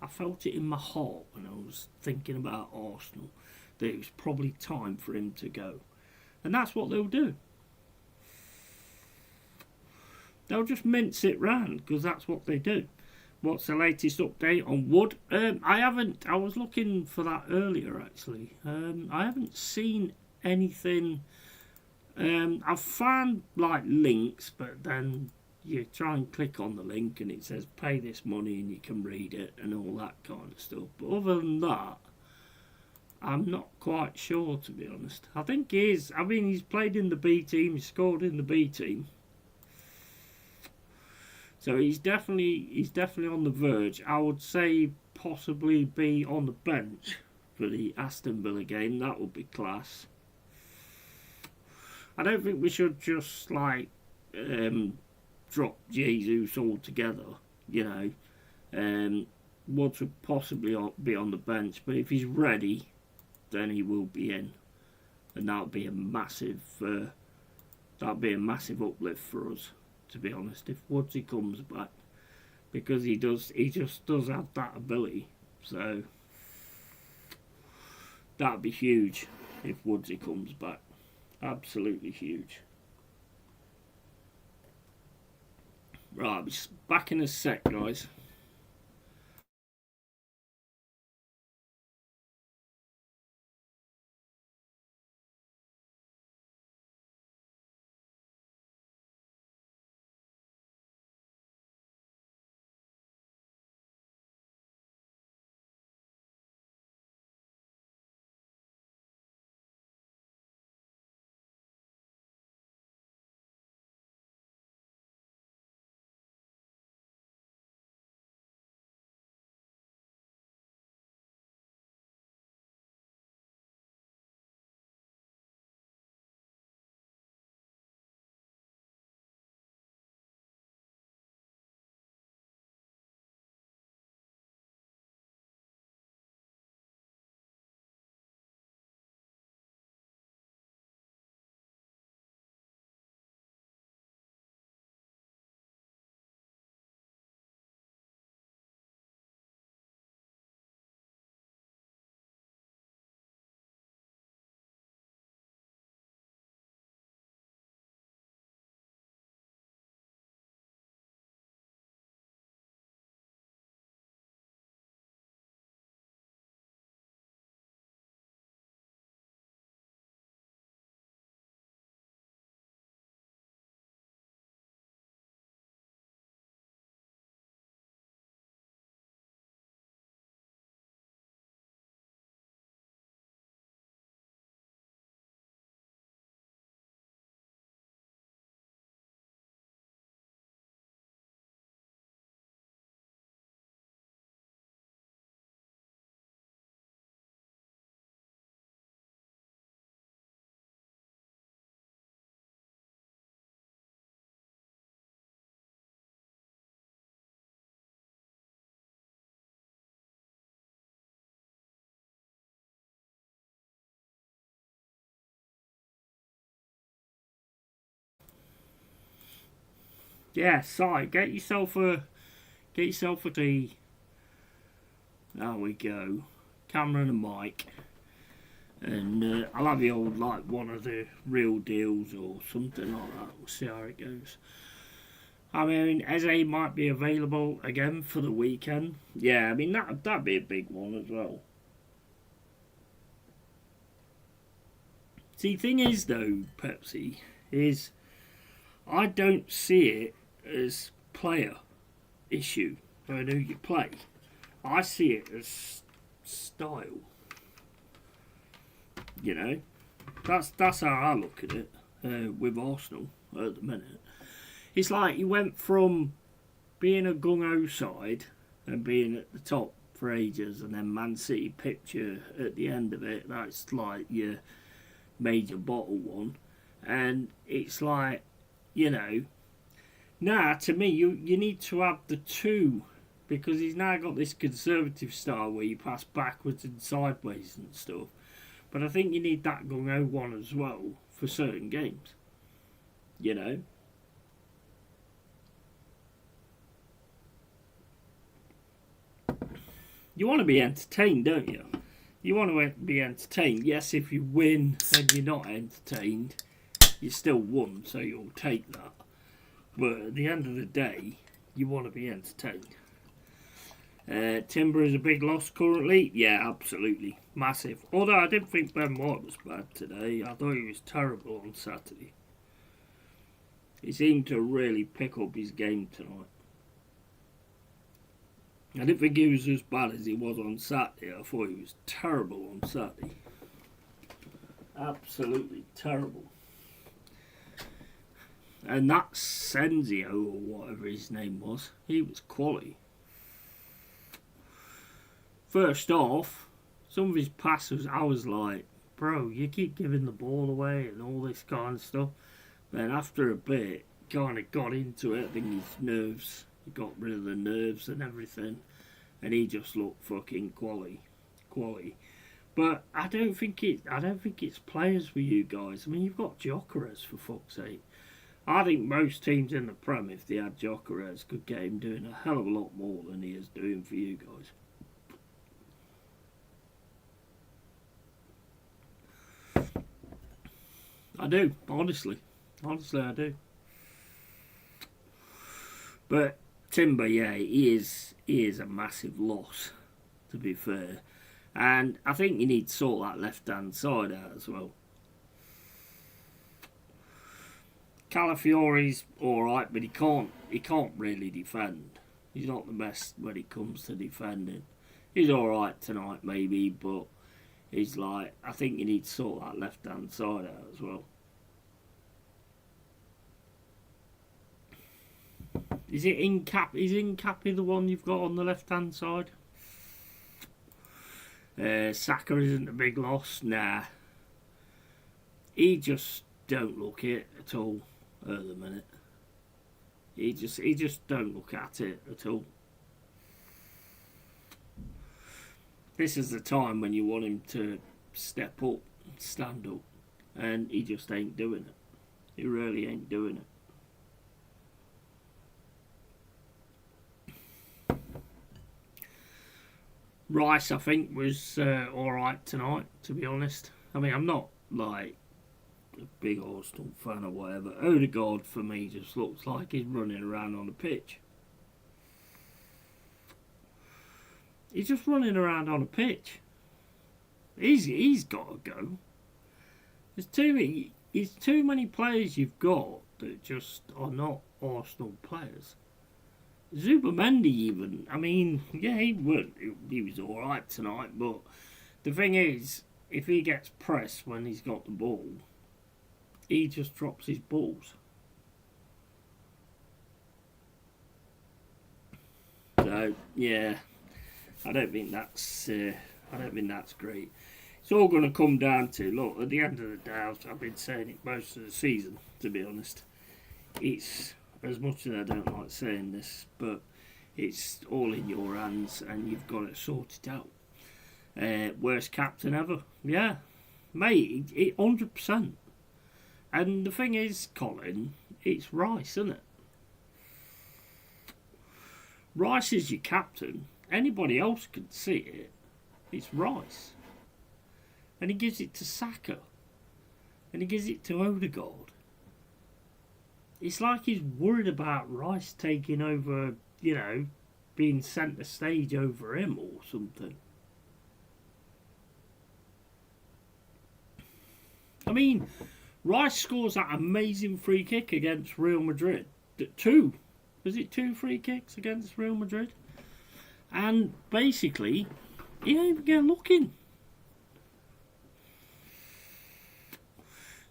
When I was thinking about Arsenal, that it was probably time for him to go. And that's what they'll do. They'll just mince it round because that's what they do. What's the latest update on Wood? I was looking for that earlier actually. I haven't seen anything. I've found like links, but then you try and click on the link and it says pay this money and you can read it and all that kind of stuff. But other than that, I'm not quite sure, to be honest. I think he is. I mean, he's played in the B team. He scored in the B team. So he's definitely on the verge. I would say possibly be on the bench for the Aston Villa game. That would be class. I don't think we should just like drop Jesus altogether. You know, Woods would possibly be on the bench, but if he's ready, then he will be in, and that'll be a massive uplift for us. To be honest, if Woodsy comes back, because he just does have that ability, so that'd be huge if Woodsy comes back. Absolutely huge. Right, I'll be back in a sec, guys. Yeah, Si, get yourself a tea. There we go. Camera and a mic. And I'll have you hold like one of the real deals or something like that. We'll see how it goes. I mean, Eze might be available again for the weekend. Yeah, I mean, that'd be a big one as well. See, the thing is though, Pepsi, is I don't see it as player issue on who you play. I see it as style. You know, that's how I look at it with Arsenal at the minute. It's like you went from being a gung-ho side and being at the top for ages, and then Man City picked you at the end of it. That's like your major bottle one, and it's like, you know, now to me you need to have the two, because he's now got this conservative style where you pass backwards and sideways and stuff. But I think you need that gung-ho one as well for certain games. You know. You want to be entertained, don't you? You want to be entertained. Yes, if you win and you're not entertained, you still won, so you'll take that. But at the end of the day, you want to be entertained. Timber is a big loss currently. Yeah, absolutely. Massive. Although I didn't think Ben White was bad today. I thought he was terrible on Saturday. He seemed to really pick up his game tonight. I didn't think he was as bad as he was on Saturday. I thought he was terrible on Saturday. Absolutely terrible. And that Senzio, or whatever his name was, he was quality. First off, some of his passes, I was like, bro, you keep giving the ball away and all this kind of stuff. Then after a bit, kind of got into it. I think his nerves, he got rid of the nerves and everything, and he just looked fucking quality. But I don't think it's players for you guys. I mean, you've got Gyökeres, for fuck's sake. I think most teams in the Prem, if they had Gyökeres, could get him doing a hell of a lot more than he is doing for you guys. I do, honestly I do. But Timber, yeah, he is a massive loss, to be fair, and I think you need to sort that left hand side out as well. Calafiore's alright, but he can't really defend. He's not the best when it comes to defending. He's alright tonight maybe, but he's like, I think you need to sort that left hand side out as well. Is Incapi the one you've got on the left hand side? Saka isn't a big loss. Nah. He just don't look it at all at the minute. He just don't look at it at all. This is the time when you want him to step up, stand up, and he just ain't doing it. He really ain't doing it. Rice, I think, was alright tonight, to be honest. I mean, I'm not like a big Arsenal fan or whatever. Odegaard, for me, just looks like he's running around on the pitch. He's just running around on a pitch. He's got to go. There's too many players you've got that just are not Arsenal players. Zubamendi even, I mean, yeah, he was alright tonight, but the thing is, if he gets pressed when he's got the ball, he just drops his balls. So, yeah, I don't think that's great. It's all going to come down to, look, at the end of the day, I've been saying it most of the season, to be honest. It's, as much as I don't like saying this, but it's all in your hands and you've got it sorted out. Worst captain ever. Yeah, mate, 100%. And the thing is, Colin, it's Rice, isn't it? Rice is your captain. Anybody else can see it. It's Rice. And he gives it to Saka. And he gives it to Odegaard. It's like he's worried about Rice taking over, you know, being centre stage over him or something. I mean, Rice scores that amazing free kick against Real Madrid. Was it 2 free kicks against Real Madrid? And basically, he don't even get looking.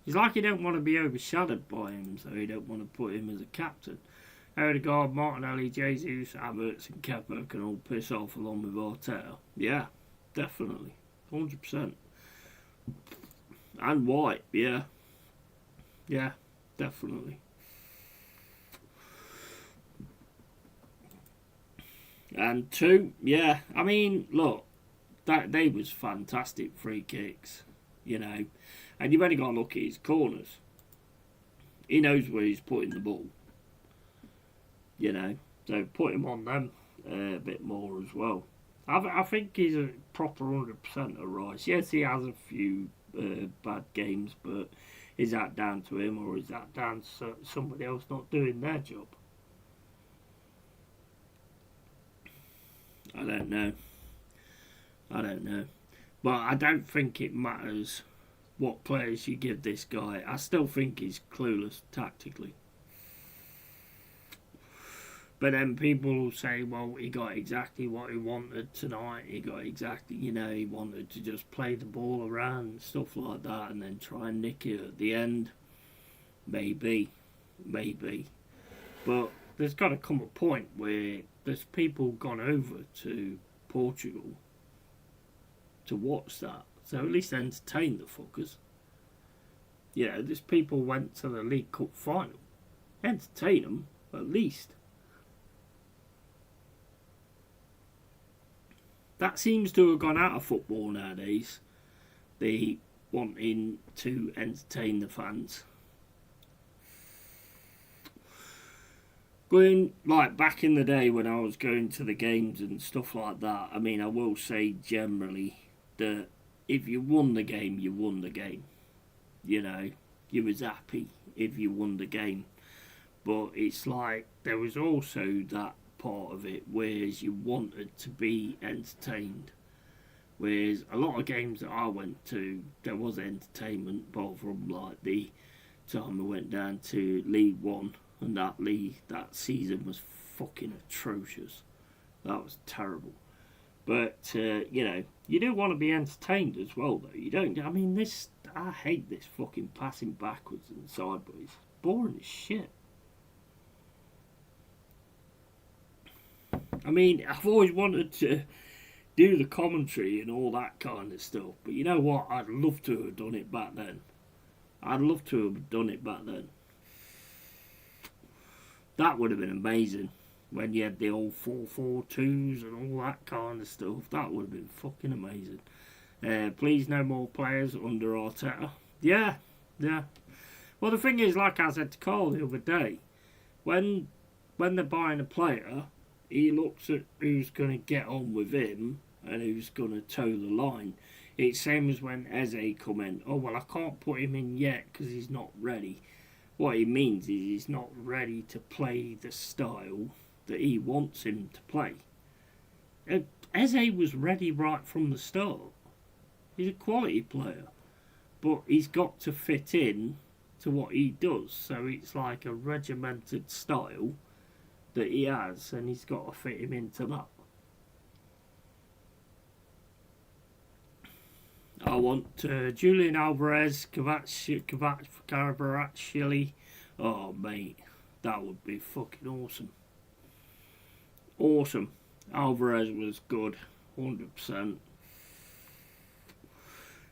It's like he don't want to be overshadowed by him, so he don't want to put him as a captain. Odegaard, Martinelli, Jesus, Havertz and Kepa can all piss off along with Arteta. Yeah, definitely. 100%. And White, yeah. Yeah, definitely. And 2, yeah. I mean, look, they was fantastic free kicks, you know. And you've only got to look at his corners. He knows where he's putting the ball, you know. So put him on them a bit more as well. I think he's a proper 100% of Rice. Yes, he has a few bad games, but is that down to him or is that down to somebody else not doing their job? I don't know. But I don't think it matters what players you give this guy. I still think he's clueless tactically. But then people will say, well, he got exactly what he wanted tonight. He got exactly, you know, he wanted to just play the ball around and stuff like that and then try and nick it at the end. Maybe. But there's got to come a point where there's people gone over to Portugal to watch that. So at least entertain the fuckers. Yeah, there's people went to the League Cup final. Entertain them, at least. That seems to have gone out of football nowadays. They wanting to entertain the fans. Going, like, back in the day when I was going to the games and stuff like that, I mean, I will say generally that if you won the game, you won the game. You know, you was happy if you won the game. But it's like, there was also that part of it, whereas you wanted to be entertained. Whereas a lot of games that I went to, there was entertainment, apart from like the time I went down to League One, and that season was fucking atrocious. That was terrible. But you know, you do want to be entertained as well, though. You don't. I mean, I hate this fucking passing backwards and sideways. Boring as shit. I mean, I've always wanted to do the commentary and all that kind of stuff, but you know what? I'd love to have done it back then. That would have been amazing when you had the old 4-4-2s and all that kind of stuff. That would have been fucking amazing. Please, no more players under Arteta. Yeah. Well, the thing is, like I said to Carl the other day, when they're buying a player, he looks at who's going to get on with him and who's going to toe the line. It's same as when Eze come in. Oh, well, I can't put him in yet because he's not ready. What he means is he's not ready to play the style that he wants him to play. Eze was ready right from the start. He's a quality player. But he's got to fit in to what he does. So it's like a regimented style that he has, and he's got to fit him into that. I want Julian Alvarez, Kvaratskhelia. Oh, mate, that would be fucking awesome. Awesome. Alvarez was good, 100%.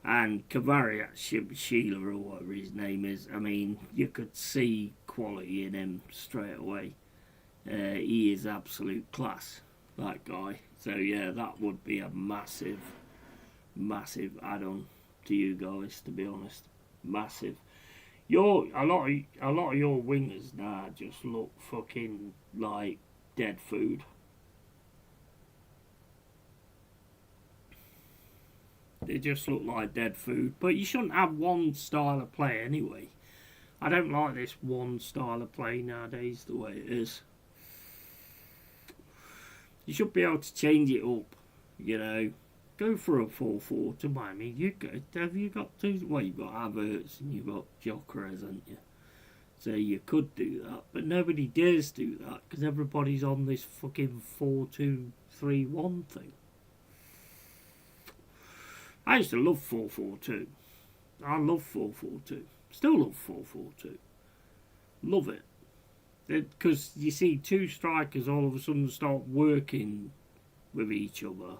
And Kvaratskhelia, or whatever his name is, I mean, you could see quality in him straight away. He is absolute class, that guy. So yeah, that would be a massive add-on to you guys, to be honest. Massive. A lot of your wingers now just look fucking like dead food. They just look like dead food. But you shouldn't have one style of play anyway. I don't like this one style of play nowadays the way it is. You should be able to change it up, you know. Go for a 4-4-2. I mean, have you got two? Well, you've got Havertz and you've got Gyökeres, haven't you? So you could do that, but nobody dares do that because everybody's on this fucking 4-2-3-1 thing. I used to love 4-4-2. I love 4-4-2. Still love 4-4-2. Love it. Because you see two strikers all of a sudden start working with each other,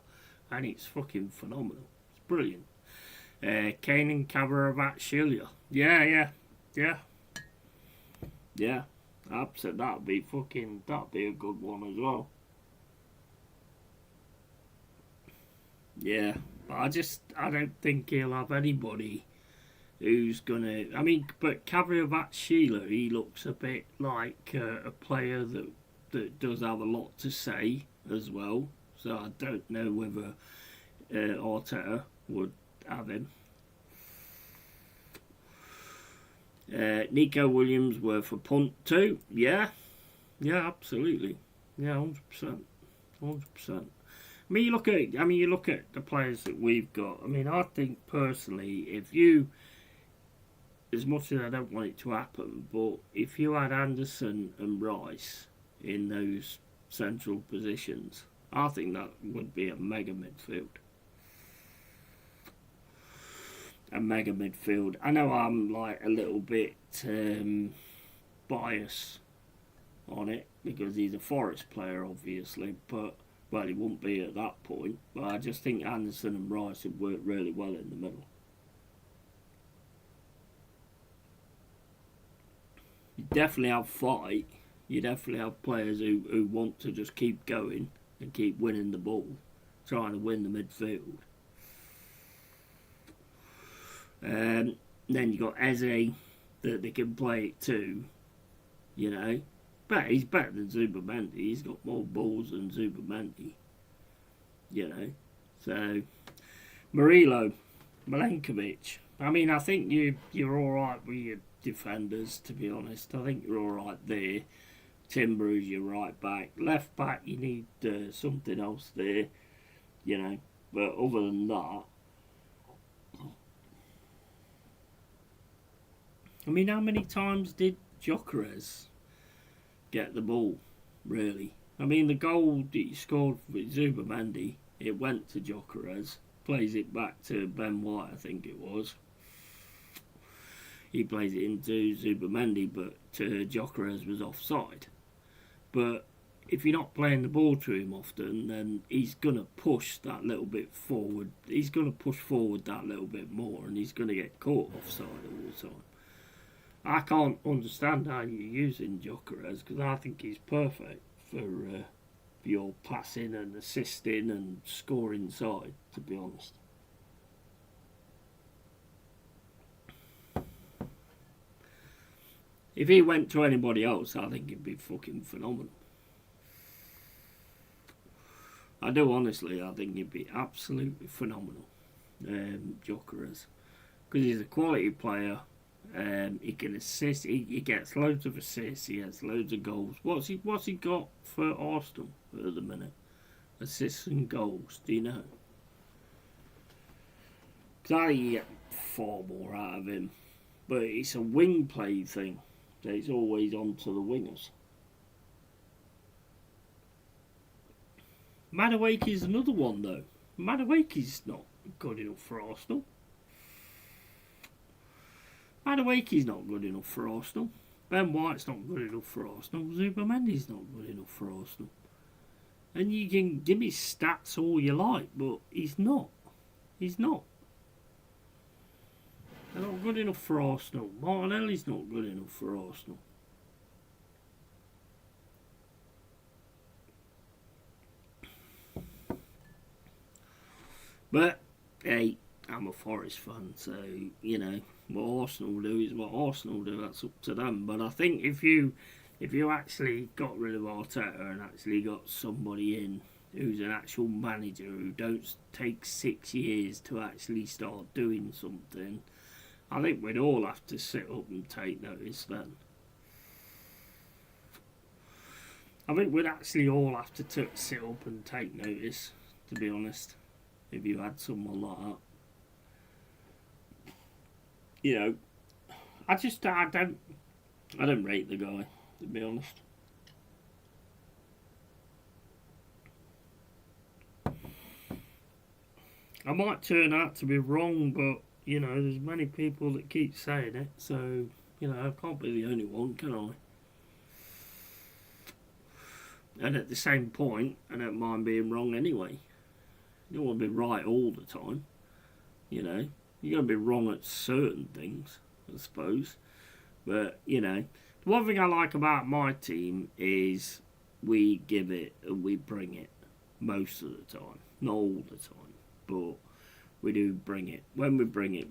and it's fucking phenomenal. It's brilliant. Kane and Kvaratskhelia. Yeah. I've said that'd be a good one as well. Yeah, but I don't think he'll have anybody who's gonna. I mean, but Kvaratskhelia, he looks a bit like a player that does have a lot to say as well. So I don't know whether Arteta would have him. Nico Williams worth a punt too. Yeah, absolutely. Yeah, 100%. I mean, you look at the players that we've got. I mean, I think personally, if you, as much as I don't want it to happen, but if you had Anderson and Rice in those central positions, I think that would be a mega midfield. I know I'm like a little bit biased on it because he's a Forest player, obviously, but well, he wouldn't be at that point. But I just think Anderson and Rice would work really well in the middle. You definitely have fight. You definitely have players who want to just keep going and keep winning the ball, trying to win the midfield. Then you got Eze that they can play it too, you know. But he's better than Zubimendi. He's got more balls than Zubimendi, you know. So Murillo, Milenkovic. I mean, I think you're all right with your defenders. To be honest, I think you're all right there. Timber is your right back. Left back, you need something else there, you know. But other than that. I mean, how many times did Gyökeres get the ball, really? I mean, the goal that he scored with Zubimendi, it went to Gyökeres, plays it back to Ben White, I think it was. He plays it into Zubimendi, but Gyökeres was offside. But if you're not playing the ball to him often, then he's going to push that little bit forward. He's going to push forward that little bit more, and he's going to get caught offside all the time. I can't understand how you're using Gyökeres because I think he's perfect for your passing and assisting and scoring side, to be honest. If he went to anybody else, I think he'd be fucking phenomenal. I do honestly, I think he'd be absolutely phenomenal, Gyökeres, because he's a quality player. He can assist. He gets loads of assists. He has loads of goals. What's he got for Arsenal at the minute? Assists and goals. Do you know? Because I get far more out of him, but it's a wing play thing. So it's always on to the wingers. Madueke's another one though. Madueke's not good enough for Arsenal. Madueke's not good enough for Arsenal. Ben White's not good enough for Arsenal. Zubimendi's not good enough for Arsenal. And you can give me stats all you like, but he's not. He's not. They're not good enough for Arsenal. Martinelli's not good enough for Arsenal. But, hey, I'm a Forest fan, so, you know, what Arsenal do is what Arsenal do. That's up to them. But I think if you actually got rid of Arteta and actually got somebody in who's an actual manager who don't take 6 years to actually start doing something, I think we'd all have to sit up and take notice then. I think we'd actually all have to sit up and take notice, to be honest, if you had someone like that. You know, I don't rate the guy, to be honest. I might turn out to be wrong, but, you know, there's many people that keep saying it, so, you know, I can't be the only one, can I? And at the same point, I don't mind being wrong anyway. You don't want to be right all the time, you know. You're going to be wrong at certain things, I suppose. But, you know, the one thing I like about my team is we give it and we bring it most of the time. Not all the time, but we do bring it. When we bring it,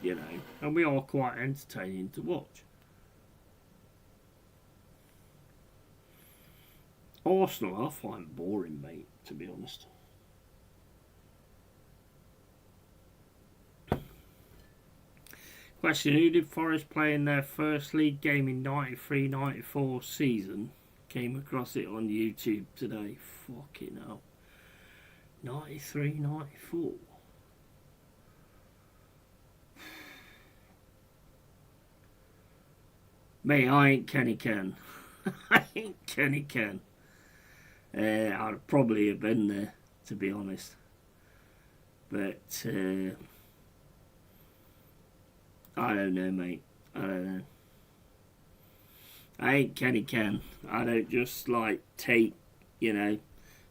you know. And we are quite entertaining to watch. Arsenal, I find boring, mate, to be honest. Question, who did Forest play in their first league game in 93-94 season? Came across it on YouTube today. Fucking hell. 93-94. Mate, I ain't Kenny Ken. I ain't Kenny Ken. I'd probably have been there, to be honest. But, I don't know, mate. I don't know. I ain't Kenny Ken. I don't just, like, take, you know,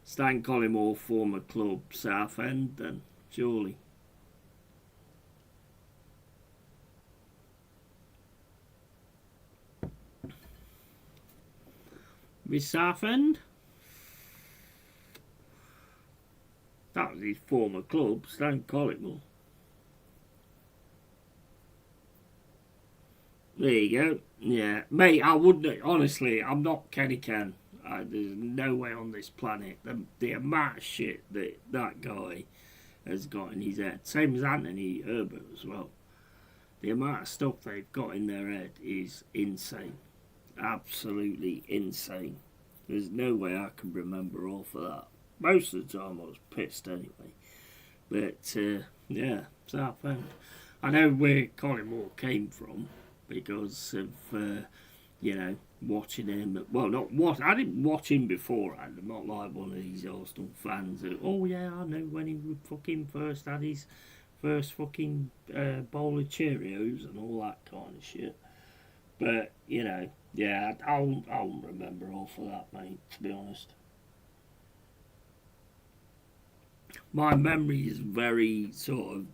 Stan Collymore, former club, Southend, then, surely. With Southend? That was his former club, Stan Collymore. There you go. Yeah. Mate, I wouldn't... Honestly, I'm not Kenny Ken. There's no way on this planet. The amount of shit that guy has got in his head. Same as Anthony Herbert as well. The amount of stuff they've got in their head is insane. Absolutely insane. There's no way I can remember all of that. Most of the time I was pissed anyway. But, yeah, Southend. I know where Collymore came from because of, you know, watching him. Well, I didn't watch him beforehand. I'm not like one of these Arsenal fans who, oh yeah, I know when he fucking first had his first fucking bowl of Cheerios and all that kind of shit. But, you know, yeah, I won't remember all for that, mate, to be honest. My memory is very sort of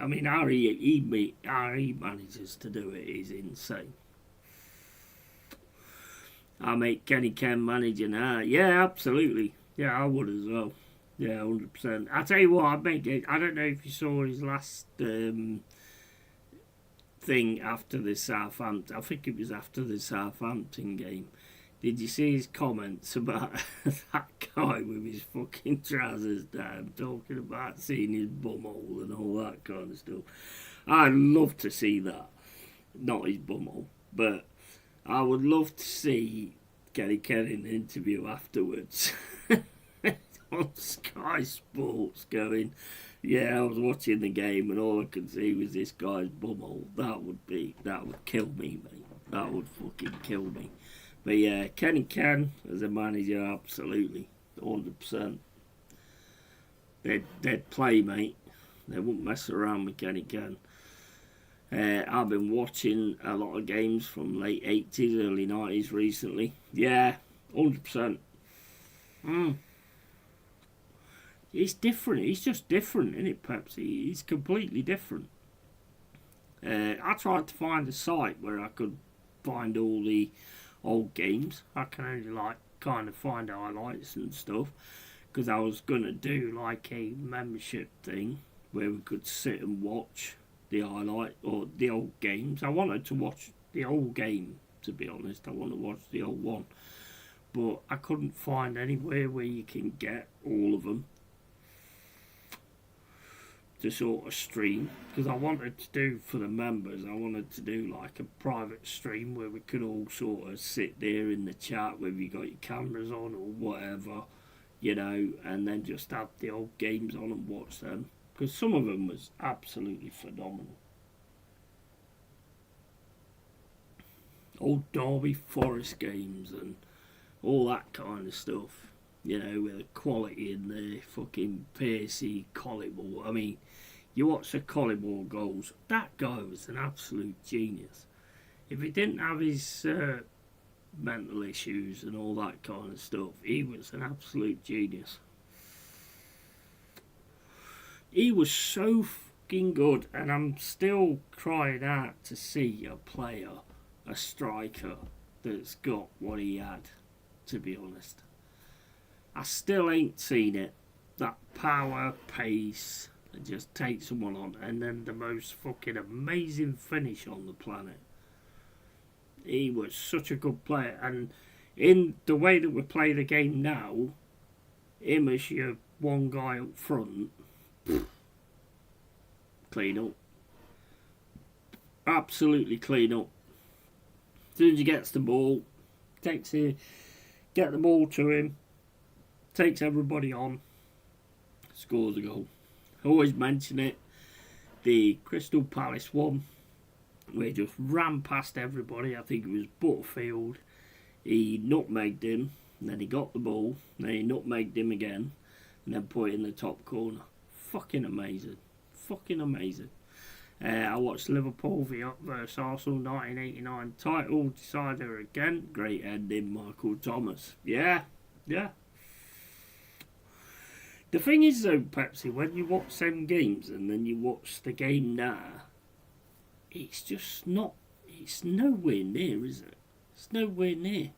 I mean, how he manages to do it is insane. I make Kenny Ken manager now. Yeah, absolutely. Yeah, I would as well. Yeah, 100%. I tell you what, I don't know if you saw his last thing after the Southampton. I think it was after the Southampton game. Did you see his comments about that guy with his fucking trousers down, talking about seeing his bumhole and all that kind of stuff? I'd love to see that. Not his bumhole, but I would love to see Kenny Ken in an interview afterwards on Sky Sports going, yeah, I was watching the game and all I could see was this guy's bumhole. That would kill me, mate. That would fucking kill me. But yeah, Kenny Ken as a manager, absolutely, 100%. They'd play, mate. They wouldn't mess around with Kenny Ken. I've been watching a lot of games from late 80s, early 90s recently. Yeah, 100%. He's different. He's just different, isn't it, Pepsi? He's completely different. I tried to find a site where I could find all the old games. I can only kind of find highlights and stuff because I was gonna do like a membership thing where we could sit and watch the highlight or the old games. I wanted to watch the old game, to be honest. I want to watch the old one, but I couldn't find anywhere where you can get all of them to sort of stream, because I wanted to do for the members, I wanted to do like a private stream where we could all sort of sit there in the chat, whether you got your cameras on or whatever, you know, and then just have the old games on and watch them, because some of them was absolutely phenomenal. Old Derby Forest games and all that kind of stuff, you know, with the quality in the fucking Piercy Collyball. I mean, you watch the Collyball goals, that guy was an absolute genius. If he didn't have his mental issues and all that kind of stuff, he was an absolute genius. He was so fucking good, and I'm still crying out to see a player, a striker, that's got what he had, to be honest. I still ain't seen it. That power, pace, and just take someone on, and then the most fucking amazing finish on the planet. He was such a good player, and in the way that we play the game now, him as your one guy up front, clean up. Absolutely clean up. As soon as he gets the ball, get the ball to him, takes everybody on, scores a goal. I always mention it, the Crystal Palace one, where he just ran past everybody. I think it was Butterfield. He nutmegged him, and then he got the ball, then he nutmegged him again, and then put it in the top corner. Fucking amazing. Fucking amazing. I watched Liverpool versus Arsenal 1989 title decider again. Great ending, Michael Thomas. Yeah. The thing is though, Pepsi, when you watch them games and then you watch the game now, it's just not, it's nowhere near, is it? It's nowhere near.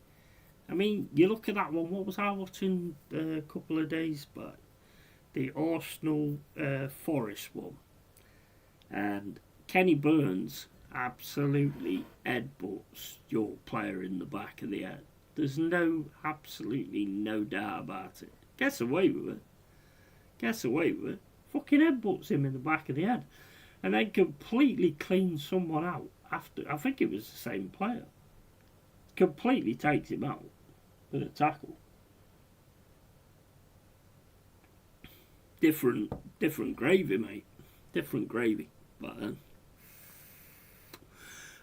I mean, you look at that one, what was I watching a couple of days back? The Arsenal Forest one. And Kenny Burns absolutely headbutts your player in the back of the head. There's absolutely no doubt about it. Gets away with it. Fucking headbutts him in the back of the head. And then completely cleans someone out after, I think it was the same player. Completely takes him out with a tackle. Different gravy, mate. Different gravy back then.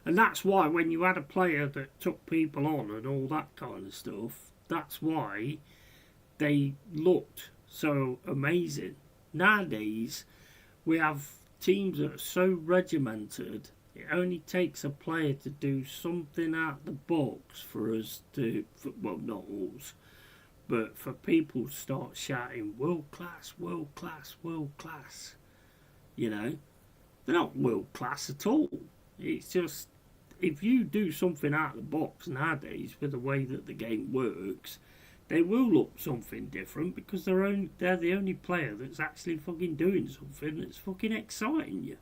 And that's why when you had a player that took people on and all that kind of stuff, that's why they looked so amazing. Nowadays, we have teams that are so regimented, it only takes a player to do something out the box for us to, well, not us, but for people to start shouting, world class, world class, world class. You know, they're not world class at all. It's just, if you do something out of the box nowadays with the way that the game works, they will look something different because they're the only player that's actually fucking doing something that's fucking exciting you.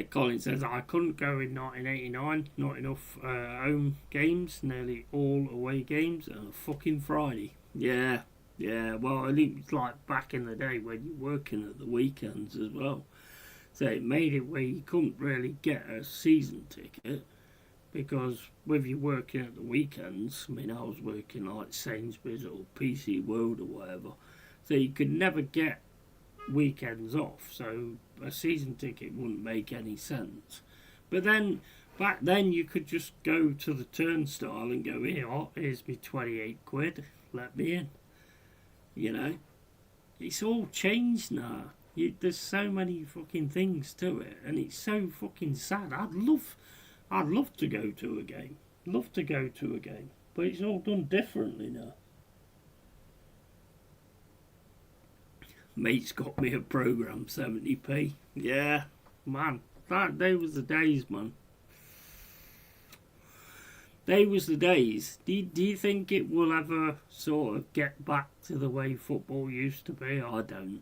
Colin says, I couldn't go in 1989, not enough home games, nearly all away games, and a fucking Friday. Yeah, well, I think it's like back in the day when you're working at the weekends as well. So it made it where you couldn't really get a season ticket, because with you working at the weekends, I mean, I was working like Sainsbury's or PC World or whatever, so you could never get weekends off, so a season ticket wouldn't make any sense. But then back then you could just go to the turnstile and go, here's me 28 quid, let me in. You know, it's all changed now. There's so many fucking things to it, and it's so fucking sad. I'd love to go to a game, but it's all done differently now. Mate's got me a program 70p. Yeah, man, they was the days, man. They was the days. Do you think it will ever sort of get back to the way football used to be? I don't.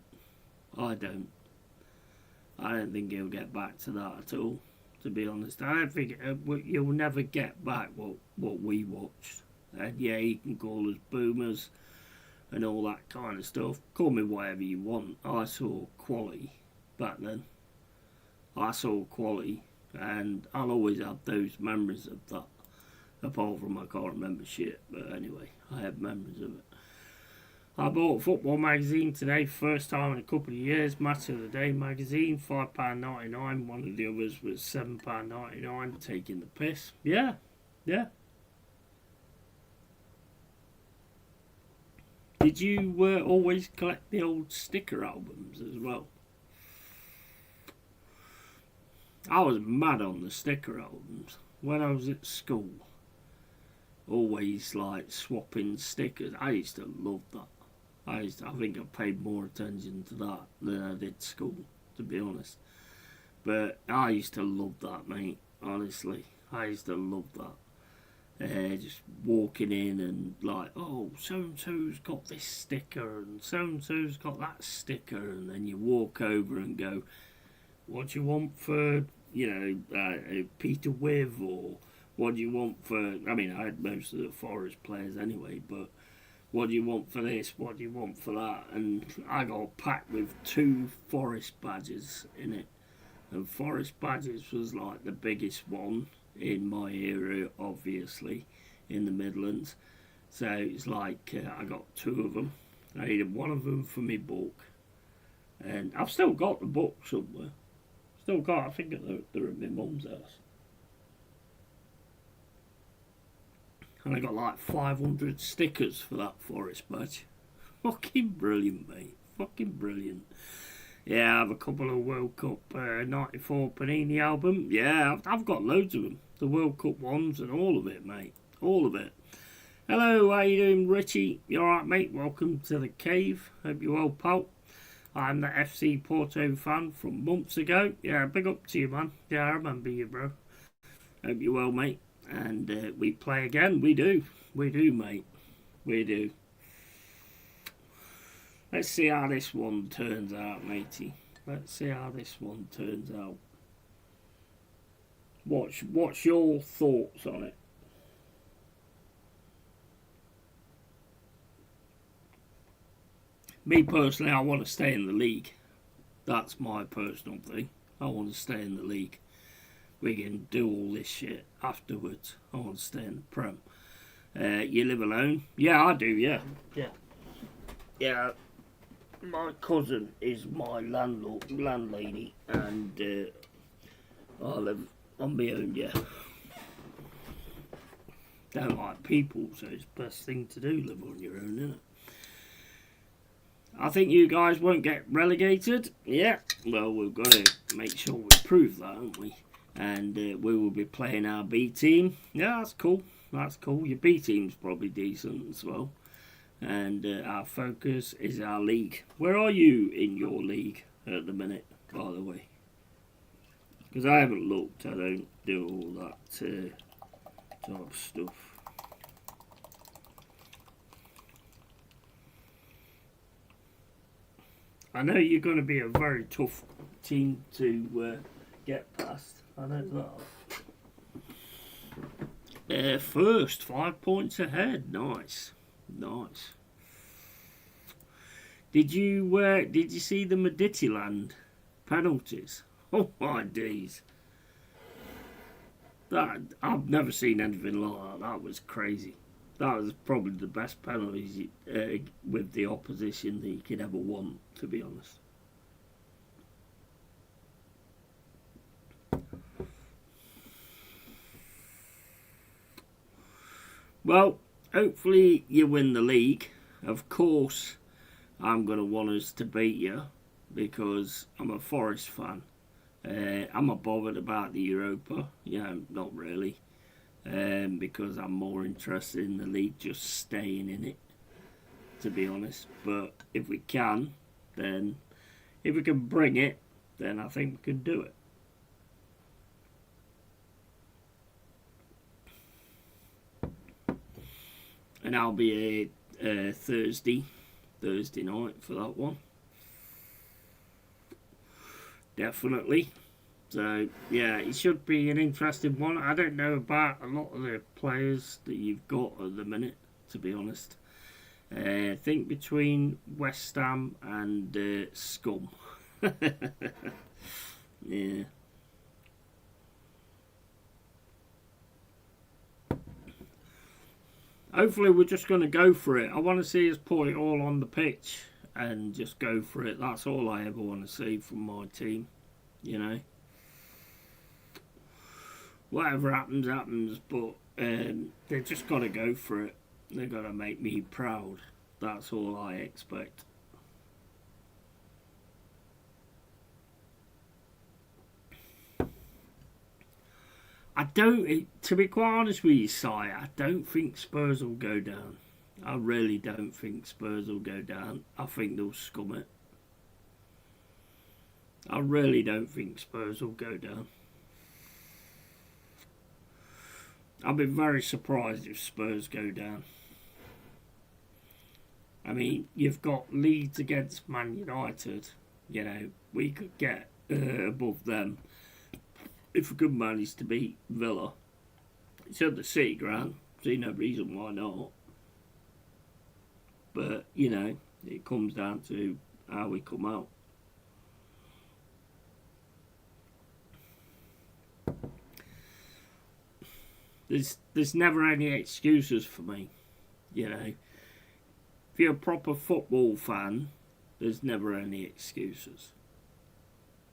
I don't think he'll get back to that at all, to be honest. I don't think you'll never get back what we watched. And yeah, you can call us boomers and all that kind of stuff. Call me whatever you want. I saw quality back then. I saw quality, and I'll always have those memories of that. Apart from I can't remember shit, but anyway, I have memories of it. I bought a football magazine today, first time in a couple of years. Match of the Day magazine, £5.99. One of the others was £7.99. Taking the piss. Yeah. Did you always collect the old sticker albums as well? I was mad on the sticker albums when I was at school. Always like swapping stickers. I used to love that. I think I paid more attention to that than I did school, to be honest. But I used to love that, mate. Honestly, I used to love that. Just walking in and like, oh, so and so's got this sticker and so and so's got that sticker, and then you walk over and go, what do you want for, Peter Wiv, or what do you want for? I mean, I had most of the Forest players anyway, but. What do you want for this? What do you want for that? And I got packed with 2 Forest badges in it. And Forest badges was like the biggest one in my era, obviously, in the Midlands. So it's like I got 2 of them. I needed one of them for my book. And I've still got the book somewhere. I think they're at my mum's house. And I got like 500 stickers for that Forest badge. Fucking brilliant, mate. Fucking brilliant. Yeah, I have a couple of World Cup 94 Panini album. Yeah, I've got loads of them. The World Cup ones and all of it, mate. All of it. Hello, how you doing, Richie? You alright, mate? Welcome to the cave. Hope you're well, pal. I'm the FC Porto fan from months ago. Yeah, big up to you, man. Yeah, I remember you, bro. Hope you're well, mate. And we play again. We do, mate. We do. Let's see how this one turns out, matey. Let's see how this one turns out. What's your thoughts on it? Me personally, I want to stay in the league. That's my personal thing. I want to stay in the league. We can do all this shit afterwards. I want to stay in the Prem. You live alone? Yeah, I do, yeah. Yeah. My cousin is my landlady, and I live on my own, yeah. Don't like people, so it's the best thing to do, live on your own, isn't it? I think you guys won't get relegated. Yeah, well, we've got to make sure we prove that, haven't we? And we will be playing our B team. Yeah, that's cool. That's cool. Your B team's probably decent as well. And our focus is our league. Where are you in your league at the minute, by the way? Because I haven't looked. I don't do all that type of stuff. I know you're going to be a very tough team to get past. I know that. First, 5 points ahead. Nice. Did you see the Midtjylland penalties? Oh my days! I've never seen anything like that. That was crazy. That was probably the best penalties with the opposition that you could ever want, to be honest. Well, hopefully you win the league. Of course, I'm going to want us to beat you because I'm a Forest fan. I'm not bothered about the Europa. Not really. Because I'm more interested in the league just staying in it, to be honest. But if we can bring it, then I think we can do it. And I'll be here Thursday night for that one. definitely. So, yeah, it should be an interesting one. I don't know about a lot of the players that you've got at the minute, to be honest. I think between West Ham and Scum. Yeah. Hopefully we're just going to go for it. I want to see us put it all on the pitch and just go for it. That's all I ever want to see from my team, you know. Whatever happens, happens, but they've just got to go for it. They've got to make me proud. That's all I expect. To be quite honest with you, Si, I don't think Spurs will go down. I really don't think Spurs will go down. I think they'll scum it. I really don't think Spurs will go down. I'll be very surprised if Spurs go down. I mean, you've got Leeds against Man United. You know, we could get above them if we could manage to beat Villa. It's at the City ground. See no reason why not. But, you know, it comes down to how we come out. There's never any excuses for me, you know. If you're a proper football fan, there's never any excuses.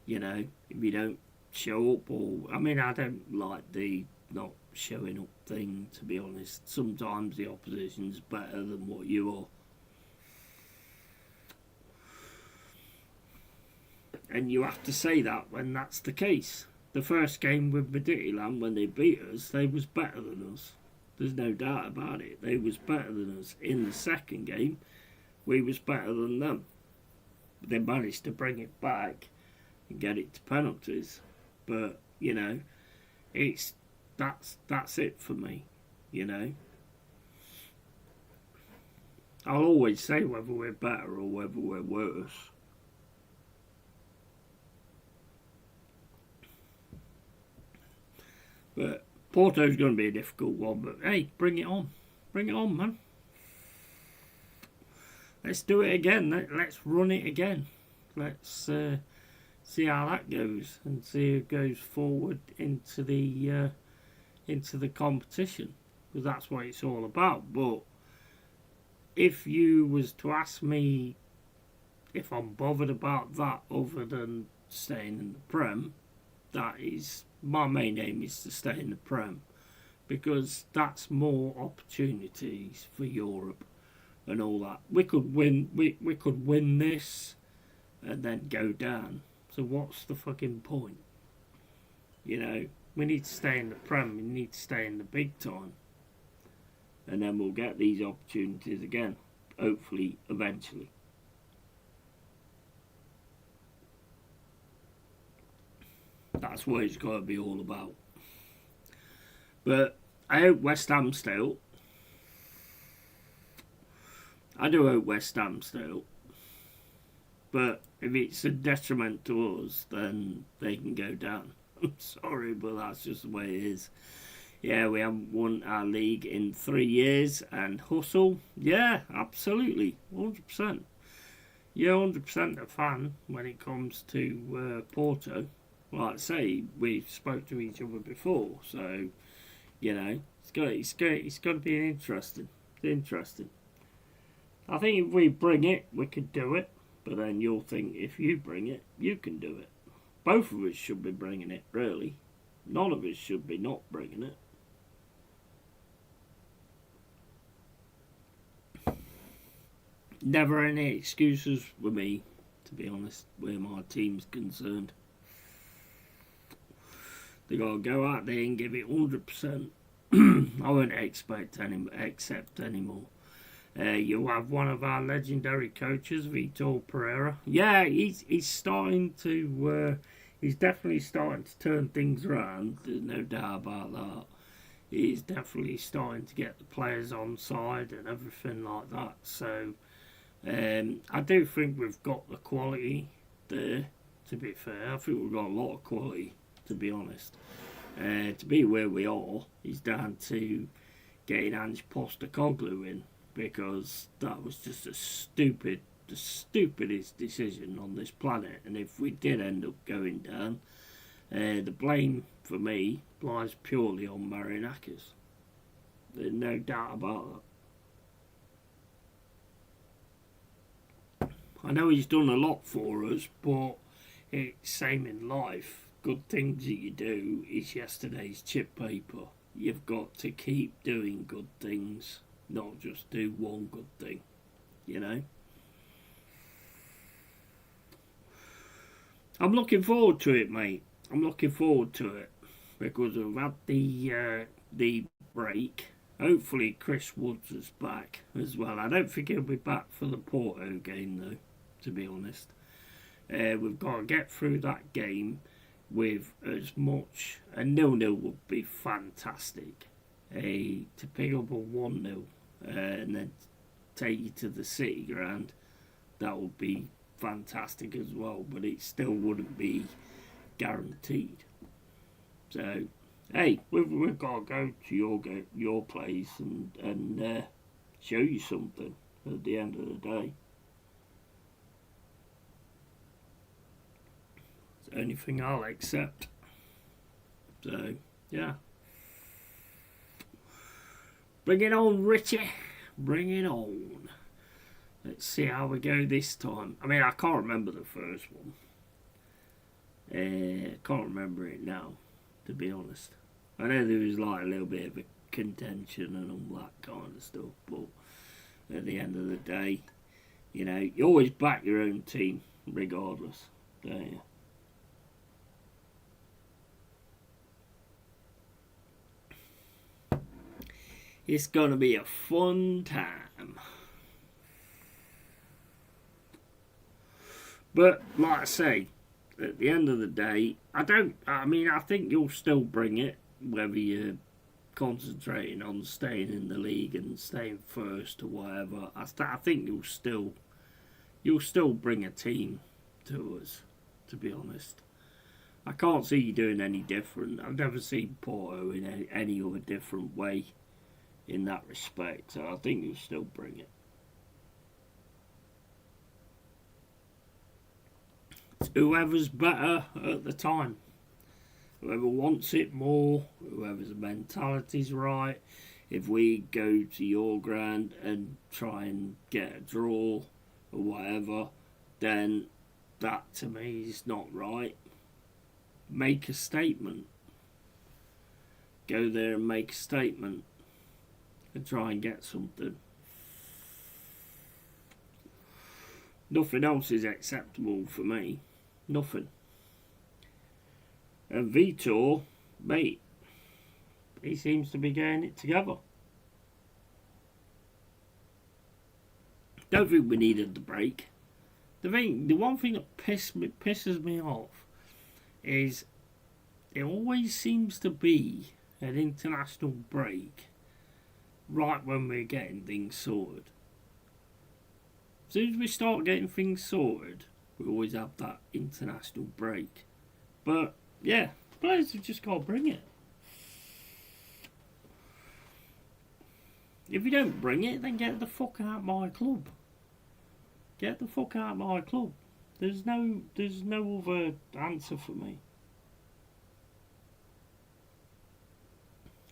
You know, if you don't show up, or I mean, I don't like the not showing up thing, to be honest. Sometimes the opposition's better than what you are. And you have to say that when that's the case. The first game with Midtjylland, when they beat us, they was better than us. There's no doubt about it. They was better than us. In the second game, we was better than them. But they managed to bring it back and get it to penalties. But, you know, that's it for me, you know. I'll always say whether we're better or whether we're worse. But Porto's going to be a difficult one. But hey, bring it on. Bring it on, man. Let's do it again. Let's run it again. Let's see how that goes and see who goes forward into the competition, because that's what it's all about. But if you was to ask me if I'm bothered about that other than staying in the Prem, that is my main aim, is to stay in the Prem, because that's more opportunities for Europe and all that. We could win. We could win this and then go down. So what's the fucking point? You know, we need to stay in the Prem. We need to stay in the big time, and then we'll get these opportunities again. Hopefully, eventually. That's what it's got to be all about. But I hope West Ham stay up. I do hope West Ham stay up. But if it's a detriment to us, then they can go down. I'm sorry, but that's just the way it is. Yeah, we haven't won our league in 3 years. And hustle, yeah, absolutely, 100%. You're 100% a fan when it comes to Porto. Like I say, we spoke to each other before, so you know it's got to be interesting. I think if we bring it, we could do it. But then you'll think if you bring it, you can do it. Both of us should be bringing it, really. None of us should be not bringing it. Never any excuses with me, to be honest, where my team's concerned. They got to go out there and give it 100%. I won't accept anymore. You'll have one of our legendary coaches, Vitor Pereira. Yeah, he's starting to. He's definitely starting to turn things around. There's no doubt about that. He's definitely starting to get the players on side and everything like that. So I do think we've got the quality there. to be fair. I think we've got a lot of quality, to be honest. To be where we are is down to getting Ange Postecoglou in, because that was just the stupidest decision on this planet. And if we did end up going down, the blame for me lies purely on Marinakis. There's no doubt about that. I know he's done a lot for us, but it's same in life. Good things that you do is yesterday's chip paper. You've got to keep doing good things, not just do one good thing, you know. I'm looking forward to it, mate. I'm looking forward to it because we've had the break. Hopefully Chris Woods is back as well. I don't think he'll be back for the Porto game though, to be honest. We've got to get through that game with as much. A 0-0 would be fantastic. To pick up a 1-0 and then take you to the City ground, that would be fantastic as well, but it still wouldn't be guaranteed. So, hey, we've got to go to your place and show you something at the end of the day. It's the only thing I'll accept. So, yeah. Bring it on, Richie. Bring it on. Let's see how we go this time. I mean, I can't remember the first one. I can't remember it now, to be honest. I know there was like a little bit of a contention and all that kind of stuff, but at the end of the day, you know, you always back your own team, regardless, don't you? It's going to be a fun time. But, like I say, at the end of the day, I think you'll still bring it, whether you're concentrating on staying in the league and staying first or whatever. I think you'll still bring a team to us, to be honest. I can't see you doing any different. I've never seen Porto in any other different way in that respect, so I think you'll still bring it. It's whoever's better at the time. Whoever wants it more, whoever's mentality's right. If we go to your ground and try and get a draw or whatever, then that to me is not right. Make a statement. Go there and make a statement and try and get something. Nothing else is acceptable for me. Nothing. And Vitor, mate, he seems to be getting it together. Don't think we needed the break. The one thing that pisses me off is it always seems to be an international break right when we're getting things sorted. As soon as we start getting things sorted, we always have that international break. But, yeah, players have just got to bring it. If you don't bring it, then get the fuck out of my club. Get the fuck out of my club. There's no other answer for me.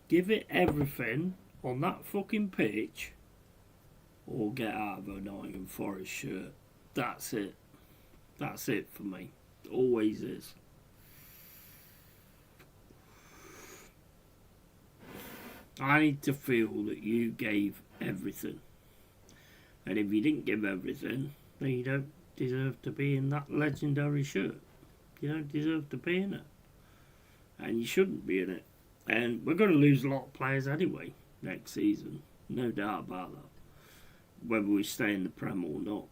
Give it everything on that fucking pitch, or get out of a Nottingham Forest shirt. That's it. That's it for me. It always is. I need to feel that you gave everything. And if you didn't give everything, then you don't deserve to be in that legendary shirt. You don't deserve to be in it. And you shouldn't be in it. And we're going to lose a lot of players anyway next season. No doubt about that. Whether we stay in the Prem or not.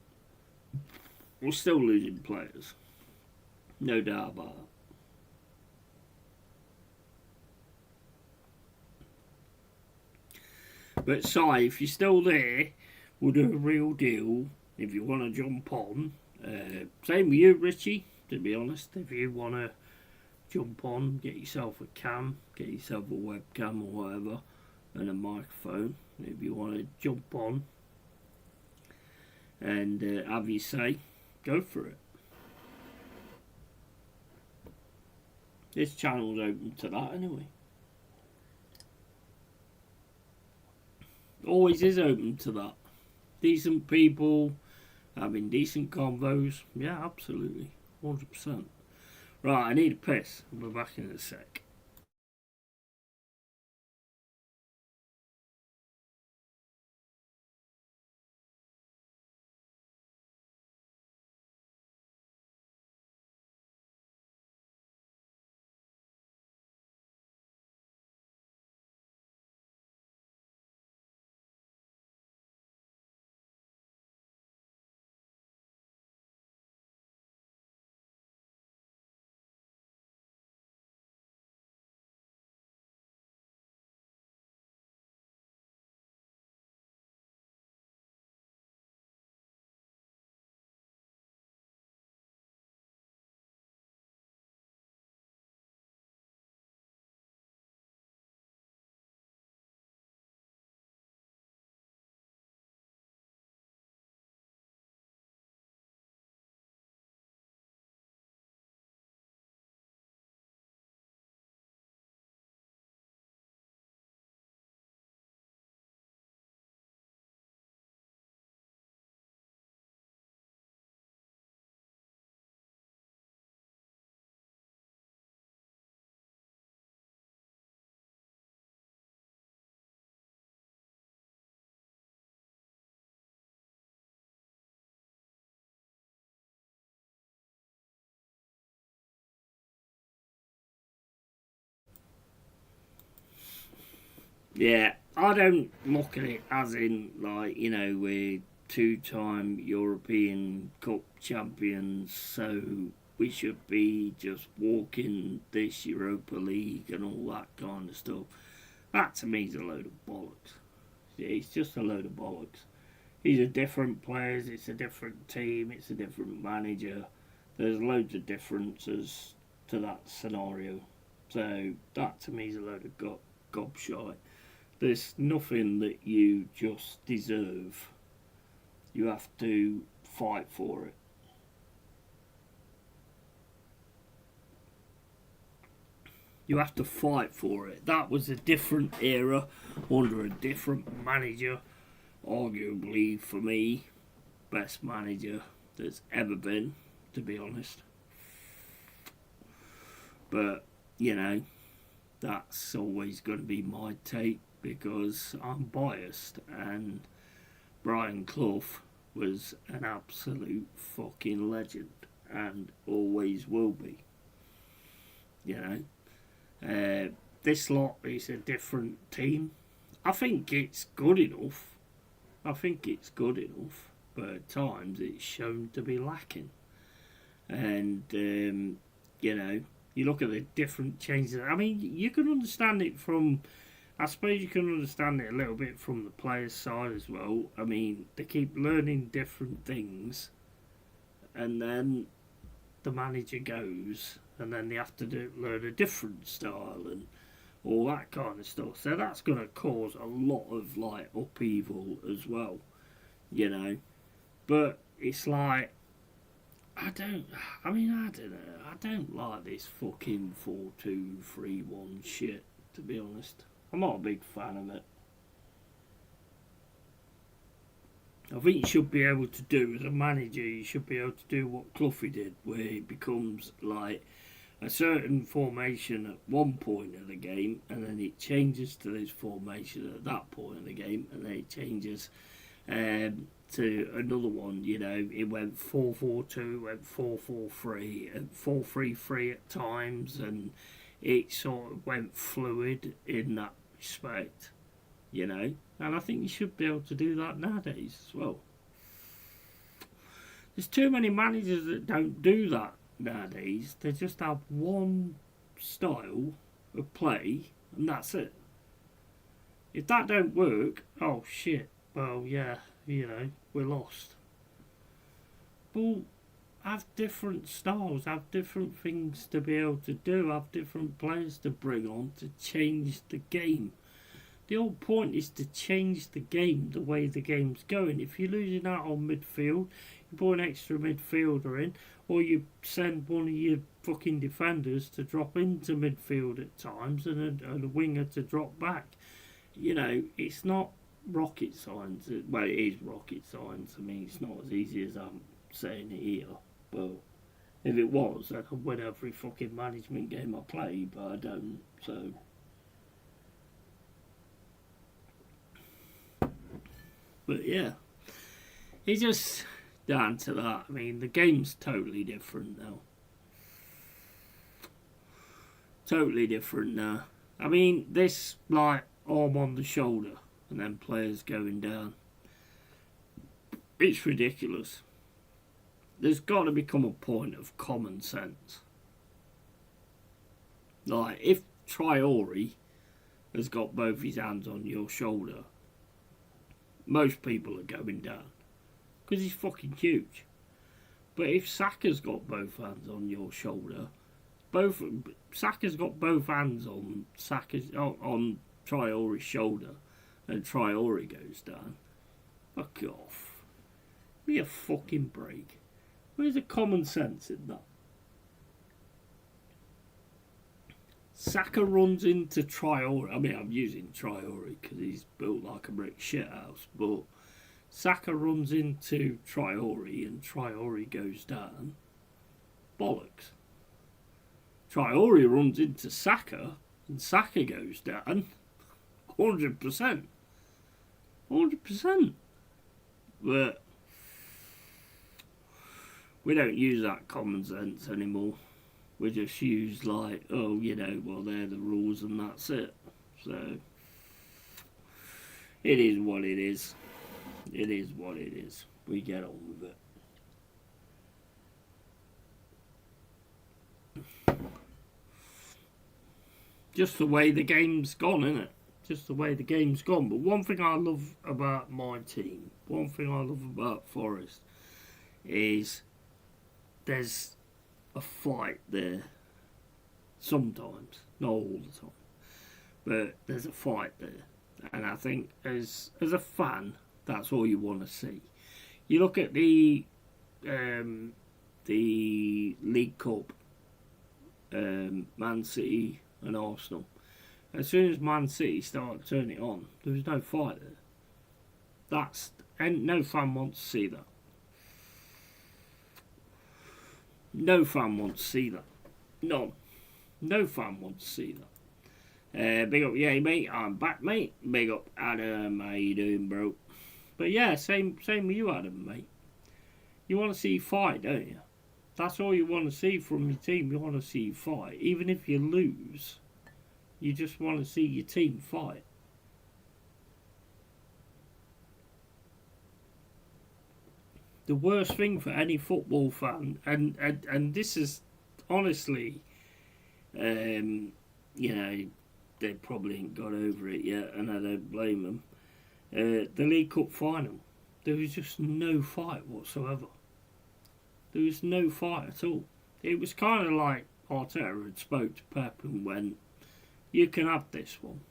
We're still losing players. No doubt about that. But Si, if you're still there, we'll do a real deal. If you want to jump on. Same with you, Richie. to be honest. If you want to jump on, get yourself a cam, get yourself a webcam or whatever, and a microphone. If you want to jump on and have your say, go for it. This channel's open to that anyway. Always is open to that. Decent people having decent convos. Yeah, absolutely. 100%. Right, I need a piss. I'll be back in a sec. Yeah, I don't look at it as in, like, you know, we're two-time European Cup champions, so we should be just walking this Europa League and all that kind of stuff. That to me is a load of bollocks. It's just a load of bollocks. These are different players, it's a different team, it's a different manager. There's loads of differences to that scenario. So that to me is a load of gobshite. There's nothing that you just deserve. You have to fight for it. You have to fight for it. That was a different era under a different manager. Arguably, for me, best manager there's ever been, to be honest. But, you know, that's always going to be my take because I'm biased, and Brian Clough was an absolute fucking legend and always will be. You know, this lot is a different team. I think it's good enough. But at times it's shown to be lacking. And, you know, you look at the different changes. I mean, you can understand it from, I suppose you can understand it a little bit from the players' side as well. I mean, they keep learning different things, and then the manager goes, and then they have to learn a different style and all that kind of stuff. So that's going to cause a lot of, like, upheaval as well, you know. But it's like, I don't know. I don't like this fucking 4-2-3-1 shit, to be honest. I'm not a big fan of it. I think you should be able to do, as a manager, you should be able to do what Cloughie did, where it becomes like a certain formation at one point of the game, and then it changes to this formation at that point of the game, and then it changes to another one. You know, it went 4-4-2, went 4-4-3, and 4-3-3 at times, and it sort of went fluid in that respect, you know. And I think you should be able to do that nowadays as well. There's too many managers that don't do that nowadays. They just have one style of play, and that's it. If that don't work, oh shit, well, yeah, you know, we're lost. Well, have different styles, have different things to be able to do, have different players to bring on to change the game. The whole point is to change the game the way the game's going. If you're losing out on midfield, you put an extra midfielder in, or you send one of your fucking defenders to drop into midfield at times and a winger to drop back. You know, it's not rocket science. Well, it is rocket science. I mean, it's not as easy as I'm saying it here. Well, if it was, I could win every fucking management game I play, but I don't, so... But yeah, it's just down to that. I mean, the game's totally different now. Totally different now. I mean, this, like, arm on the shoulder and then players going down. It's ridiculous. There's got to become a point of common sense. Like, if Traore has got both his hands on your shoulder, most people are going down because he's fucking huge. But if Saka's got both hands on your shoulder, Saka's got both hands on on Traore's shoulder, and Traore goes down. Fuck off! Give me a fucking break. Where's the common sense in that? Saka runs into Traore. I mean, I'm using Traore because he's built like a brick shithouse, but Saka runs into Traore and Traore goes down. Bollocks. Traore runs into Saka and Saka goes down. 100%. 100%. But we don't use that common sense anymore. We just use like, oh, you know, well, they're the rules and that's it. So, it is what it is. It is what it is. We get on with it. Just the way the game's gone, innit? Just the way the game's gone. But one thing I love about my team, one thing I love about Forest, is there's a fight there. Sometimes, not all the time, but there's a fight there, and I think as a fan, that's all you want to see. You look at the League Cup, Man City and Arsenal. As soon as Man City started turning it on, there was no fight there. And no fan wants to see that. No fan wants to see that. None. No fan wants to see that. Big up, yeah, mate. I'm back, mate. Big up, Adam. How you doing, bro? But yeah, same with you, Adam, mate. You want to see fight, don't you? That's all you want to see from your team. You want to see fight. Even if you lose, you just want to see your team fight. The worst thing for any football fan, and this is honestly, you know, they probably ain't got over it yet, and I don't blame them. The League Cup final, there was just no fight whatsoever. There was no fight at all. It was kind of like Arteta had spoke to Pep and went, "You can have this one."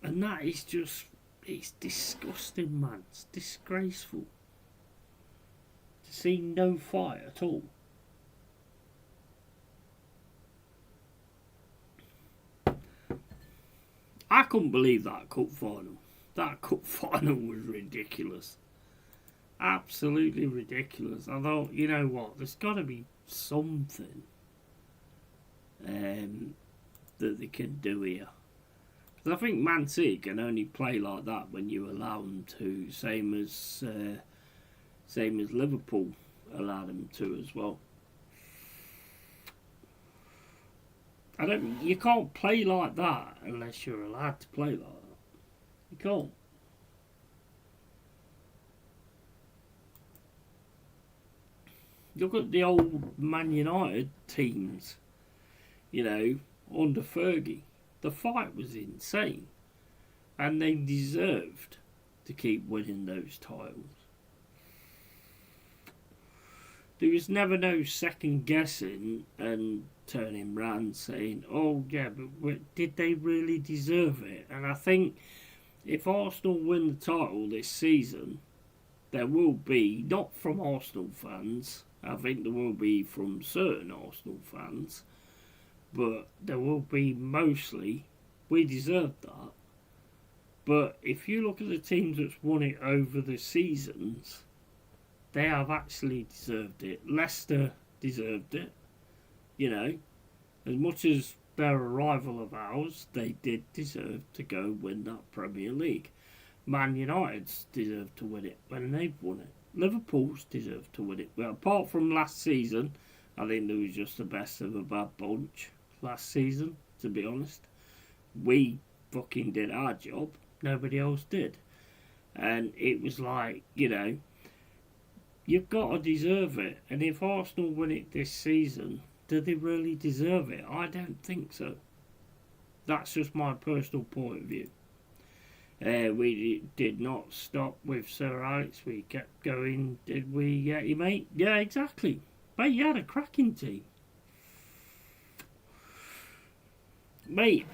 And that is just, it's disgusting, man. It's disgraceful to see no fight at all. I couldn't believe that cup final. That cup final was ridiculous. Absolutely ridiculous. I thought, you know what, there's got to be something that they can do here. Because I think Man City can only play like that when you allow them to, same as Liverpool allowed them to as well. You can't play like that unless you're allowed to play like that. You can't. Look at the old Man United teams, you know, under Fergie. The fight was insane. And they deserved to keep winning those titles. there was never no second guessing and turning round saying, oh yeah, but did they really deserve it? And I think if Arsenal win the title this season, there will be, not from Arsenal fans, I think there will be from certain Arsenal fans, but there will be mostly, we deserve that. But if you look at the teams that's won it over the seasons, they have actually deserved it. Leicester deserved it. You know, as much as they're a rival of ours, they did deserve to go win that Premier League. Man United's deserved to win it when they've won it. Liverpool's deserved to win it. Well, apart from last season, I think there was just the best of a bad bunch last season, to be honest. We fucking did our job. Nobody else did. And it was like, you know, you've got to deserve it. And if Arsenal win it this season, do they really deserve it? I don't think so. That's just my personal point of view. We did not stop with Sir Alex. We kept going, did we, Yeti, mate? Yeah, exactly. Mate, you had a cracking team. Mate,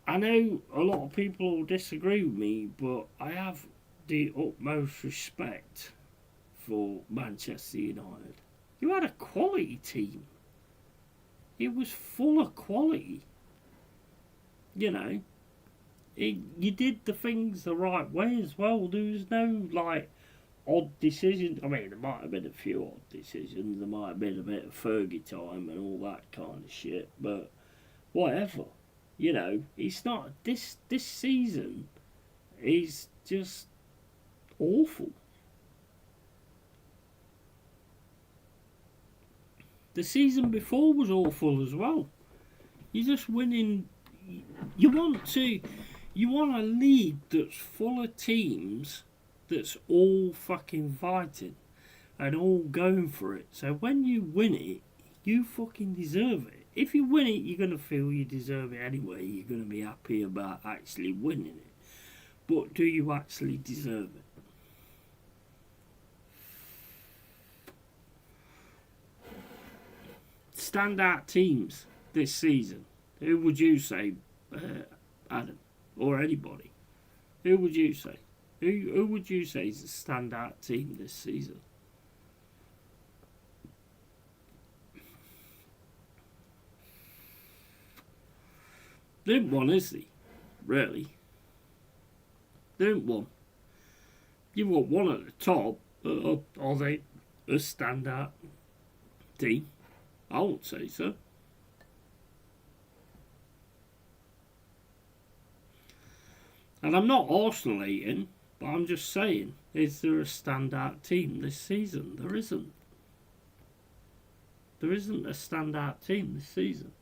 I know a lot of people will disagree with me, but I have the utmost respect for Manchester United. You had a quality team. It was full of quality. You know, you did the things the right way as well. There was no, like, odd decisions. I mean, there might have been a few odd decisions. There might have been a bit of Fergie time and all that kind of shit. But whatever. You know, it's not... This season is just awful. The season before was awful as well. You're just winning... You want a league that's full of teams that's all fucking fighting and all going for it. So when you win it, you fucking deserve it. If you win it, you're going to feel you deserve it anyway. You're going to be happy about actually winning it. But do you actually deserve it? Standout teams this season. Who would you say, Adam, or anybody? Who would you say? Who would you say is the standout team this season? There ain't one, is there? Really? There ain't one. You've got one at the top. Are they a standout team? I won't say so. And I'm not Arsenal hating, but I'm just saying, is there a standout team this season? There isn't. There isn't a standout team this season.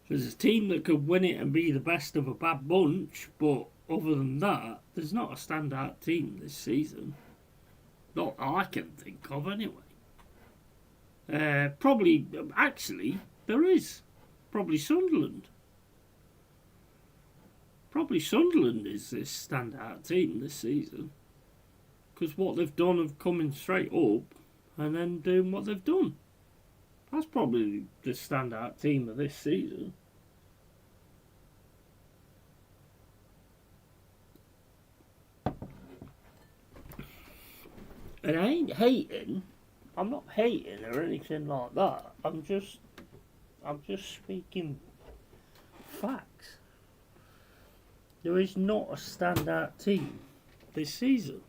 There's a team that could win it and be the best of a bad bunch, but other than that, there's not a standout team this season. Not that I can think of, anyway. Probably, actually, there is. Probably Sunderland. Probably Sunderland is this standout team this season. Because what they've done of coming straight up and then doing what they've done. That's probably the standout team of this season. And I ain't hating. I'm not hating or anything like that. I'm just speaking facts. There is not a standout team this season.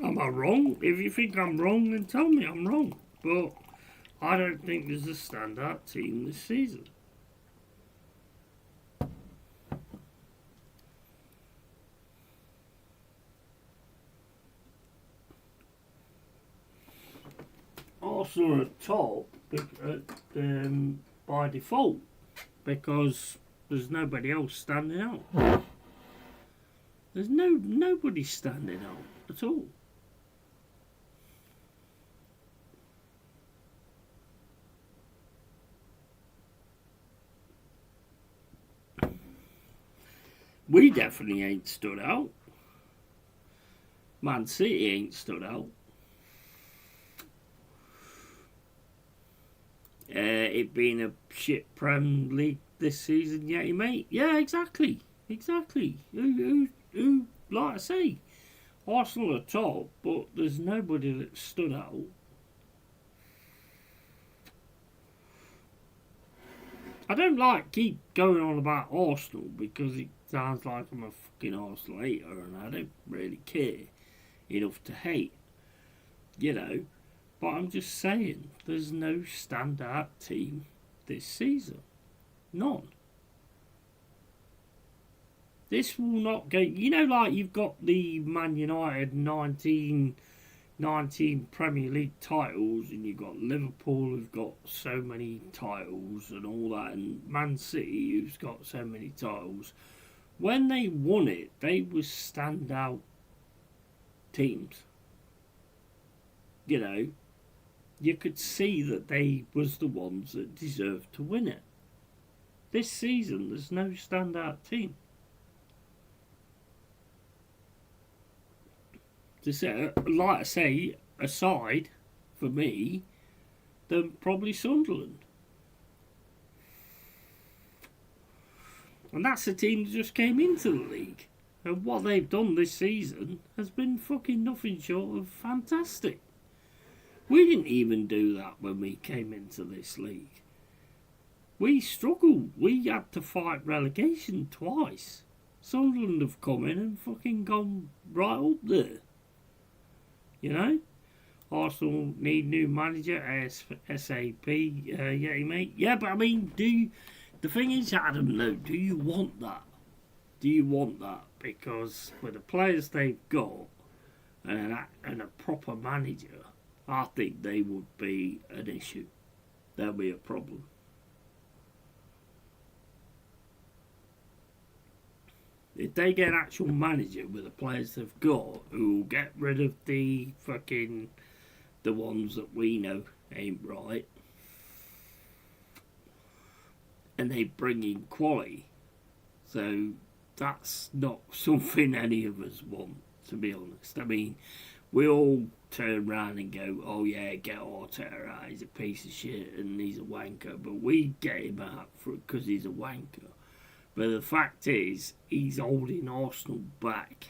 Am I wrong? If you think I'm wrong, then tell me I'm wrong. But I don't think there's a standout team this season. Arsenal are at top by default because there's nobody else standing out. There's nobody standing out at all. We definitely ain't stood out. Man City ain't stood out. It being a shit Prem League this season, yeah, mate. Yeah, exactly. Who, like I say, Arsenal are top, but there's nobody that stood out. I don't keep going on about Arsenal because it sounds like I'm a fucking Arsenal hater and I don't really care enough to hate, you know. But I'm just saying, there's no standout team this season. None. This will not go... You know, like you've got the Man United 19 Premier League titles, and you've got Liverpool who've got so many titles and all that, and Man City who's got so many titles. When they won it, they were standout teams. You know, you could see that they was the ones that deserved to win it. This season, there's no standout team. Like I say, aside, for me, than probably Sunderland. And that's a team that just came into the league. And what they've done this season has been fucking nothing short of fantastic. We didn't even do that when we came into this league. We struggled. We had to fight relegation twice. Sunderland have come in and fucking gone right up there. You know? Arsenal need new manager, SAP, yeah, mate. Yeah, but I mean, the thing is, Adam, though, do you want that? Do you want that? Because with the players they've got and a proper manager, I think they would be an issue. There'll be a problem. If they get an actual manager with the players they've got, who will get rid of the ones that we know ain't right, and they bring in quality, so that's not something any of us want, to be honest. I mean, we all turn around and go, oh yeah, get Arteta out, he's a piece of shit and he's a wanker, but we get him out because he's a wanker. But the fact is, he's holding Arsenal back.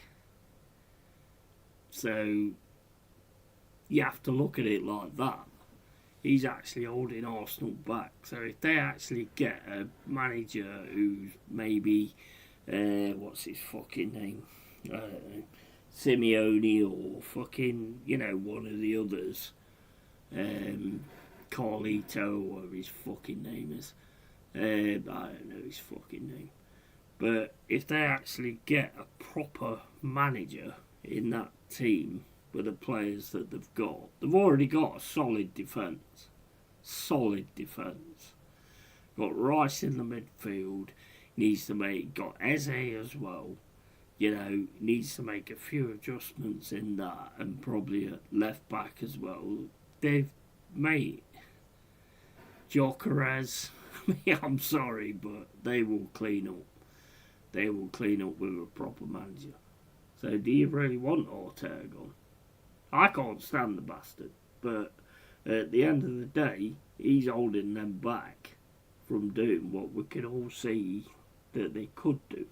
So, you have to look at it like that. He's actually holding Arsenal back. So if they actually get a manager who's maybe, what's his fucking name? Simeone or fucking, you know, one of the others. Carlito, whatever his fucking name is. I don't know his fucking name. But if they actually get a proper manager in that team with the players that they've already got a solid defence. Got Rice in the midfield. Got Eze as well. You know, needs to make a few adjustments in that, and probably a left back as well. They've made Gyökeres. I'm sorry, but they will clean up. They will clean up with a proper manager. So do you really want Arteta gone? I can't stand the bastard, but at the end of the day, he's holding them back from doing what we can all see that they could do.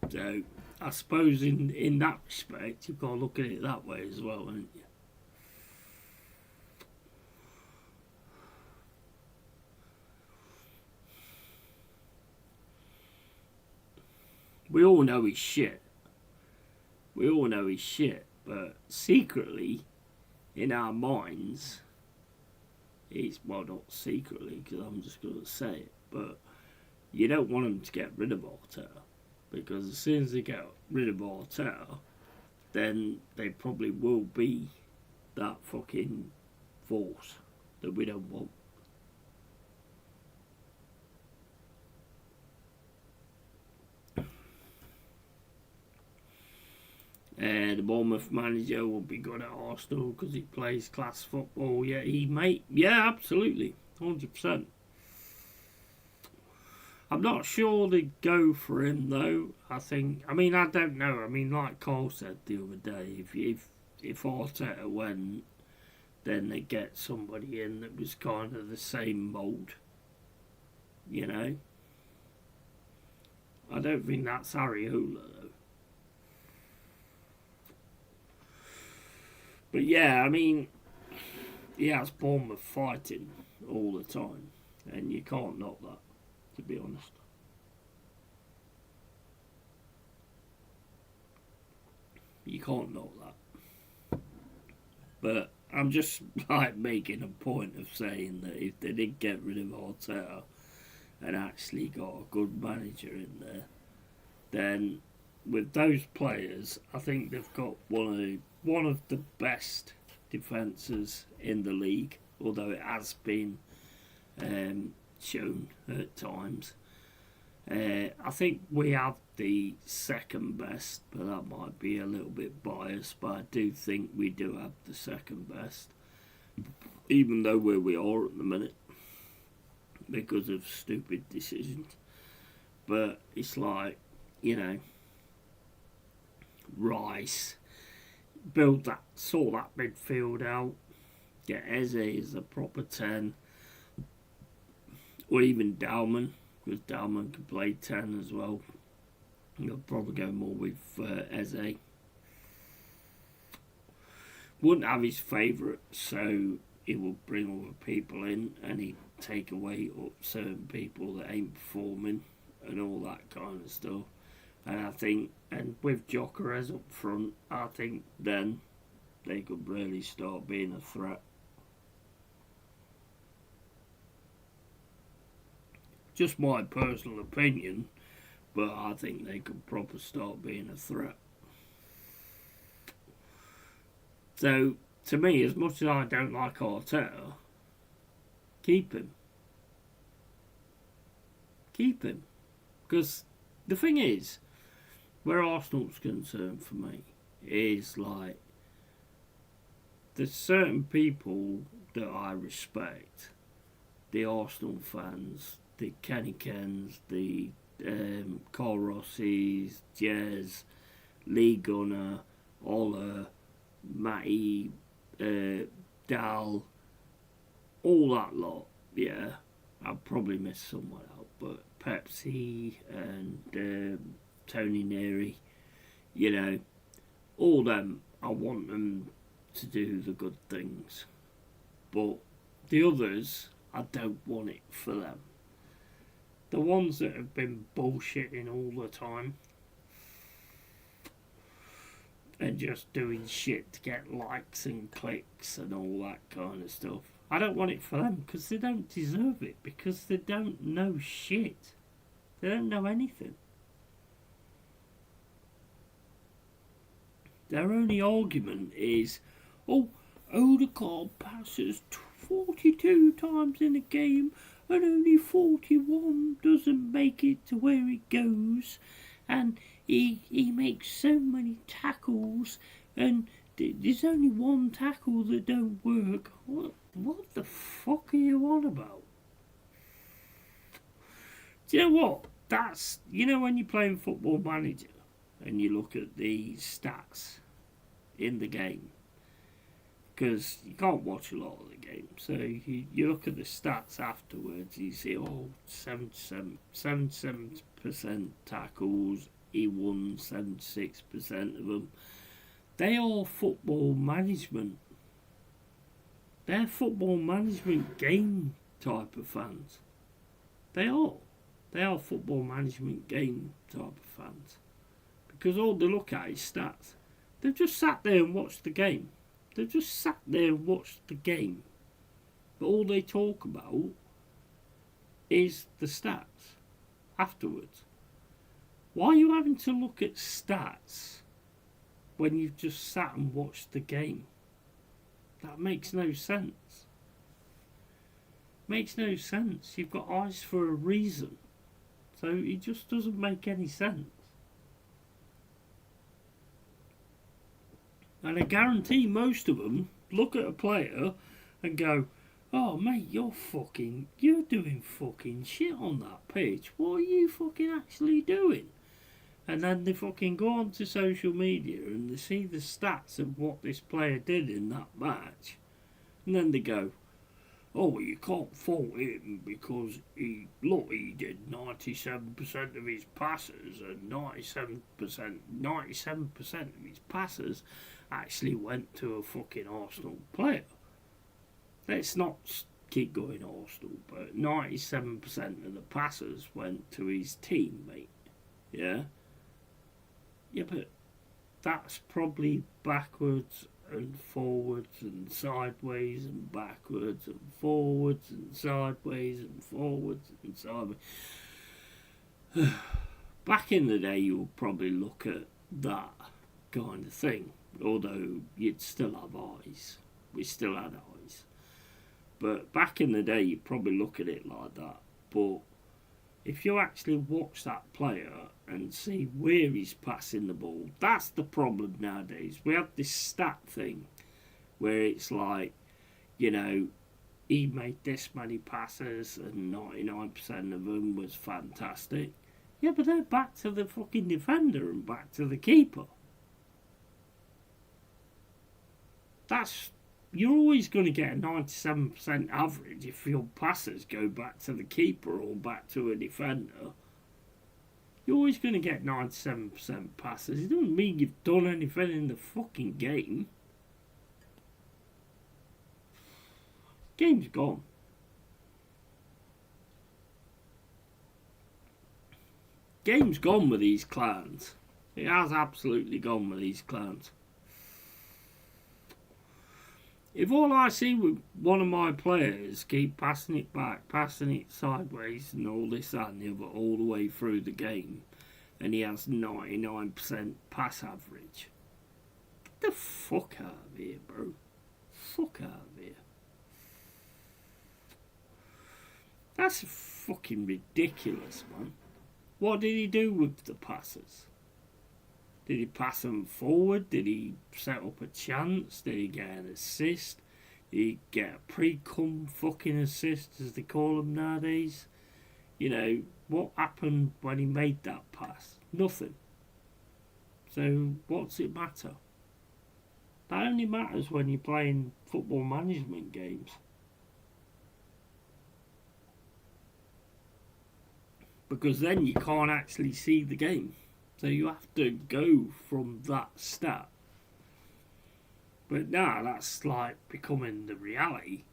So I suppose in that respect, you've got to look at it that way as well, haven't you? We all know he's shit. But secretly, in our minds, well, not secretly, because I'm just going to say it, but you don't want him to get rid of Arteta. Because as soon as they get rid of Arteta, then they probably will be that fucking force that we don't want. The Bournemouth manager will be good at Arsenal because he plays class football. Yeah, absolutely, 100%. I'm not sure they'd go for him though. I don't know. I mean, like Cole said the other day, if Arteta went, then they get somebody in that was kind of the same mould. You know, I don't think that's Ariola though. But yeah, I mean, he has Bournemouth fighting all the time, and you can't knock that, to be honest. You can't knock that. But I'm just like making a point of saying that if they did get rid of Arteta and actually got a good manager in there, then with those players, I think they've got one of the best defences in the league, although it has been shown at times. I think we have the second best, but that might be a little bit biased, but I do think we do have the second best, even though where we are at the minute, because of stupid decisions. But it's like, you know, Rice, sort that midfield out, get Eze as a proper 10, or even Dowman, because Dowman can play 10 as well. I'll probably go more with Eze. Wouldn't have his favourite, so he will bring other people in and he'd take away up certain people that ain't performing and all that kind of stuff. And I think, and with Gyökeres up front, I think then they could really start being a threat. Just my personal opinion, but I think they could proper start being a threat. So, to me, as much as I don't like Arteta, keep him. Keep him. Because the thing is, where Arsenal's concerned for me is like, there's certain people that I respect. The Arsenal fans, the Kenny Kens, the Carl Rossi's, Jez, Lee Gunner, Ola, Matty, Dal, all that lot, yeah. I'll probably miss someone out, but Pepsi and Tony Neary, you know, all them, I want them to do the good things. But the others, I don't want it for them. The ones that have been bullshitting all the time and just doing shit to get likes and clicks and all that kind of stuff, I don't want it for them because they don't deserve it, because they don't know shit. They don't know anything. Their only argument is, oh, Odegaard passes 42 times in a game and only 41 doesn't make it to where it goes, and he makes so many tackles and there's only one tackle that don't work. What the fuck are you on about? Do you know what? That's, you know, when you're playing Football Manager and you look at the stats in the game, because you can't watch a lot of the game, so you look at the stats afterwards, you see, 77% tackles, he won 76% of them. They are football management. They're football management game type of fans. They are. They are football management game type of fans. Because all they look at is stats. They've just sat there and watched the game. They've just sat there and watched the game. But all they talk about is the stats afterwards. Why are you having to look at stats when you've just sat and watched the game? That makes no sense. Makes no sense. You've got eyes for a reason. So it just doesn't make any sense. And I guarantee most of them look at a player and go, oh mate, you're doing fucking shit on that pitch. What are you fucking actually doing? And then they fucking go onto social media and they see the stats of what this player did in that match. And then they go, oh, well, you can't fault him because he did 97% of his passes, and 97% of his passes actually went to a fucking Arsenal player. Let's not keep going Arsenal, but 97% of the passes went to his teammate. Yeah? Yeah, but that's probably backwards and forwards and sideways and backwards and forwards and sideways and forwards and sideways. Back in the day, you would probably look at that kind of thing, although you'd still have eyes. We still had eyes. But back in the day, you'd probably look at it like that. But if you actually watch that player and see where he's passing the ball, that's the problem nowadays. We have this stat thing where it's like, you know, he made this many passes and 99% of them was fantastic. Yeah, but they're back to the fucking defender and back to the keeper. You're always going to get a 97% average if your passes go back to the keeper or back to a defender. You're always going to get 97% passes. It doesn't mean you've done anything in the fucking game. Game's gone. Game's gone with these clowns. It has absolutely gone with these clowns. If all I see with one of my players keep passing it back, passing it sideways and all this, that and the other all the way through the game, and he has 99% pass average, get the fuck out of here, bro. Fuck out of here. That's fucking ridiculous, man. What did he do with the passes? Did he pass them forward? Did he set up a chance? Did he get an assist? Did he get a pre-cum fucking assist, as they call them nowadays? You know, what happened when he made that pass? Nothing. So, what's it matter? That only matters when you're playing football management games. Because then you can't actually see the game. So you have to go from that stat. But now that's like becoming the reality.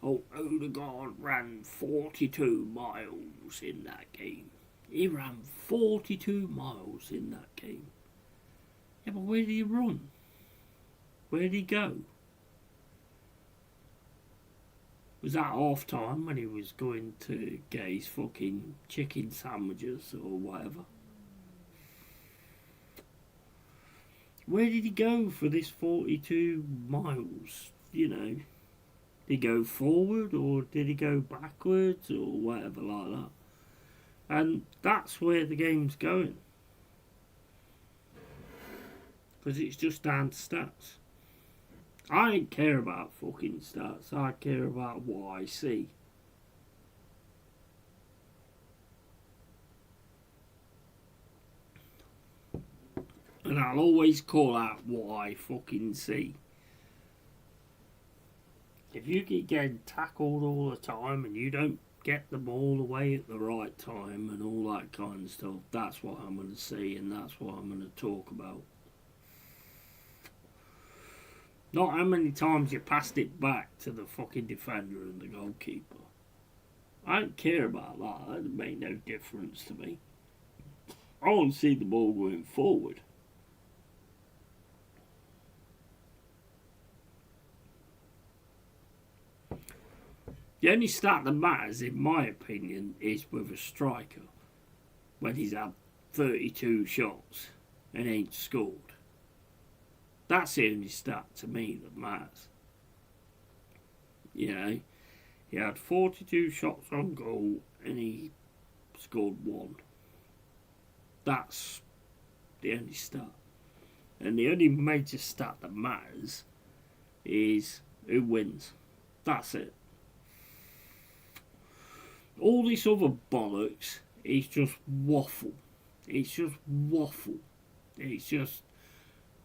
Oh, Odegaard ran 42 miles in that game. He ran 42 miles in that game. Yeah, but where did he run? Where did he go? Was that half time when he was going to get his fucking chicken sandwiches or whatever? Where did he go for this 42 miles? You know, did he go forward or did he go backwards or whatever like that? And that's where the game's going. Because it's just down to stats. I don't care about fucking stats. I care about what I see. And I'll always call out what I fucking see. If you keep getting tackled all the time and you don't get the ball away at the right time and all that kind of stuff, that's what I'm going to see and that's what I'm going to talk about. Not how many times you passed it back to the fucking defender and the goalkeeper. I don't care about that. That doesn't make no difference to me. I want to see the ball going forward. The only stat that matters, in my opinion, is with a striker. When he's had 32 shots and ain't scored. That's the only stat to me that matters. You know, he had 42 shots on goal and he scored 1. That's the only stat. And the only major stat that matters is who wins. That's it. All this other bollocks is just waffle. It's just waffle. It's just,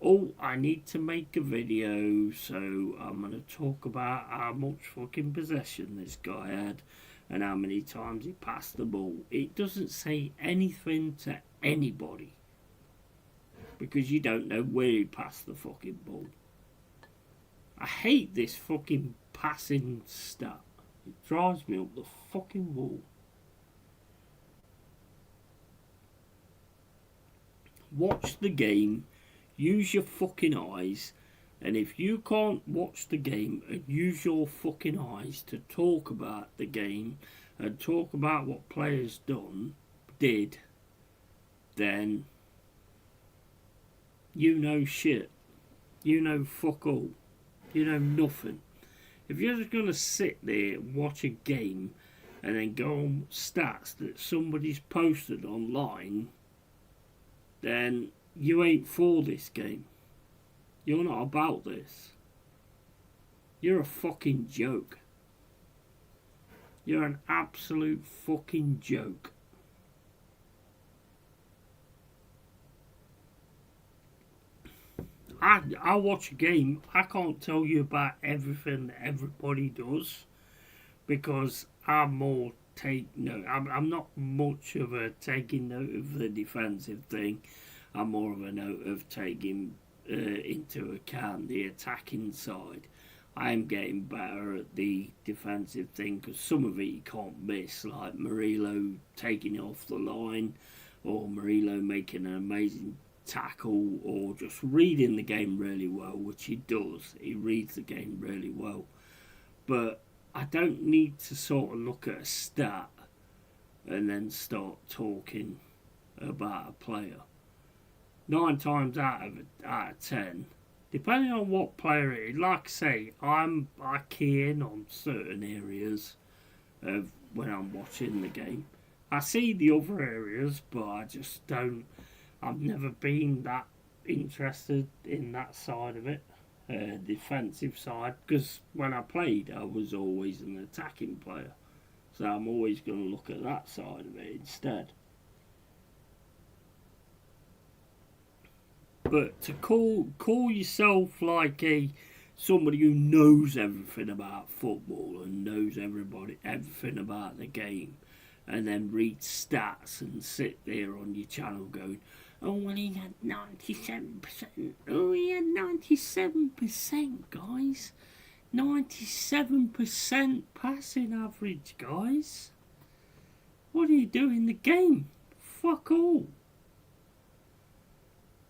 oh, I need to make a video, so I'm going to talk about how much fucking possession this guy had and how many times he passed the ball. It doesn't say anything to anybody because you don't know where he passed the fucking ball. I hate this fucking passing stat. It drives me up the fucking wall. Watch the game, use your fucking eyes, and if you can't watch the game and use your fucking eyes to talk about the game and talk about what players did, then you know shit. You know fuck all. You know nothing. If you're just going to sit there and watch a game and then go on stats that somebody's posted online, then you ain't for this game. You're not about this. You're a fucking joke. You're an absolute fucking joke. I watch a game, I can't tell you about everything that everybody does because I'm not much of a taking note of the defensive thing. I'm more of a note of taking into account the attacking side. I'm getting better at the defensive thing because some of it you can't miss, like Murillo taking it off the line or Murillo making an amazing tackle or just reading the game really well, which he does. He reads the game really well. But I don't need to sort of look at a stat and then start talking about a player. 9 times out of 10, depending on what player it is, like I say, I key in on certain areas of when I'm watching the game. I see the other areas, but I just don't. I've never been that interested in that side of it, defensive side, because when I played, I was always an attacking player. So I'm always going to look at that side of it instead. But to call yourself like somebody who knows everything about football and knows everything about the game, and then read stats and sit there on your channel going, oh, well, he had 97%. Oh, he had 97%, guys. 97% passing average, guys. What do you do in the game? Fuck all.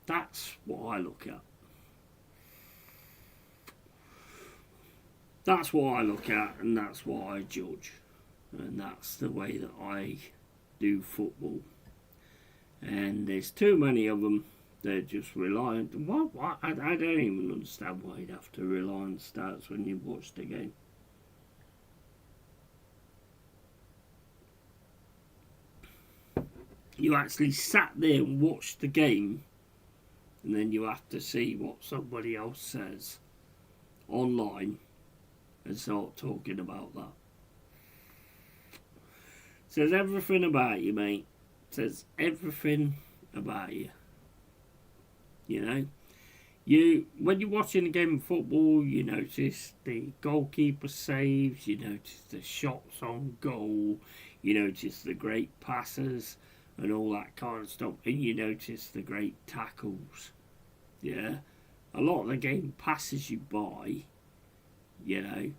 That's what I look at. That's what I look at, and that's what I judge. And that's the way that I do football. And there's too many of them. They're just reliant. What? I don't even understand why you'd have to rely on stats when you watch the game. You actually sat there and watched the game, and then you have to see what somebody else says online and start talking about that. Says everything about you, mate. Says everything about you. You know, when you're watching a game of football, you notice the goalkeeper saves, you notice the shots on goal, you notice the great passes and all that kind of stuff, and you notice the great tackles. Yeah, a lot of the game passes you by, you know,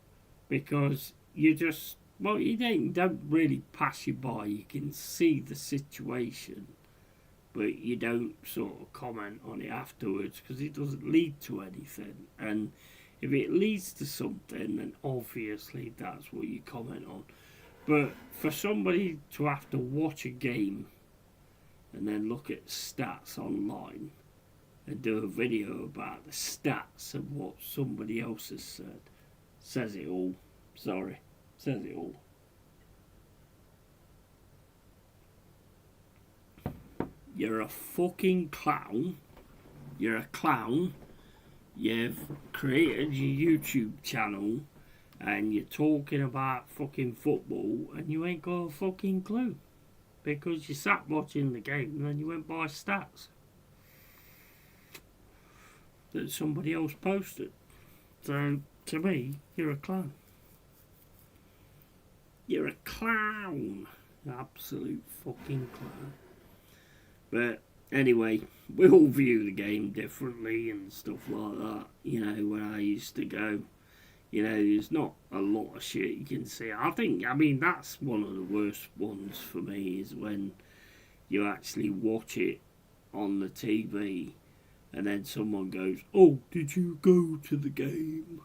because you just, well, you don't really pass you by. You can see the situation, but you don't sort of comment on it afterwards because it doesn't lead to anything. And if it leads to something, then obviously that's what you comment on. But for somebody to have to watch a game and then look at stats online and do a video about the stats of what somebody else has said, says it all. Sorry, says it all. You're a fucking clown. You're a clown. You've created your YouTube channel and you're talking about fucking football and you ain't got a fucking clue because you sat watching the game and then you went by stats that somebody else posted. So, to me, you're a clown. You're a clown. Absolute fucking clown. But anyway, we all view the game differently and stuff like that. You know, when I used to go, you know, there's not a lot of shit you can see. I mean, that's one of the worst ones for me is when you actually watch it on the TV and then someone goes, "Oh, did you go to the game?"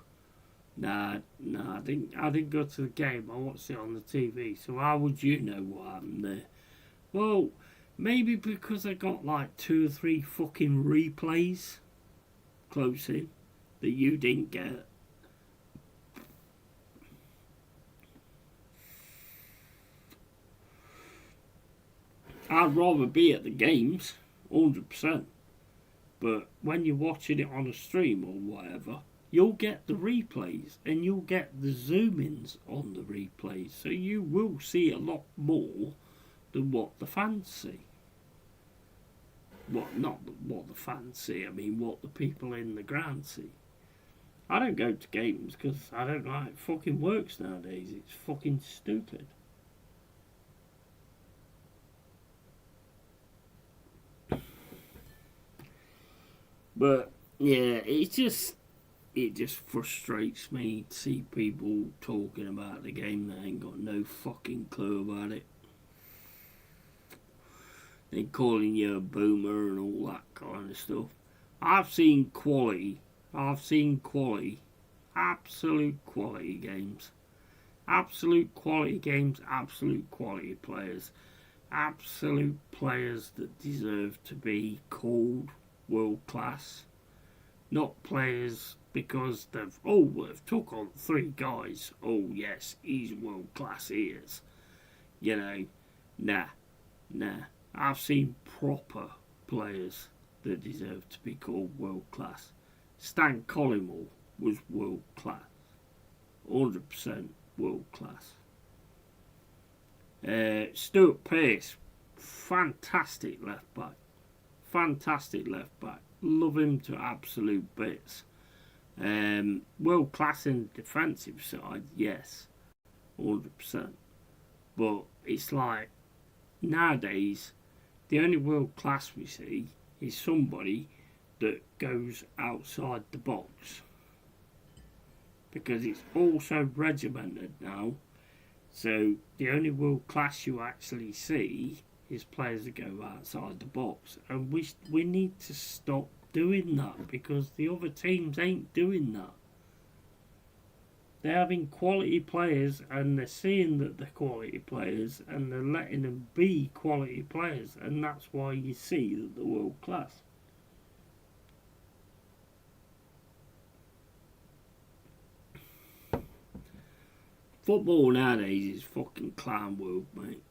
Nah, I didn't go to the game. I watched it on the TV. So how would you know what happened there? Well, maybe because I got like 2 or 3 fucking replays close in that you didn't get. I'd rather be at the games, 100%. But when you're watching it on a stream or whatever, you'll get the replays and you'll get the zoom-ins on the replays. So you will see a lot more than what the fans see. Not what the fans see, I mean what the people in the ground see. I don't go to games because I don't know how it fucking works nowadays. It's fucking stupid. But yeah, it just frustrates me to see people talking about the game that ain't got no fucking clue about it. They calling you a boomer and all that kind of stuff. I've seen quality, absolute quality games. Absolute quality games, absolute quality players. Absolute players that deserve to be called world class. Not players because they've took on 3 guys. Oh yes, he's world class, he is. You know, nah. I've seen proper players that deserve to be called world class. Stan Collymore was world class. 100% world class. Stuart Pearce, fantastic left back. Love him to absolute bits. World class in the defensive side, yes, 100%. But it's like nowadays, the only world class we see is somebody that goes outside the box, because it's all so regimented now. So the only world class you actually see is players that go outside the box, and we need to stop doing that because the other teams ain't doing that. They're having quality players and they're seeing that they're quality players and they're letting them be quality players, and that's why you see that they're world class. Football nowadays is fucking clown world, mate.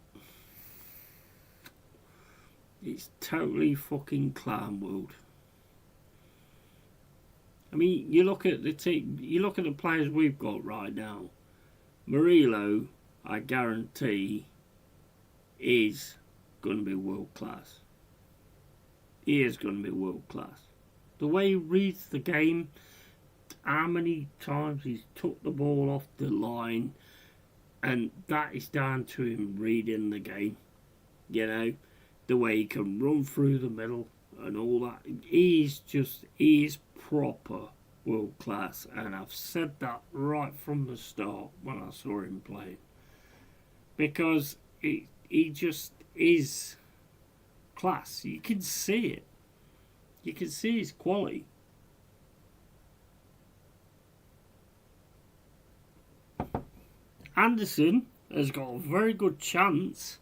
It's totally fucking clown world. I mean, you look at the team, you look at the players we've got right now. Murillo, I guarantee, is going to be world class. He is going to be world class. The way he reads the game, how many times he's took the ball off the line, and that is down to him reading the game. You know, the way he can run through the middle and all that. He is proper world class, and I've said that right from the start when I saw him play, because he just is class. You can see it. You can see his quality. Anderson has got a very good chance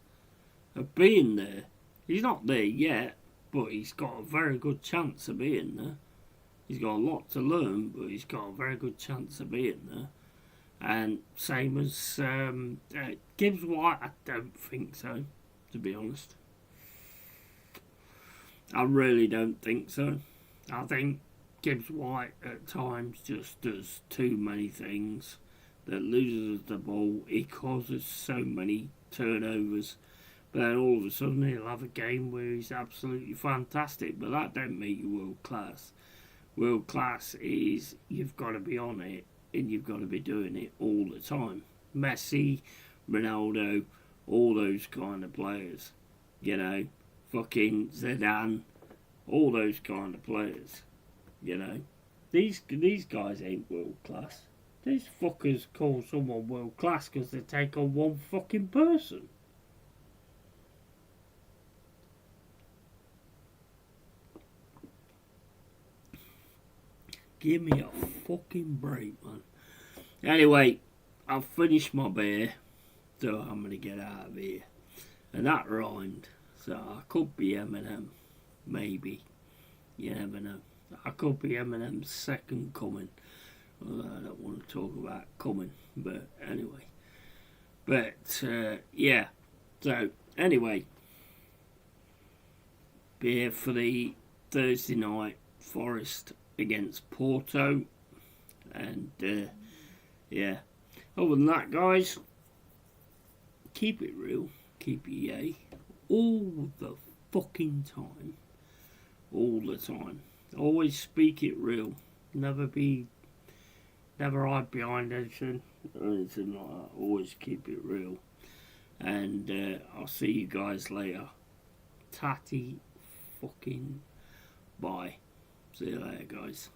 of being there. He's not there yet, but he's got a very good chance of being there. He's got a lot to learn, but he's got a very good chance of being there. And same as Gibbs White, I don't think so, to be honest. I really don't think so. I think Gibbs White at times just does too many things that loses the ball. He causes so many turnovers. But then all of a sudden he'll have a game where he's absolutely fantastic. But that don't make you world class. World class is you've got to be on it and you've got to be doing it all the time. Messi, Ronaldo, all those kind of players. You know, fucking Zidane, all those kind of players. You know, these guys ain't world class. These fuckers call someone world class because they take on one fucking person. Give me a fucking break, man. Anyway, I've finished my beer, so I'm gonna get out of here. And that rhymed, so I could be Eminem, maybe. You never know. I could be Eminem's second coming. Although I don't want to talk about coming, but anyway. But yeah, so anyway, beer for the Thursday night, Forest against Porto, and yeah, other than that, guys, keep it real, keep it yay, all the fucking time, all the time, always speak it real, never hide behind anything or anything like that, always keep it real, and I'll see you guys later. Tatty fucking bye. See you later, guys.